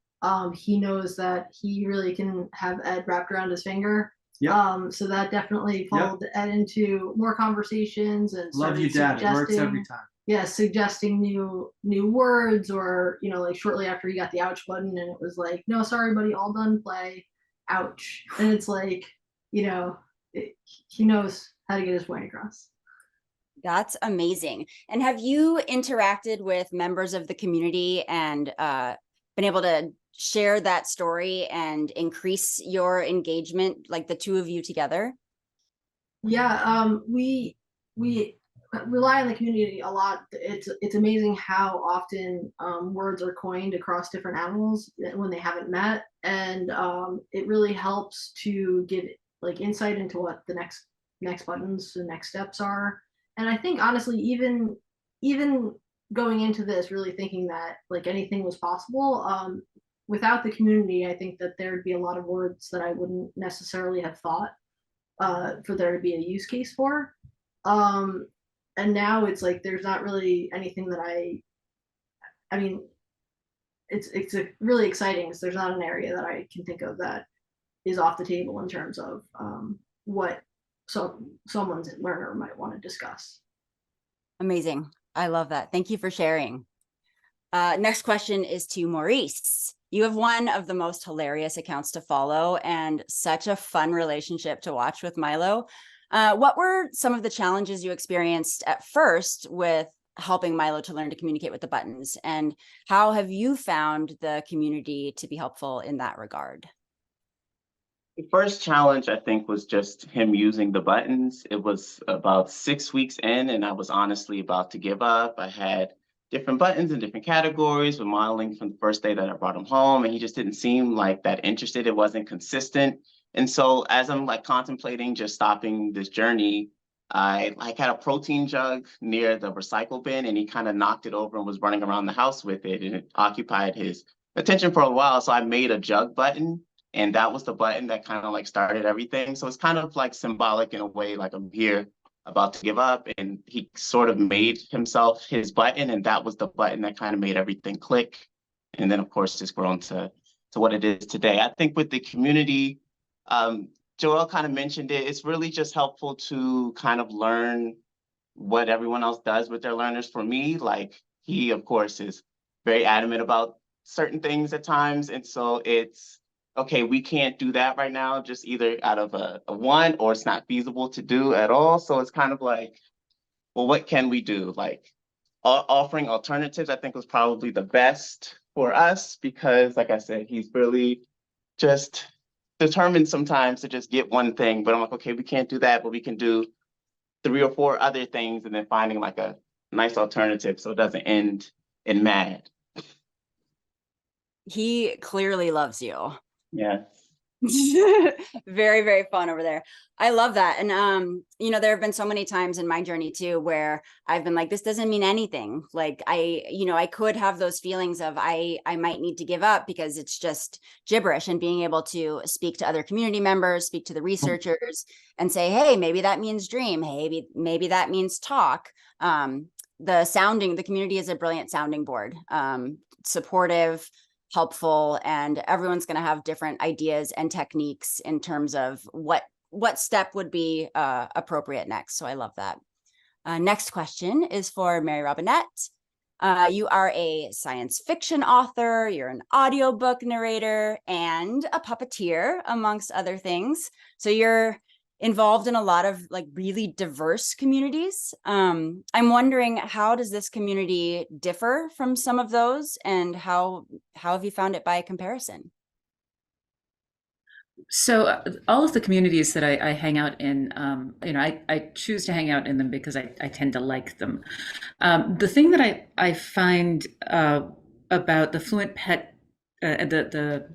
he knows that he really can have Ed wrapped around his finger. Yep. So that definitely followed Ed into more conversations and love you, Dad. It works every time. Yeah, suggesting new words, or like shortly after he got the ouch button, and it was like, no, sorry, buddy, all done play, ouch, and it's like, he knows how to get his point across. That's amazing. And have you interacted with members of the community and been able to share that story and increase your engagement, like the two of you together? Yeah, we rely on the community a lot. It's amazing how often words are coined across different animals when they haven't met, and it really helps to give like insight into what the next buttons, the next steps are. And I think honestly, even going into this, really thinking that like anything was possible, without the community, I think that there'd be a lot of words that I wouldn't necessarily have thought for there to be a use case for. And now it's like there's not really anything that I mean, it's really exciting because there's not an area that I can think of that is off the table in terms of what someone's learner might want to discuss. Amazing. I love that. Thank you for sharing. Next question is to Maurice. You have one of the most hilarious accounts to follow and such a fun relationship to watch with Milo. What were some of the challenges you experienced at first with helping Milo to learn to communicate with the buttons? And how have you found the community to be helpful in that regard? The first challenge, I think, was just him using the buttons. It was about 6 weeks in, and I was honestly about to give up. I had different buttons in different categories with modeling from the first day that I brought him home, and he just didn't seem like that interested. It wasn't consistent. And so as I'm like contemplating just stopping this journey, I like had a protein jug near the recycle bin, and he kind of knocked it over and was running around the house with it, and it occupied his attention for a while. So I made a jug button, and that was the button that kind of like started everything. So it's kind of like symbolic in a way, like I'm here about to give up, and he sort of made himself his button, and that was the button that kind of made everything click. And then of course it's grown to what it is today. I think with the community, Joel kind of mentioned it, it's really just helpful to kind of learn what everyone else does with their learners. For me, like he of course is very adamant about certain things at times, and so it's okay, we can't do that right now, just either out of a one, or it's not feasible to do at all. So it's kind of like, well, what can we do? Like offering alternatives, I think was probably the best for us, because like I said, he's really just determined sometimes to just get one thing, but I'm like, okay, we can't do that, but we can do 3 or 4 other things, and then finding like a nice alternative so it doesn't end in mad. He clearly loves you. Yeah. Very, very fun over there. I love that. And you know, there have been so many times in my journey too where I've been like, this doesn't mean anything. Like I could have those feelings of I might need to give up because it's just gibberish, and being able to speak to other community members, speak to the researchers and say, hey, maybe that means dream. Hey, maybe that means talk. The community is a brilliant sounding board, supportive, helpful, and everyone's going to have different ideas and techniques in terms of what step would be appropriate next. So I love that. Next question is for Mary Robinette. You are a science fiction author, you're an audiobook narrator, and a puppeteer, amongst other things. So you're involved in a lot of like really diverse communities. I'm wondering, how does this community differ from some of those, and how have you found it by comparison? So all of the communities that I hang out in, I choose to hang out in them because I tend to like them. The thing that I find about the FluentPet, the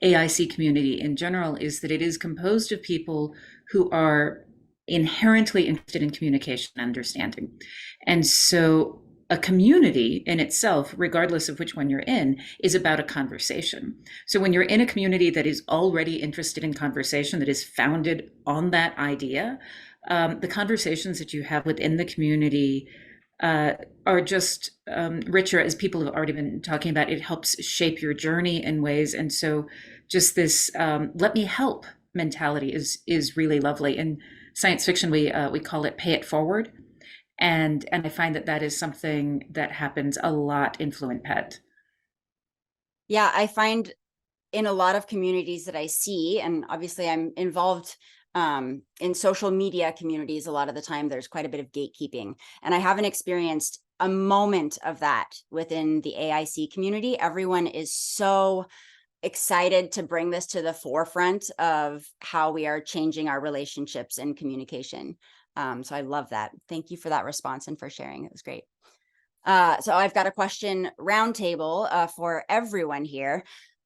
AIC community in general, is that it is composed of people who are inherently interested in communication and understanding. And so a community in itself, regardless of which one you're in, is about a conversation. So when you're in a community that is already interested in conversation, that is founded on that idea, the conversations that you have within the community are just richer, as people have already been talking about. It helps shape your journey in ways. And so just this let me help mentality is really lovely. In science fiction, we call it pay it forward. And I find that is something that happens a lot in FluentPet. Yeah, I find in a lot of communities that I see, and obviously I'm involved in social media communities a lot of the time, there's quite a bit of gatekeeping. And I haven't experienced a moment of that within the AIC community. Everyone is so excited to bring this to the forefront of how we are changing our relationships and communication. So I love that. Thank you for that response and for sharing. It was great. So I've got a question roundtable for everyone here.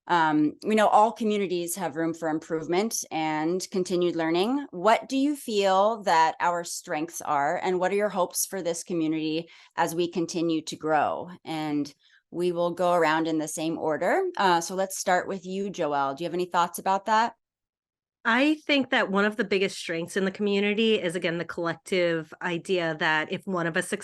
We know all communities have room for improvement and continued learning. What do you feel that our strengths are, and what are your hopes for this community as we continue to grow? And we will go around in the same order. So let's start with you, Joelle. Do you have any thoughts about that? I think that one of the biggest strengths in the community is, again, the collective idea that if one of us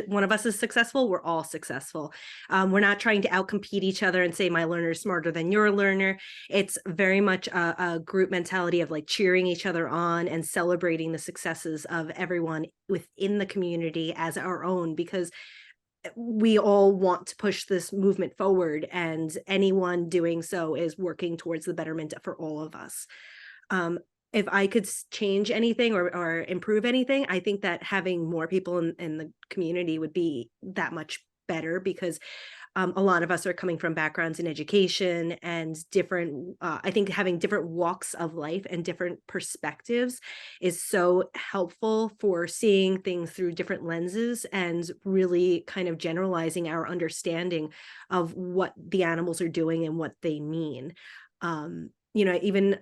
one of us is successful, we're all successful. We're not trying to outcompete each other and say my learner is smarter than your learner. It's very much a group mentality of like cheering each other on and celebrating the successes of everyone within the community as our own, because we all want to push this movement forward, and anyone doing so is working towards the betterment for all of us. Um, if I could change anything or improve anything, I think that having more people in the community would be that much better, because a lot of us are coming from backgrounds in education and different, I think having different walks of life and different perspectives is so helpful for seeing things through different lenses and really kind of generalizing our understanding of what the animals are doing and what they mean. Even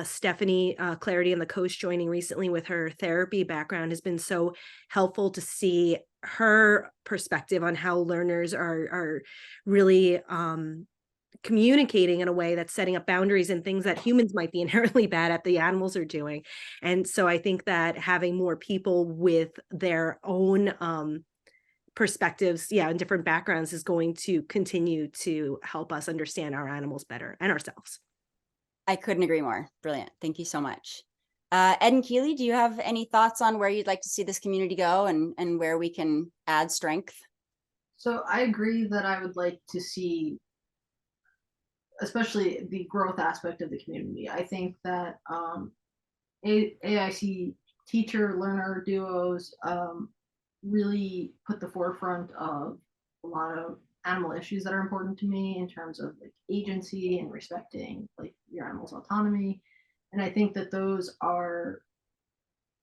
Stephanie Clarity on the Coast joining recently with her therapy background has been so helpful to see her perspective on how learners are really communicating in a way that's setting up boundaries and things that humans might be inherently bad at, the animals are doing. And so I think that having more people with their own perspectives, and different backgrounds is going to continue to help us understand our animals better and ourselves. I couldn't agree more. Brilliant. Thank you so much. Ed and Keely, do you have any thoughts on where you'd like to see this community go and where we can add strength? So I agree that I would like to see, especially the growth aspect of the community. I think that AIC teacher learner duos really put the forefront of a lot of animal issues that are important to me in terms of like agency and respecting like your animal's autonomy. And I think that those are,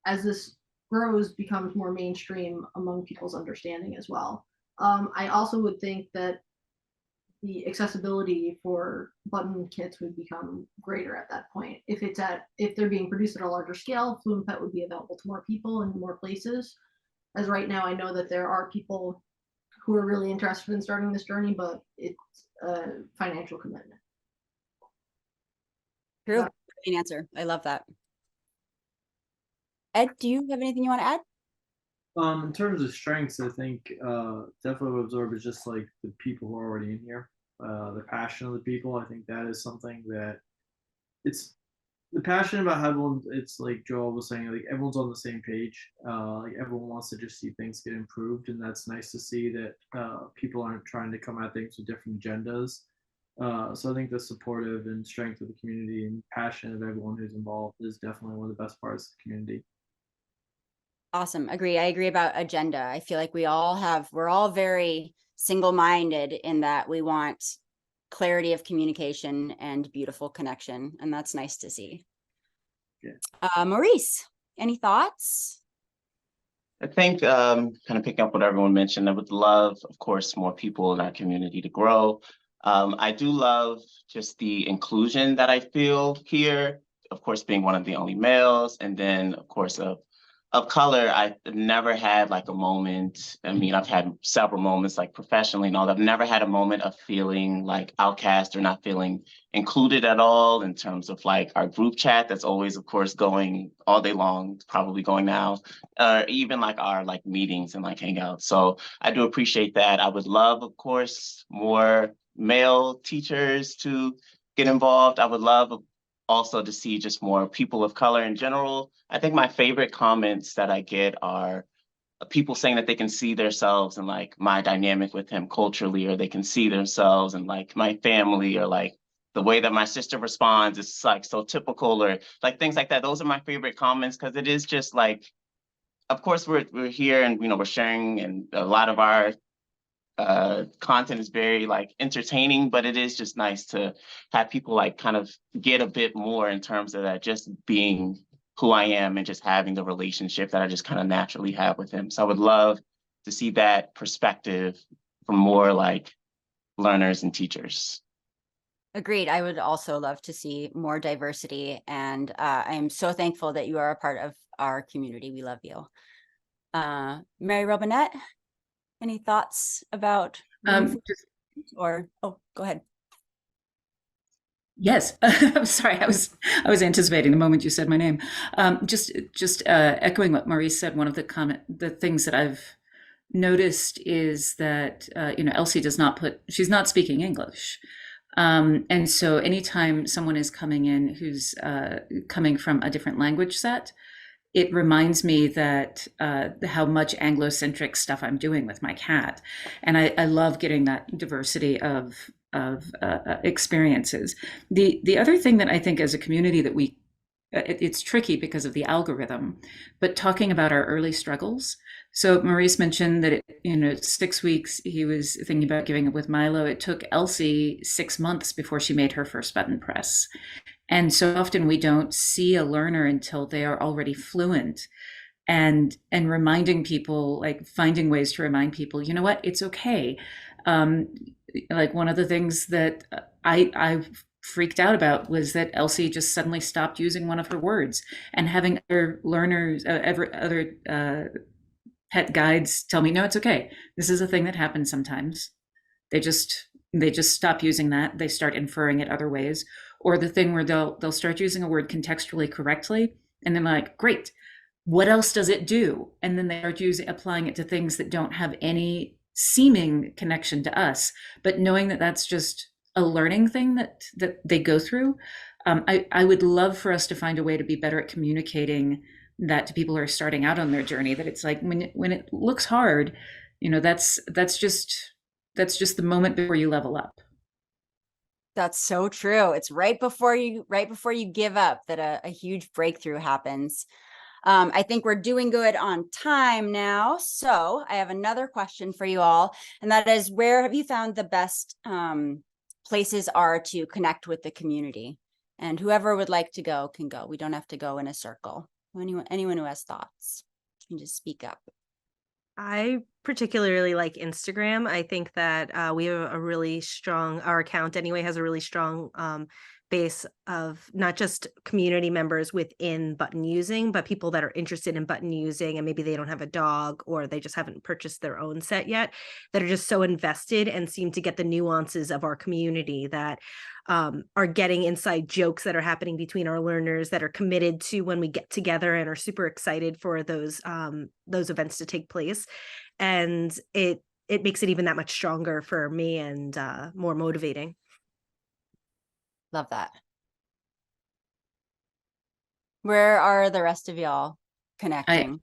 as this grows, becomes more mainstream among people's understanding as well. I also would think that the accessibility for button kits would become greater at that point. If they're being produced at a larger scale, FluentPet would be available to more people in more places. As right now, I know that there are people who are really interested in starting this journey, but it's a financial commitment. True. An answer. I love that. Ed, do you have anything you want to add? In terms of strengths, I think definitely what absorb is just like the people who are already in here, the passion of the people. I think that is something that it's the passion about how everyone. It's like Joel was saying, like everyone's on the same page. Like everyone wants to just see things get improved, and that's nice to see that people aren't trying to come at things with different agendas. So I think the supportive and strength of the community and passion of everyone who's involved is definitely one of the best parts of the community. Awesome. Agree. I agree about agenda. I feel like we're all very single-minded in that we want clarity of communication and beautiful connection. And that's nice to see. Yeah. Maurice, any thoughts? I think kind of picking up what everyone mentioned, I would love, of course, more people in our community to grow. I do love just the inclusion that I feel here, of course, being one of the only males, and then, of course, of color. I've never had like a moment. I mean, I've had several moments like professionally and all that. I've never had a moment of feeling like outcast or not feeling included at all in terms of like our group chat that's always, of course, going all day long, probably going now, even like our like meetings and like hangouts. So I do appreciate that. I would love, of course, more male teachers to get involved. I would love also to see just more people of color in general. I think my favorite comments that I get are people saying that they can see themselves in like my dynamic with him culturally, or they can see themselves in like my family, or like the way that my sister responds is like so typical, or like things like that. Those are my favorite comments, because it is just like, of course, we're here and we're sharing, and a lot of our content is very like entertaining, but it is just nice to have people like kind of get a bit more in terms of that, just being who I am and just having the relationship that I just kind of naturally have with him. So I would love to see that perspective from more like learners and teachers. Agreed. I would also love to see more diversity, and I'm so thankful that you are a part of our community. We love you. Mary Robinette, any thoughts about Just or go ahead. Yes, I'm sorry. I was anticipating the moment you said my name. Just echoing what Maurice said. One of the things that I've noticed is that Elsie she's not speaking English, and so anytime someone is coming in who's coming from a different language set, it reminds me that how much Anglo-centric stuff I'm doing with my cat, and I love getting that diversity of experiences. The other thing that I think as a community that it's tricky because of the algorithm, but talking about our early struggles. So Maurice mentioned that 6 weeks he was thinking about giving up with Milo. It took Elsie 6 months before she made her first button press. And so often we don't see a learner until they are already fluent, and reminding people, like finding ways to remind people, you know what, it's okay. Like one of the things that I freaked out about was that Elsie just suddenly stopped using one of her words, and having other learners, other pet guides tell me, no, it's okay. This is a thing that happens sometimes. They just stop using that. They start inferring it other ways. Or the thing where they'll start using a word contextually correctly, and then like, great, what else does it do? And then they start applying it to things that don't have any seeming connection to us, but knowing that that's just a learning thing that they go through. I would love for us to find a way to be better at communicating that to people who are starting out on their journey, that it's like when it looks hard, that's just the moment before you level up. That's so true. It's right before you give up that a huge breakthrough happens. I think we're doing good on time now. So I have another question for you all, and that is, where have you found the best places are to connect with the community? And whoever would like to go can go. We don't have to go in a circle. Anyone who has thoughts can just speak up. I particularly like Instagram. I think that we have a really strong, our account anyway has a really strong base of not just community members within button using, but people that are interested in button using, and maybe they don't have a dog or they just haven't purchased their own set yet, that are just so invested and seem to get the nuances of our community, that are getting inside jokes that are happening between our learners, that are committed to when we get together and are super excited for those events to take place. And it makes it even that much stronger for me and more motivating. Love that. Where are the rest of y'all connecting?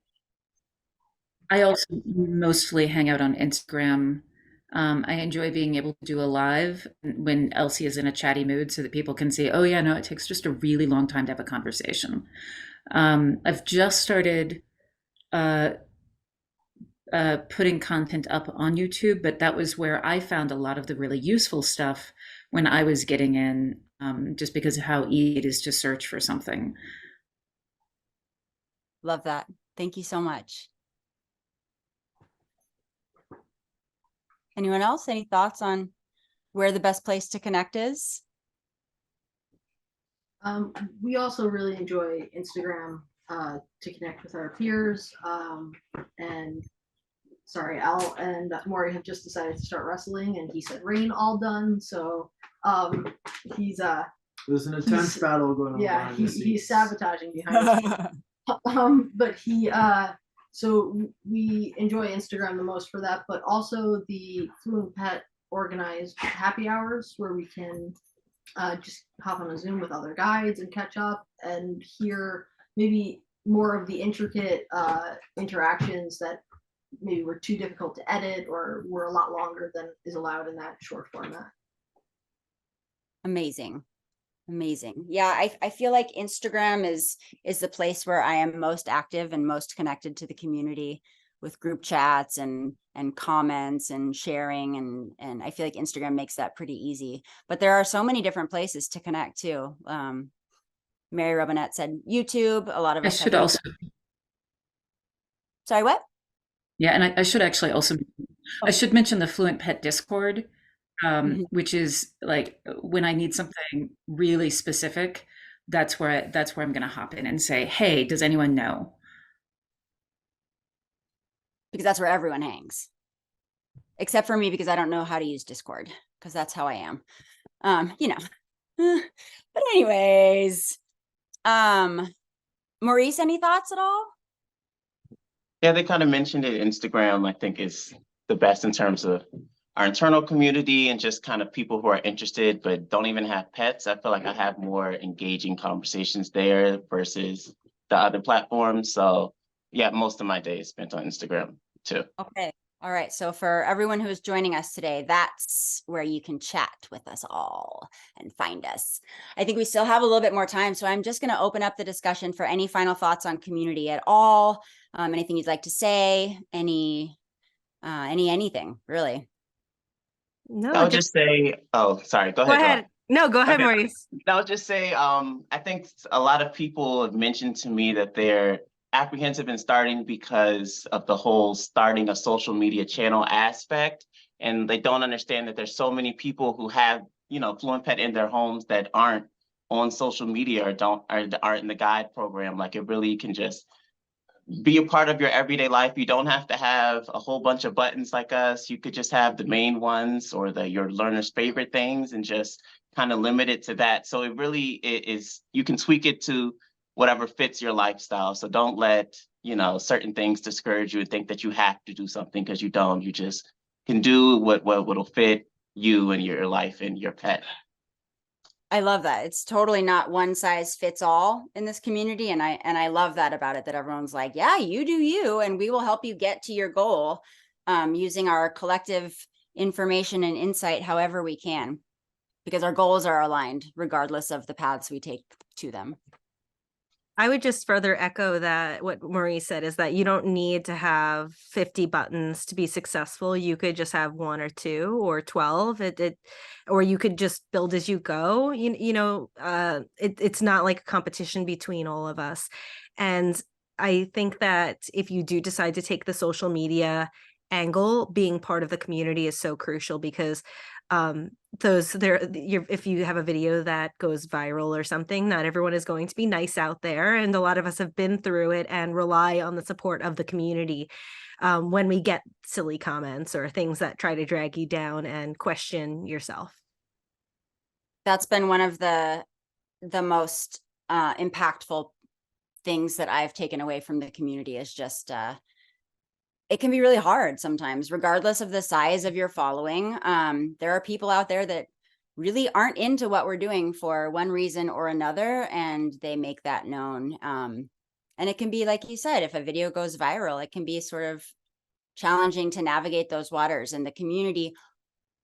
I also mostly hang out on Instagram. I enjoy being able to do a live when Elsie is in a chatty mood, so that people can see, oh yeah, no, it takes just a really long time to have a conversation. I've just started putting content up on YouTube, but that was where I found a lot of the really useful stuff when I was getting in, just because of how easy it is to search for something. Love that. Thank you so much. Anyone else? Any thoughts on where the best place to connect is? We also really enjoy Instagram to connect with our peers. And sorry, Al and Maury have just decided to start wrestling, and he said rain all done. So he's there's an intense battle going on. Yeah, he's sabotaging behind us. But so we enjoy Instagram the most for that, but also the FluentPet organized happy hours where we can just hop on a Zoom with other guides and catch up and hear maybe more of the intricate interactions that maybe were too difficult to edit or were a lot longer than is allowed in that short format. Amazing. Yeah, I feel like Instagram is the place where I am most active and most connected to the community, with group chats and comments and sharing, and I feel like Instagram makes that pretty easy. But there are so many different places to connect too. Mary Robinette said YouTube. A lot of us should also. Sorry, what? Yeah, and I should actually also, I should mention the FluentPet Discord, which is like when I need something really specific, that's where I'm going to hop in and say, hey, does anyone know? Because that's where everyone hangs, except for me, because I don't know how to use Discord, because that's how I am. But anyways, Maurice, any thoughts at all? Yeah, they kind of mentioned it. Instagram, I think, is the best in terms of our internal community and just kind of people who are interested but don't even have pets. I feel like I have more engaging conversations there versus the other platforms. So yeah, most of my day is spent on Instagram too. Okay. All right. So for everyone who is joining us today, that's where you can chat with us all and find us. I think we still have a little bit more time, so I'm just going to open up the discussion for any final thoughts on community at all. Anything you'd like to say? Anything really? No, I'll just say, oh, sorry, go go ahead, ahead. Joel. No, go ahead, Okay. Maurice. I'll just say, I think a lot of people have mentioned to me that they're apprehensive in starting because of the whole starting a social media channel aspect. And they don't understand that there's so many people who have, FluentPet in their homes that aren't on social media or aren't in the guide program. Like it really can just be a part of your everyday life. You don't have to have a whole bunch of buttons like us. You could just have the main ones or your learner's favorite things and just kind of limit it to that. So it really is, you can tweak it to whatever fits your lifestyle. So don't let, certain things discourage you and think that you have to do something because you don't. You just can do what'll fit you and your life and your pet. I love that. It's totally not one size fits all in this community. And I love that about it, that everyone's like, yeah, you do you, and we will help you get to your goal using our collective information and insight however we can, because our goals are aligned regardless of the paths we take to them. I would just further echo that what Maurice said is that you don't need to have 50 buttons to be successful. You could just have 1 or 2 or 12. Or you could just build as you go. It's not like a competition between all of us. And I think that if you do decide to take the social media angle, being part of the community is so crucial because if you have a video that goes viral or something, not everyone is going to be nice out there, and a lot of us have been through it and rely on the support of the community when we get silly comments or things that try to drag you down and question yourself. That's been one of the most impactful things that I've taken away from the community is just it can be really hard sometimes, regardless of the size of your following. There are people out there that really aren't into what we're doing for one reason or another, and they make that known. And it can be, like you said, if a video goes viral, it can be sort of challenging to navigate those waters. And the community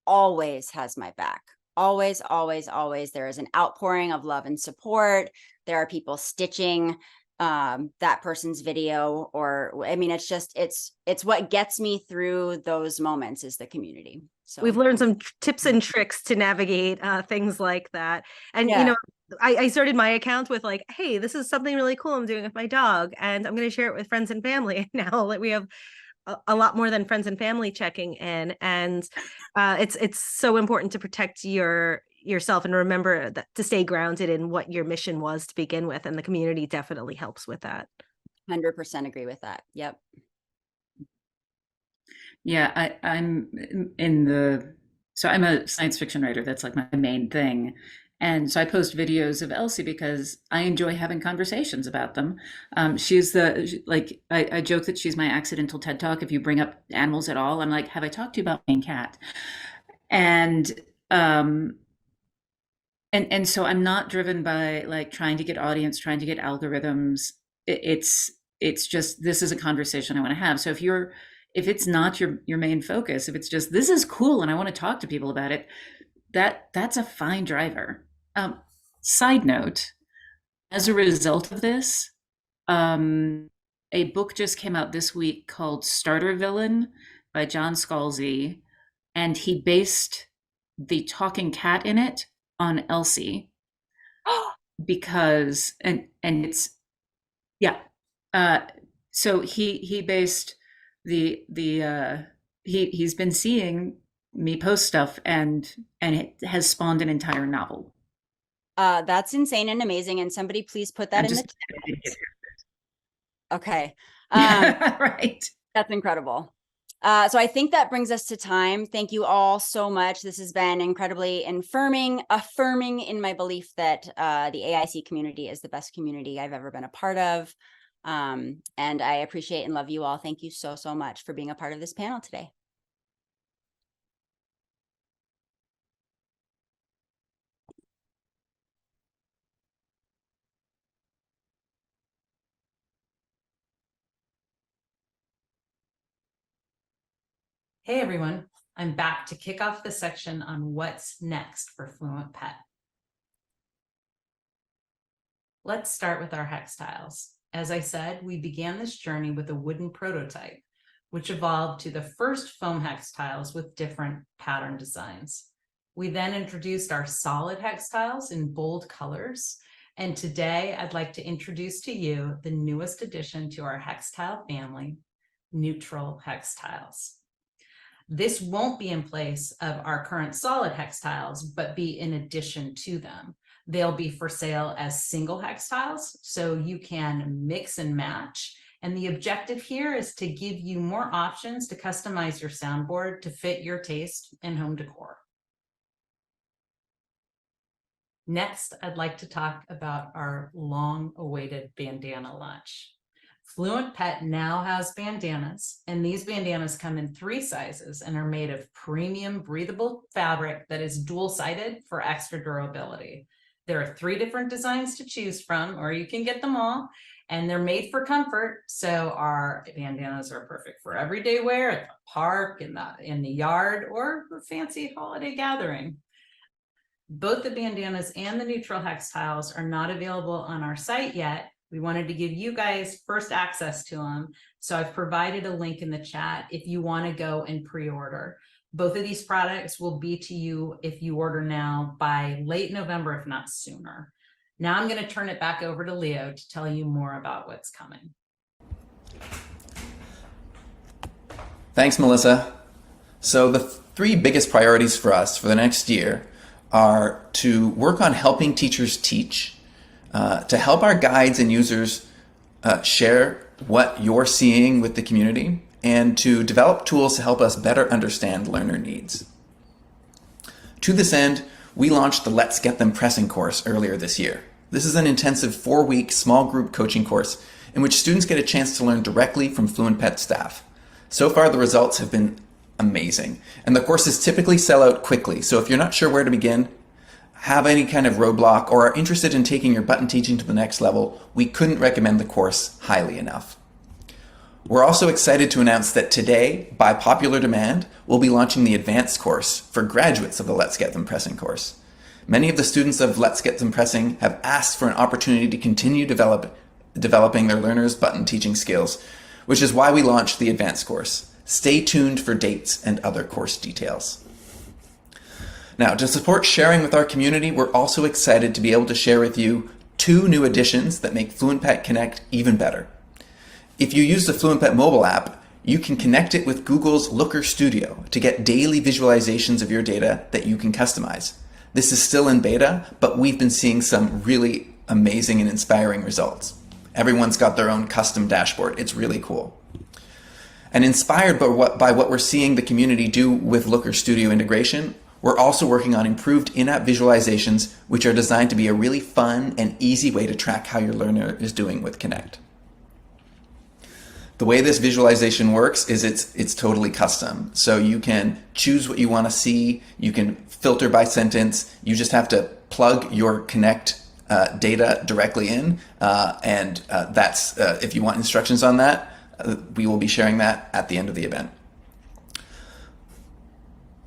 always has my back. Always, always, always. There is an outpouring of love and support. There are people stitching that person's video, or it's just it's what gets me through those moments is the community. So we've learned some tips and tricks to navigate things like that. And yeah. I started my account with like, hey, this is something really cool I'm doing with my dog, and I'm going to share it with friends and family. Now that we have a lot more than friends and family checking in, and it's so important to protect yourself and remember that to stay grounded in what your mission was to begin with, and the community definitely helps with that. 100% agree with that. Yep. Yeah, I'm a science fiction writer. That's like my main thing. And so I post videos of Elsie because I enjoy having conversations about them. She's I joke that she's my accidental TED Talk. If you bring up animals at all, I'm like, have I talked to you about my cat? And so I'm not driven by like trying to get audience, trying to get algorithms. It's just, this is a conversation I want to have. So if it's not your main focus, if it's just, this is cool and I want to talk to people about it, that's a fine driver. Side note, as a result of this, a book just came out this week called Starter Villain by John Scalzi, and he based the talking cat in it on Elsie because and it's so he based he's been seeing me post stuff and it has spawned an entire novel. That's insane and amazing, and somebody please put that in the chat. Okay. Right. That's incredible. So I think that brings us to time. Thank you all so much. This has been incredibly affirming in my belief that the AIC community is the best community I've ever been a part of. And I appreciate and love you all. Thank you so, so much for being a part of this panel today. Hey everyone, I'm back to kick off the section on what's next for FluentPet. Let's start with our hex tiles. As I said, we began this journey with a wooden prototype, which evolved to the first foam hex tiles with different pattern designs. We then introduced our solid hex tiles in bold colors. And today I'd like to introduce to you the newest addition to our hex tile family, neutral hex tiles. This won't be in place of our current solid hex tiles, but be in addition to them. They'll be for sale as single hex tiles, so you can mix and match. And the objective here is to give you more options to customize your soundboard to fit your taste and home decor. Next, I'd like to talk about our long-awaited bandana launch. FluentPet now has bandanas, and these bandanas come in 3 sizes and are made of premium breathable fabric that is dual-sided for extra durability. There are 3 different designs to choose from, or you can get them all, and they're made for comfort. So our bandanas are perfect for everyday wear at the park, in the yard, or a fancy holiday gathering. Both the bandanas and the neutral hex tiles are not available on our site yet. We wanted to give you guys first access to them. So I've provided a link in the chat if you want to go and pre-order. Both of these products will be to you if you order now by late November, if not sooner. Now I'm going to turn it back over to Leo to tell you more about what's coming. Thanks, Melissa. So the 3 biggest priorities for us for the next year are to work on helping teachers teach, to help our guides and users share what you're seeing with the community, and to develop tools to help us better understand learner needs. To this end, we launched the Let's Get Them Pressing course earlier this year. This is an intensive 4-week small group coaching course in which students get a chance to learn directly from FluentPet staff. So far, the results have been amazing, and the courses typically sell out quickly. So if you're not sure where to begin, have any kind of roadblock, or are interested in taking your button teaching to the next level, we couldn't recommend the course highly enough. We're also excited to announce that today, by popular demand, we'll be launching the advanced course for graduates of the Let's Get Them Pressing course. Many of the students of Let's Get Them Pressing have asked for an opportunity to continue developing their learners' button teaching skills, which is why we launched the advanced course. Stay tuned for dates and other course details. Now, to support sharing with our community, we're also excited to be able to share with you 2 new additions that make FluentPet Connect even better. If you use the FluentPet mobile app, you can connect it with Google's Looker Studio to get daily visualizations of your data that you can customize. This is still in beta, but we've been seeing some really amazing and inspiring results. Everyone's got their own custom dashboard. It's really cool. And inspired by what we're seeing the community do with Looker Studio integration, we're also working on improved in-app visualizations, which are designed to be a really fun and easy way to track how your learner is doing with Connect. The way this visualization works is it's totally custom. So you can choose what you want to see. You can filter by sentence. You just have to plug your Connect data directly in. And that's if you want instructions on that, we will be sharing that at the end of the event.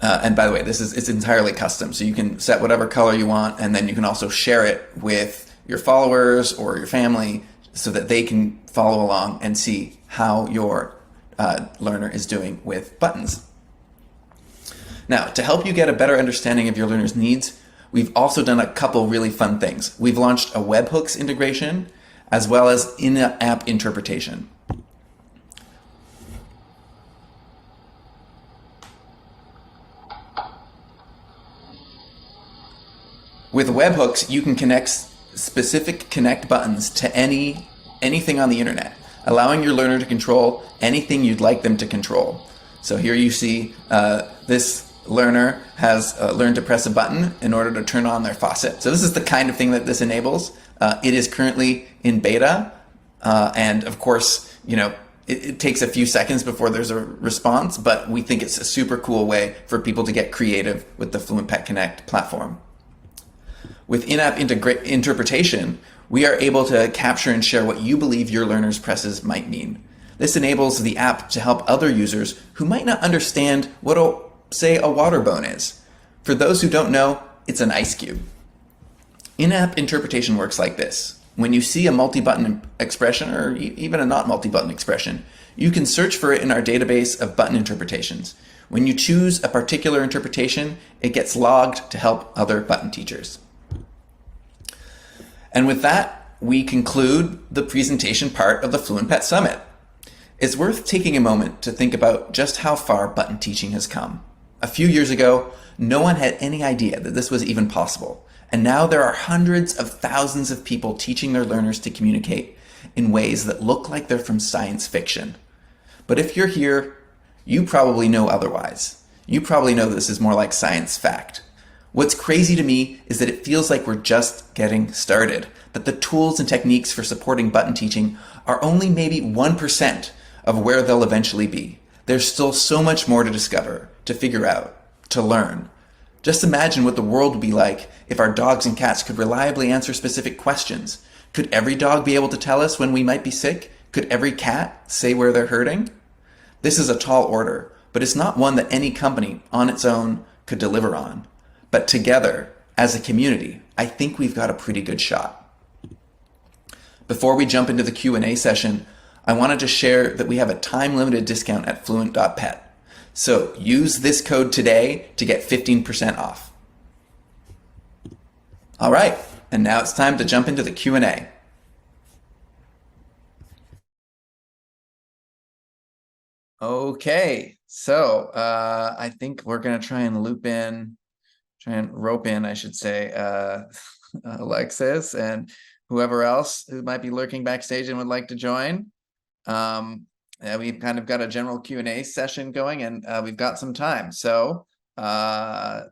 And by the way, it's entirely custom. So you can set whatever color you want, and then you can also share it with your followers or your family so that they can follow along and see how your learner is doing with buttons. Now, to help you get a better understanding of your learner's needs, we've also done a couple really fun things. We've launched a webhooks integration as well as in-app interpretation. With webhooks, you can connect specific Connect buttons to anything on the internet, allowing your learner to control anything you'd like them to control. So here you see this learner has learned to press a button in order to turn on their faucet. So this is the kind of thing that this enables. It is currently in beta, and of course, you know, it takes a few seconds before there's a response, but we think it's a super cool way for people to get creative with the FluentPet Connect platform. With in-app interpretation, we are able to capture and share what you believe your learners' presses might mean. This enables the app to help other users who might not understand what, say, a water bone is. For those who don't know, it's an ice cube. In-app interpretation works like this. When you see a multi-button expression, or even a not multi-button expression, you can search for it in our database of button interpretations. When you choose a particular interpretation, it gets logged to help other button teachers. And with that, we conclude the presentation part of the FluentPet Summit. It's worth taking a moment to think about just how far button teaching has come. A few years ago, no one had any idea that this was even possible. And now there are hundreds of thousands of people teaching their learners to communicate in ways that look like they're from science fiction. But if you're here, you probably know otherwise. You probably know this is more like science fact. What's crazy to me is that it feels like we're just getting started, that the tools and techniques for supporting button teaching are only maybe 1% of where they'll eventually be. There's still so much more to discover, to figure out, to learn. Just imagine what the world would be like if our dogs and cats could reliably answer specific questions. Could every dog be able to tell us when we might be sick? Could every cat say where they're hurting? This is a tall order, but it's not one that any company on its own could deliver on. But together, as a community, I think we've got a pretty good shot. Before we jump into the Q&A session, I wanted to share that we have a time-limited discount at fluent.pet. So use this code today to get 15% off. All right, and now it's time to jump into the Q&A. Okay, so I think we're gonna try and rope in, I should say, Alexis and whoever else who might be lurking backstage and would like to join. We've kind of got a general Q&A session going, and we've got some time. So I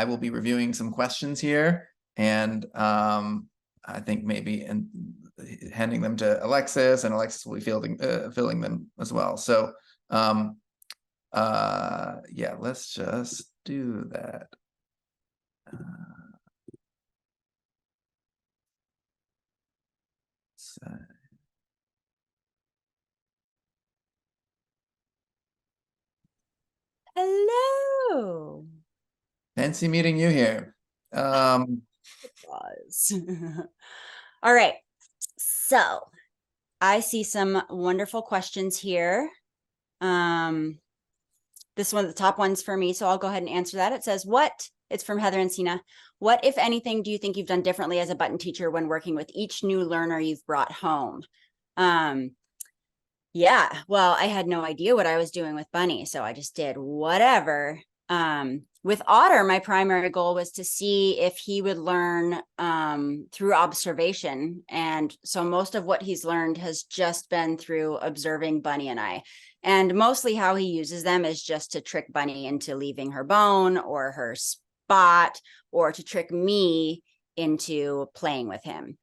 will be reviewing some questions here, and I think maybe handing them to Alexis, and Alexis will be filling them as well. So yeah, let's just do that. Hello. Fancy meeting you here. It was. All right. So I see some wonderful questions here. This one, the top one's for me, so I'll go ahead and answer that. It says, it's from Heather and Sina. What, if anything, do you think you've done differently as a button teacher when working with each new learner you've brought home? Yeah, well, I had no idea what I was doing with Bunny, so I just did whatever. With Otter, my primary goal was to see if he would learn through observation. And so most of what he's learned has just been through observing Bunny and I. And mostly how he uses them is just to trick Bunny into leaving her bone or her spot, or to trick me into playing with him.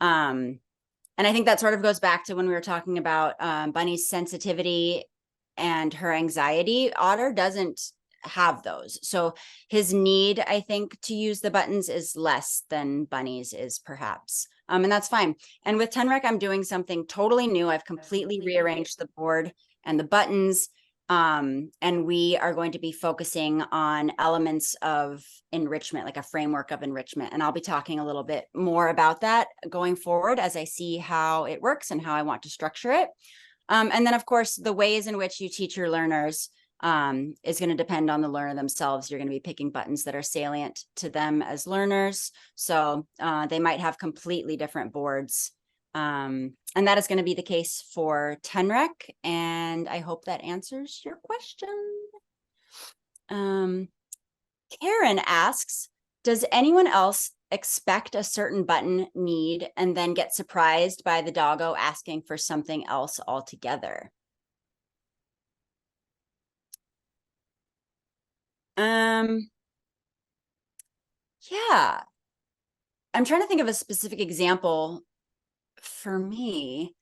And I think that sort of goes back to when we were talking about Bunny's sensitivity and her anxiety. Otter doesn't have those. So his need, I think, to use the buttons is less than Bunny's is perhaps. And that's fine. And with Tenrec, I'm doing something totally new. I've completely rearranged the board and the buttons. And we are going to be focusing on elements of enrichment, like a framework of enrichment. And I'll be talking a little bit more about that going forward as I see how it works and how I want to structure it. And then, of course, the ways in which you teach your learners is going to depend on the learner themselves. You're going to be picking buttons that are salient to them as learners. So they might have completely different boards. And that is going to be the case for Tenrec. And I hope that answers your question. Karen asks, does anyone else expect a certain button need and then get surprised by the doggo asking for something else altogether? Yeah. I'm trying to think of a specific example for me.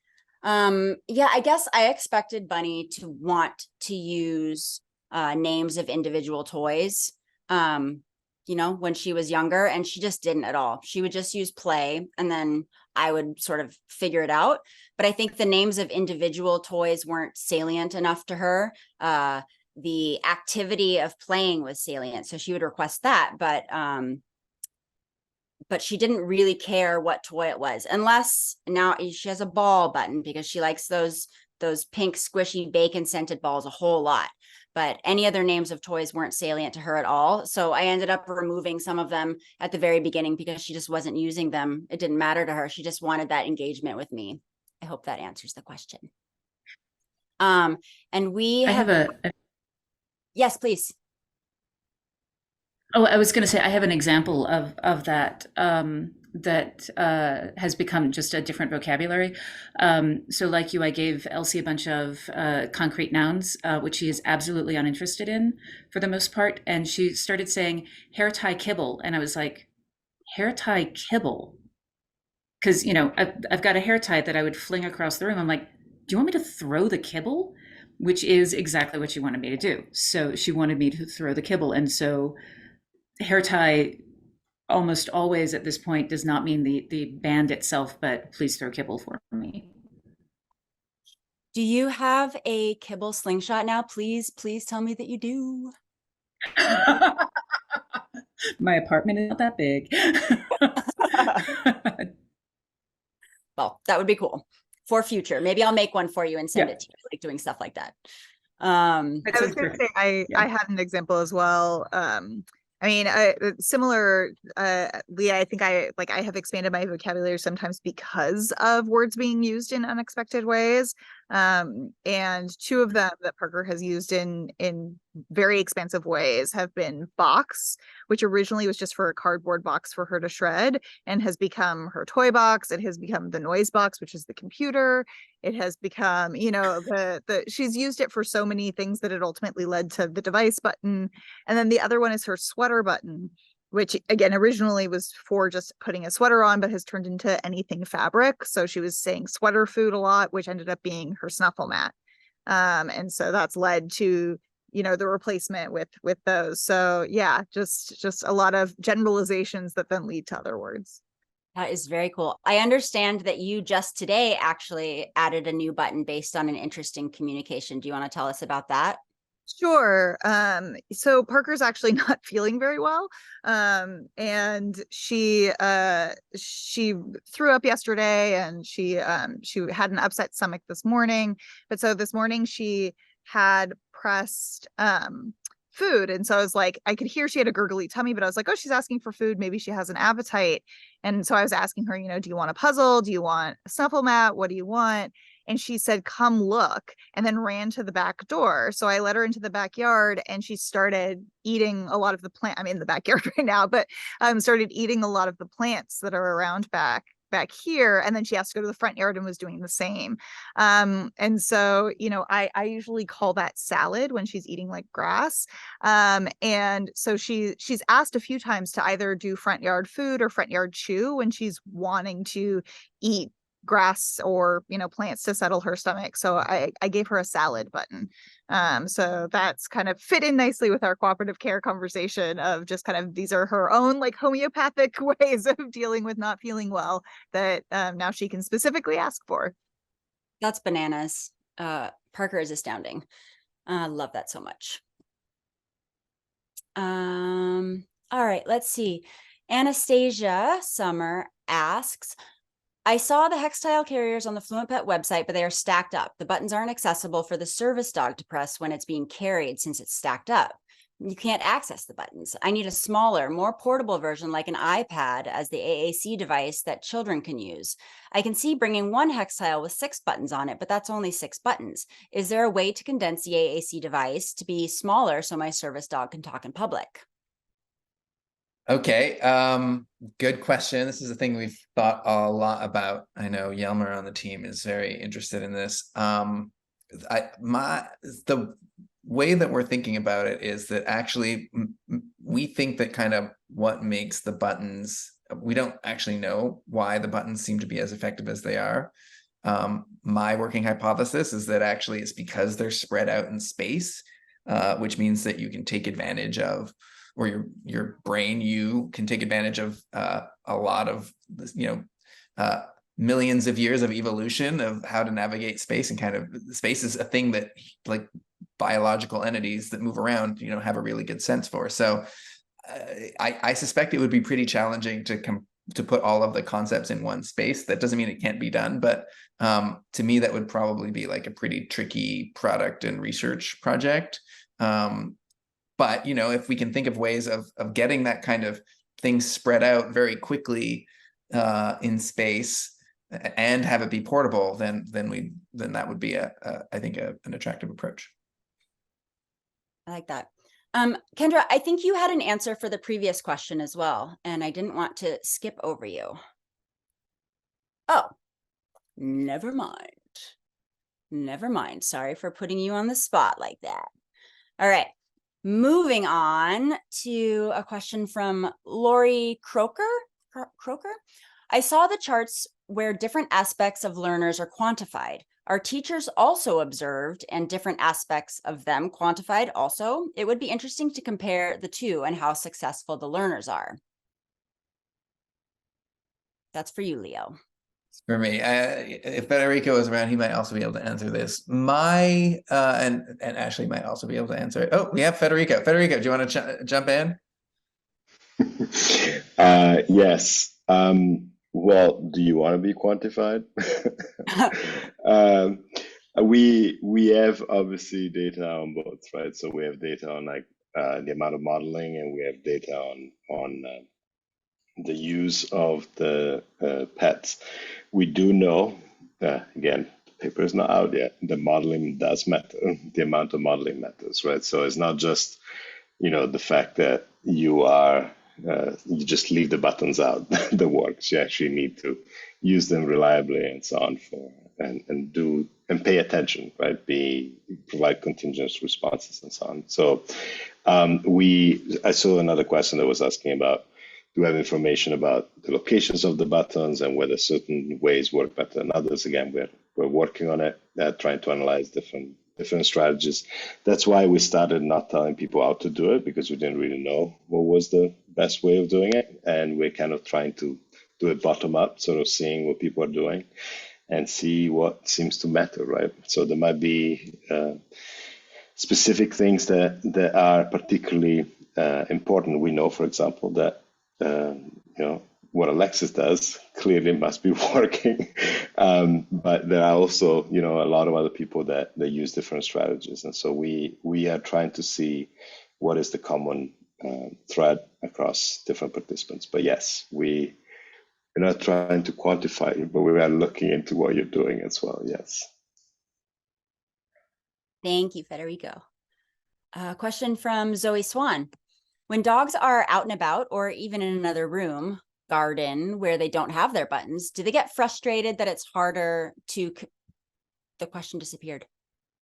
Yeah, I guess I expected Bunny to want to use names of individual toys, when she was younger, and she just didn't at all. She would just use play, and then I would sort of figure it out. But I think the names of individual toys weren't salient enough to her. The activity of playing was salient, so she would request that, but she didn't really care what toy it was, unless now she has a ball button because she likes those pink squishy bacon scented balls a whole lot. But any other names of toys weren't salient to her at all. So I ended up removing some of them at the very beginning because she just wasn't using them. It didn't matter to her. She just wanted that engagement with me. I hope that answers the question. And we have yes, please. Oh, I was going to say I have an example of that that has become just a different vocabulary. So, like you, I gave Elsie a bunch of concrete nouns, which she is absolutely uninterested in for the most part, and she started saying hair tie kibble, and I was like, hair tie kibble, because I've got a hair tie that I would fling across the room. I'm like, do you want me to throw the kibble? Which is exactly what she wanted me to do. So she wanted me to throw the kibble, and so hair tie almost always at this point does not mean the band itself, but please throw kibble for me. Do you have a kibble slingshot now? Please tell me that you do. My apartment is not that big. Well, that would be cool for future. Maybe I'll make one for you and send it to you, like doing stuff like that. I was going to say I had an example as well. Similar, Leah, I think I have expanded my vocabulary sometimes because of words being used in unexpected ways. And two of them that Parker has used in very expansive ways have been box, which originally was just for a cardboard box for her to shred, and has become her toy box. It has become the noise box, which is the computer. It has become, she's used it for so many things that it ultimately led to the device button. And then the other one is her sweater button, which again originally was for just putting a sweater on, but has turned into anything fabric. So she was saying sweater food a lot, which ended up being her snuffle mat. And so that's led to the replacement with those. So yeah, just a lot of generalizations that then lead to other words. That is very cool. I understand that you just today actually added a new button based on an interesting communication. Do you want to tell us about that? Sure. So Parker's actually not feeling very well. And she threw up yesterday, and she had an upset stomach this morning. But so this morning she had pressed food. And so I was like, I could hear she had a gurgly tummy, but I was like, oh, she's asking for food. Maybe she has an appetite. And so I was asking her, do you want a puzzle? Do you want a snuffle mat? What do you want? And she said, come look, and then ran to the back door. So I let her into the backyard, and she started eating a lot of the plant. I'm in the backyard right now, but started eating a lot of the plants that are around back here. And then she has to go to the front yard and was doing the same. And so, I usually call that salad when she's eating like grass. And so she's asked a few times to either do front yard food or front yard chew when she's wanting to eat grass or plants to settle her stomach. So I gave her a salad button. So that's kind of fit in nicely with our cooperative care conversation of just kind of, these are her own like homeopathic ways of dealing with not feeling well that now she can specifically ask for. That's bananas. Parker is astounding. I love that so much. All right, let's see. Anastasia Summer asks, I saw the Hextile carriers on the FluentPet website, but they are stacked up. The buttons aren't accessible for the service dog to press when it's being carried since it's stacked up. You can't access the buttons. I need a smaller, more portable version like an iPad as the AAC device that children can use. I can see bringing one Hextile with 6 buttons on it, but that's only 6 buttons. Is there a way to condense the AAC device to be smaller so my service dog can talk in public? Okay, good question. This is a thing we've thought a lot about. I know Yelmer on the team is very interested in this. The way that we're thinking about it is that actually we think that kind of what makes the buttons, we don't actually know why the buttons seem to be as effective as they are. My working hypothesis is that actually it's because they're spread out in space, which means that you can take advantage of, or your brain, you can take advantage of a lot of, millions of years of evolution of how to navigate space, and kind of space is a thing that like biological entities that move around, have a really good sense for. So I suspect it would be pretty challenging to put all of the concepts in one space. That doesn't mean it can't be done, but to me, that would probably be like a pretty tricky product and research project. But if we can think of ways of getting that kind of thing spread out very quickly in space and have it be portable, then that would be I think an attractive approach. I like that. Kendra, I think you had an answer for the previous question as well, and I didn't want to skip over you. Oh, never mind. Never mind. Sorry for putting you on the spot like that. All right. Moving on to a question from Lori Croker. I saw the charts where different aspects of learners are quantified. Are teachers also observed and different aspects of them quantified also? It would be interesting to compare the two and how successful the learners are. That's for you, Leo. For me, if Federico is around, he might also be able to answer this. And Ashley might also be able to answer it. Oh, we have Federico. Federico, do you want to jump in? Yes. Well, do you want to be quantified? We have obviously data on both, right? So we have data on like the amount of modeling, and we have data on the use of the pets. We do know, again, the paper is not out yet, the modeling does matter. The amount of modeling matters, right? So it's not just, the fact that you just leave the buttons out that works. You actually need to use them reliably and so on and pay attention, right? Provide contingent responses and so on. So I saw another question that was asking about, do we have information about the locations of the buttons and whether certain ways work better than others? Again, we're working on it, trying to analyze different strategies. That's why we started not telling people how to do it, because we didn't really know what was the best way of doing it. And we're kind of trying to do it bottom up, sort of seeing what people are doing and see what seems to matter, right? So there might be specific things that are particularly important. We know, for example, that what Alexis does clearly must be working, but there are also a lot of other people that use different strategies, and so we are trying to see what is the common thread across different participants. But yes, we're not trying to quantify it, but we are looking into what you're doing as well. Yes. Thank you, Federico. A question from Zoe Swan. When dogs are out and about, or even in another room, garden, where they don't have their buttons, do they get frustrated that it's harder to, the question disappeared.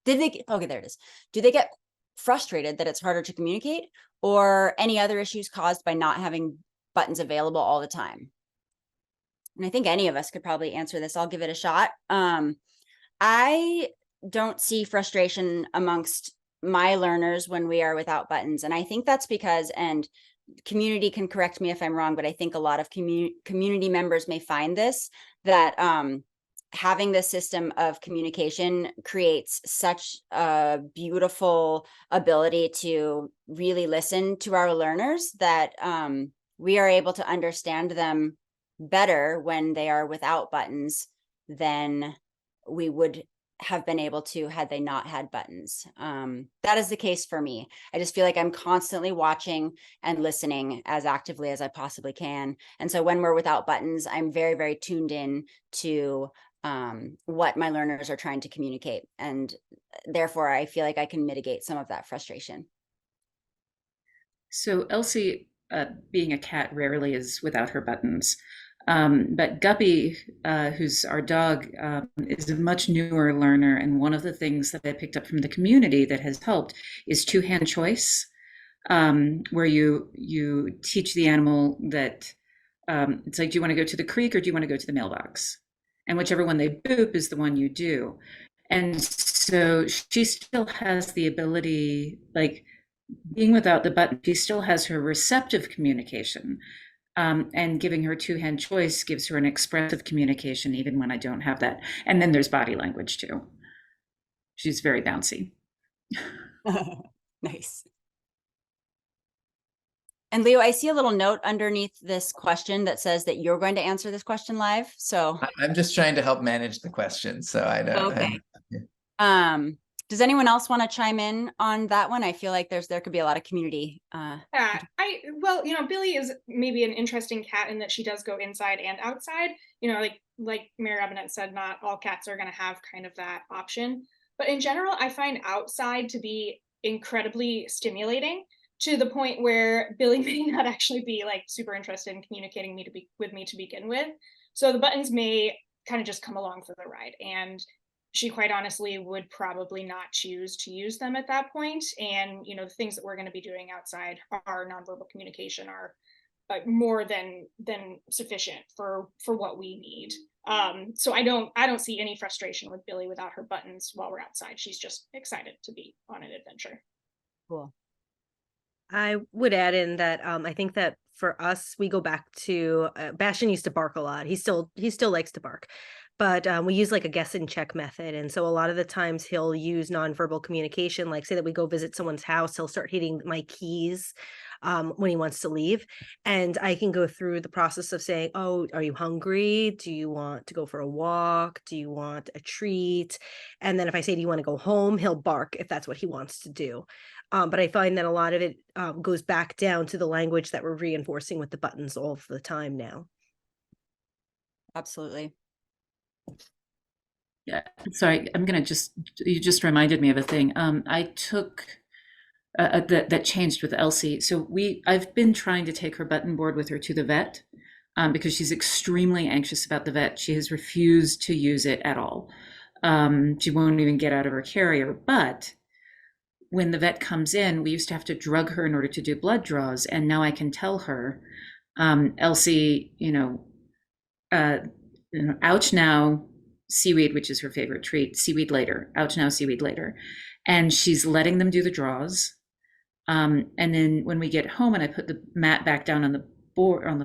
Okay, there it is. Do they get frustrated that it's harder to communicate, or any other issues caused by not having buttons available all the time? And I think any of us could probably answer this. I'll give it a shot. I don't see frustration amongst my learners when we are without buttons. And I think that's because, and community can correct me if I'm wrong, but I think a lot of community members may find this, that having this system of communication creates such a beautiful ability to really listen to our learners that we are able to understand them better when they are without buttons than we would have been able to had they not had buttons. That is the case for me. I just feel like I'm constantly watching and listening as actively as I possibly can. And so when we're without buttons, I'm very, very tuned in to what my learners are trying to communicate. And therefore, I feel like I can mitigate some of that frustration. So Elsie, being a cat, rarely is without her buttons. But Guppy, who's our dog, is a much newer learner. And one of the things that I picked up from the community that has helped is two-hand choice, where you teach the animal that it's like, do you want to go to the creek or do you want to go to the mailbox? And whichever one they boop is the one you do. And so she still has the ability, like being without the button, she still has her receptive communication. And giving her two-hand choice gives her an expressive communication, even when I don't have that. And then there's body language too. She's very bouncy. Nice. And Leo, I see a little note underneath this question that says that you're going to answer this question live. So I'm just trying to help manage the questions, so I don't. okay. Does anyone else want to chime in on that one? I feel like there could be a lot of community. Yeah, well, you know, Billy is maybe an interesting cat in that she does go inside and outside. You know, like Mary Robinette said, not all cats are going to have kind of that option. But in general, I find outside to be incredibly stimulating, to the point where Billy may not actually be like super interested in communicating with me to begin with. So the buttons may kind of just come along for the ride, and she quite honestly would probably not choose to use them at that point. And you know, the things that we're going to be doing outside, our nonverbal communication, are more than sufficient for what we need. So I don't see any frustration with Billy without her buttons while we're outside. She's just excited to be on an adventure. Cool. I would add in that I think that for us, we go back to Bastion used to bark a lot. He still likes to bark, but we use like a guess and check method. And so a lot of the times he'll use nonverbal communication, like say that we go visit someone's house, he'll start hitting my keys when he wants to leave. And I can go through the process of saying, oh, are you hungry? Do you want to go for a walk? Do you want a treat? And then if I say, do you want to go home? He'll bark if that's what he wants to do. But I find that a lot of it goes back down to the language that we're reinforcing with the buttons all the time now. Absolutely. Yeah, sorry, you just reminded me of a thing. I took that changed with Elsie. So I've been trying to take her button board with her to the vet because she's extremely anxious about the vet. She has refused to use it at all. She won't even get out of her carrier. But when the vet comes in, we used to have to drug her in order to do blood draws. And now I can tell her, Elsie, ouch now, seaweed, which is her favorite treat, seaweed later, ouch now, seaweed later. And she's letting them do the draws. And then when we get home and I put the mat back down on the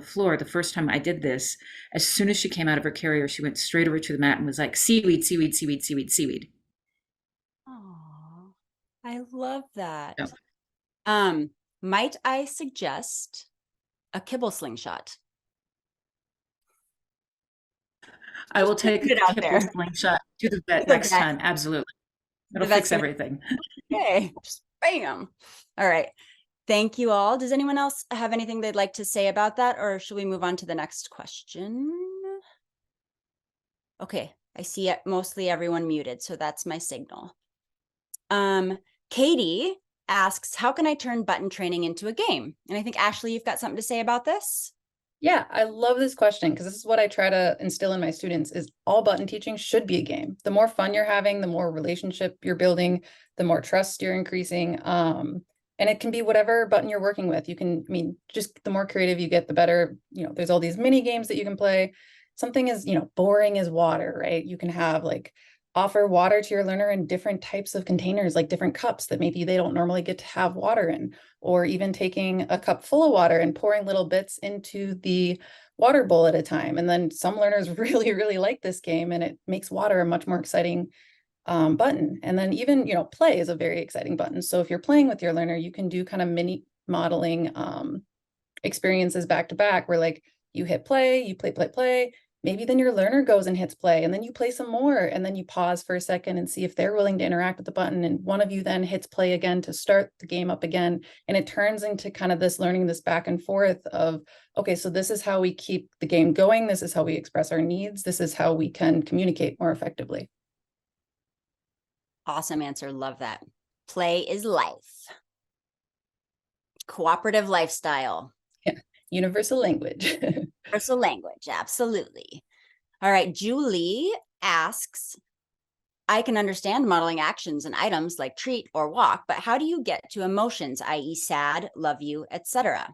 floor, the first time I did this, as soon as she came out of her carrier, she went straight over to the mat and was like, seaweed, seaweed, seaweed, seaweed, seaweed. I love that. Yeah. Might I suggest a kibble slingshot? I will take Put it out a there. kibble slingshot to the vet next time. Absolutely. It'll fix everything. Okay, just bam. All right. Thank you all. Does anyone else have anything they'd like to say about that, or should we move on to the next question? Okay, I see mostly everyone muted, so that's my signal. Katie asks, how can I turn button training into a game? And I think, Ashley, you've got something to say about this? Yeah, I love this question because this is what I try to instill in my students is all button teaching should be a game. The more fun you're having, the more relationship you're building, the more trust you're increasing. And it can be whatever button you're working with. You can, just the more creative you get, the better. There's all these mini games that you can play. Something is, boring as water, right? You can have offer water to your learner in different types of containers, like different cups that maybe they don't normally get to have water in, or even taking a cup full of water and pouring little bits into the water bowl at a time. And then some learners really, really like this game, and it makes water a much more exciting button. And then even, play is a very exciting button. So if you're playing with your learner, you can do kind of mini modeling experiences back to back where you hit play, you play. Maybe then your learner goes and hits play, and then you play some more, and then you pause for a second and see if they're willing to interact with the button. And one of you then hits play again to start the game up again. And it turns into kind of this learning, this back and forth of, okay, so this is how we keep the game going. This is how we express our needs. This is how we can communicate more effectively. Awesome answer. Love that. Play is life. Cooperative lifestyle. Yeah. Universal language. Universal language. challenge. Absolutely. All right. Julie asks, I can understand modeling actions and items like treat or walk, but how do you get to emotions, i.e. sad, love you, etc.?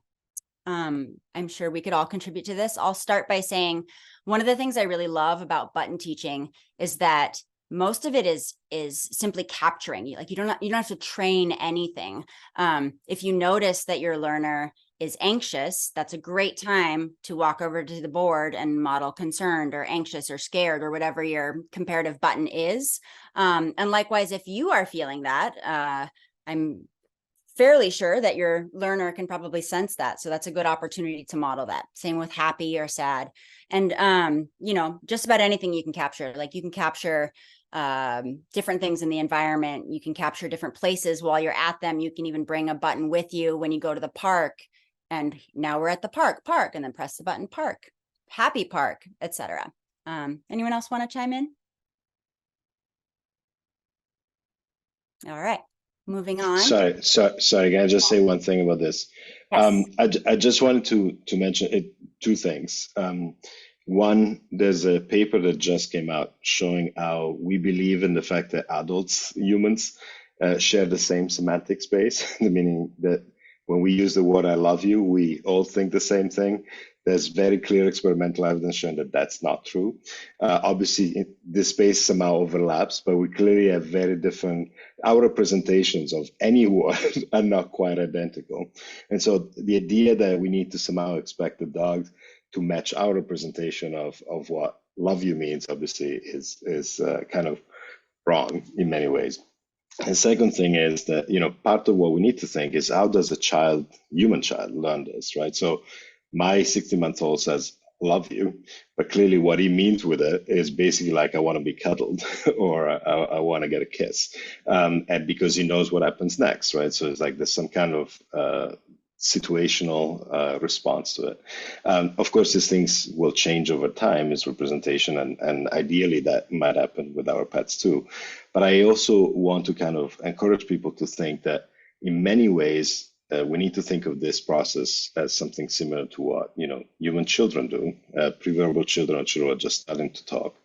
I'm sure we could all contribute to this. I'll start by saying one of the things I really love about button teaching is that most of it is simply capturing. Like you don't have to train anything. If you notice that your learner is anxious, that's a great time to walk over to the board and model concerned or anxious or scared or whatever your comparative button is. And likewise, if you are feeling that, I'm fairly sure that your learner can probably sense that. So that's a good opportunity to model that. Same with happy or sad. And, just about anything you can capture. Like you can capture different things in the environment. You can capture different places while you're at them. You can even bring a button with you when you go to the park. And now we're at the park, and then press the button, park, happy park, etc. Anyone else want to chime in? All right, moving on. Sorry. Can I just say one thing about this? Yes. I just wanted to mention two things. One, there's a paper that just came out showing how we believe in the fact that humans, share the same semantic space, meaning that when we use the word I love you, we all think the same thing. There's very clear experimental evidence showing that that's not true. Obviously, this space somehow overlaps, but we clearly have very different, our representations of any word are not quite identical. And so the idea that we need to somehow expect the dog to match our representation of what love you means, obviously, is kind of wrong in many ways. And second thing is that, part of what we need to think is how does a human child learn this, right? So my 60-month-old says, love you, but clearly what he means with it is basically like, I want to be cuddled or I want to get a kiss. And because he knows what happens next, right? So it's like there's some kind of situational response to it. Of course, these things will change over time, his representation, and ideally that might happen with our pets too. But I also want to kind of encourage people to think that in many ways, we need to think of this process as something similar to what human children do. Pre-verbal children or children are just starting to talk.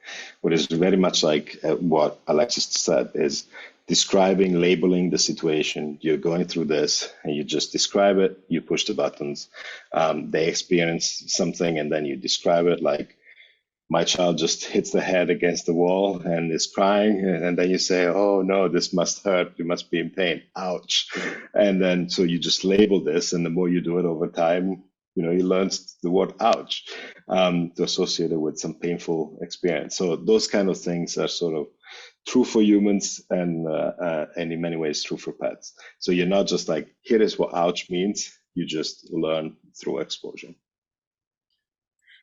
What is very much like what Alexis said is describing, labeling the situation. You're going through this and you just describe it, you push the buttons, they experience something and then you describe it, like my child just hits the head against the wall and is crying, and then you say, oh no, this must hurt, you must be in pain, ouch. And then so you just label this, and the more you do it over time, he learns the word ouch to associate it with some painful experience. So those kind of things are sort of true for humans and in many ways true for pets. So you're not just like, here is what ouch means, you just learn through exposure.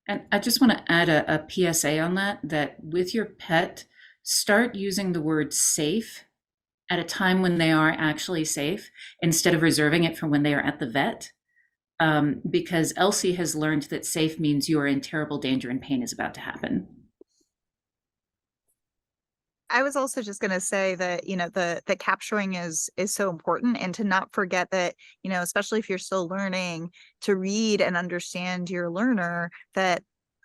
And I just want to add a PSA on that with your pet, start using the word safe at a time when they are actually safe instead of reserving it for when they are at the vet. Because Elsie has learned that safe means you are in terrible danger and pain is about to happen. I was also just going to say that, the capturing is so important, and to not forget that, especially if you're still learning to read and understand your learner, that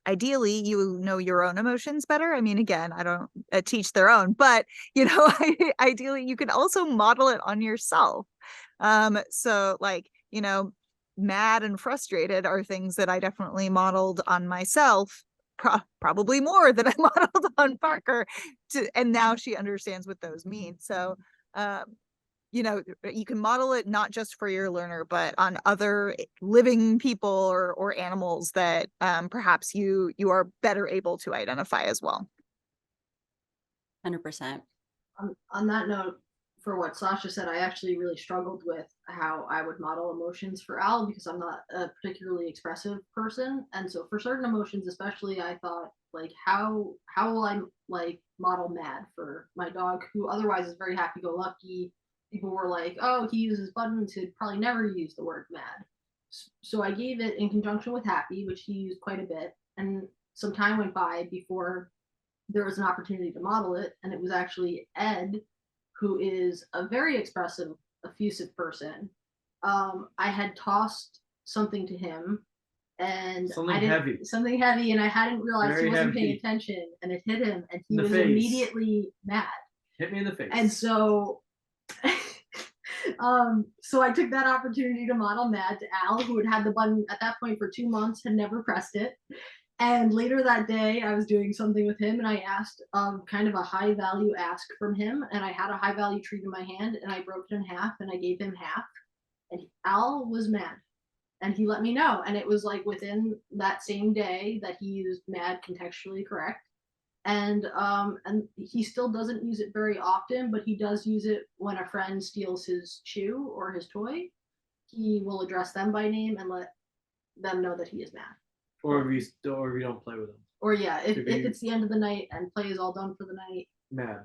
ideally you know your own emotions better. I mean, again, I don't teach their own, but, ideally you can also model it on yourself. So like, mad and frustrated are things that I definitely modeled on myself. Probably more than I modeled on Parker, and now she understands what those mean. So, you can model it not just for your learner, but on other living people or animals that perhaps you are better able to identify as well. 100%. On that note, for what Sasha said, I actually really struggled with how I would model emotions for Al because I'm not a particularly expressive person, and so for certain emotions, especially, I thought like how will I like model mad for my dog who otherwise is very happy-go-lucky. People were like, oh, he uses buttons, he'd probably never use the word mad. So I gave it in conjunction with happy, which he used quite a bit, and some time went by before there was an opportunity to model it, and it was actually Ed, who is a very expressive, effusive person. I had tossed something to him and Something I didn't heavy. something heavy, and I hadn't realized Very he wasn't paying heavy. attention, and it hit him, and he In the was face. immediately mad. Hit me in the face. And so, so I took that opportunity to model mad to Al, who had had the button at that point for 2 months, had never pressed it. And later that day, I was doing something with him, and I asked kind of a high value ask from him, and I had a high value treat in my hand, and I broke it in half, and I gave him half, and Al was mad, and he let me know, and it was like within that same day that he used mad contextually correct, and he still doesn't use it very often, but he does use it when a friend steals his shoe or his toy. He will address them by name and let them know that he is mad. Or if you don't play with them. Or yeah, if you- it's the end of the night and play is all done for the night, Mad.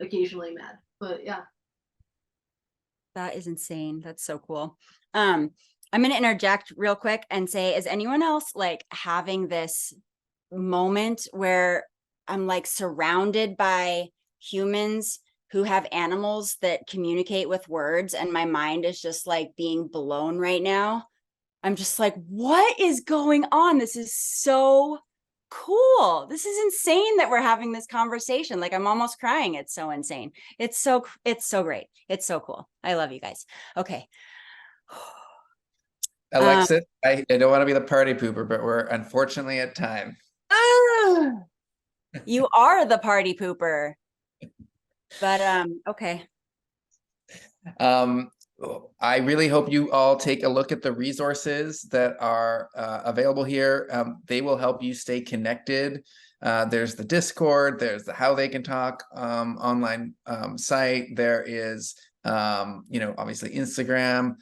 occasionally mad. But yeah. That is insane. That's so cool. I'm going to interject real quick and say, is anyone else like having this moment where I'm like surrounded by humans who have animals that communicate with words, and my mind is just like being blown right now? I'm just like, what is going on? This is so cool. This is insane that we're having this conversation. Like, I'm almost crying. It's so insane. It's so great. It's so cool. I love you guys. Okay. Alexis, I don't want to be the party pooper, but we're unfortunately at time. You are the party pooper. But okay. I really hope you all take a look at the resources that are available here. They will help you stay connected. There's the Discord, there's the How They Can Talk online site. There is, obviously Instagram.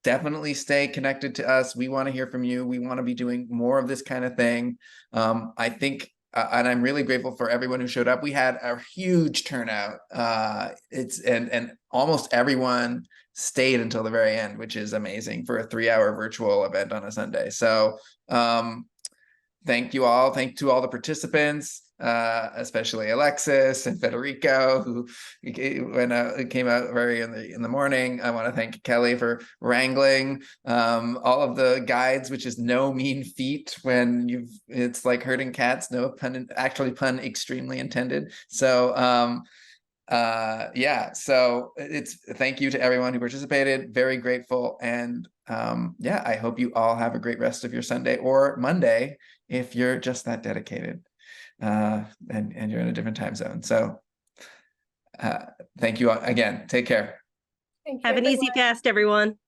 Definitely stay connected to us. We want to hear from you. We want to be doing more of this kind of thing. I think and I'm really grateful for everyone who showed up. We had a huge turnout. And almost everyone stayed until the very end, which is amazing for a 3-hour virtual event on a Sunday. So thank you all. Thank to all the participants, especially Alexis and Federico, who came out very in the morning. I want to thank Kelly for wrangling all of the guides, which is no mean feat when it's like herding cats. No pun, actually pun extremely intended. So yeah, so thank you to everyone who participated. Very grateful. And yeah, I hope you all have a great rest of your Sunday or Monday if you're just that dedicated and you're in a different time zone. So thank you all again. Take care. Have an easy fast, everyone.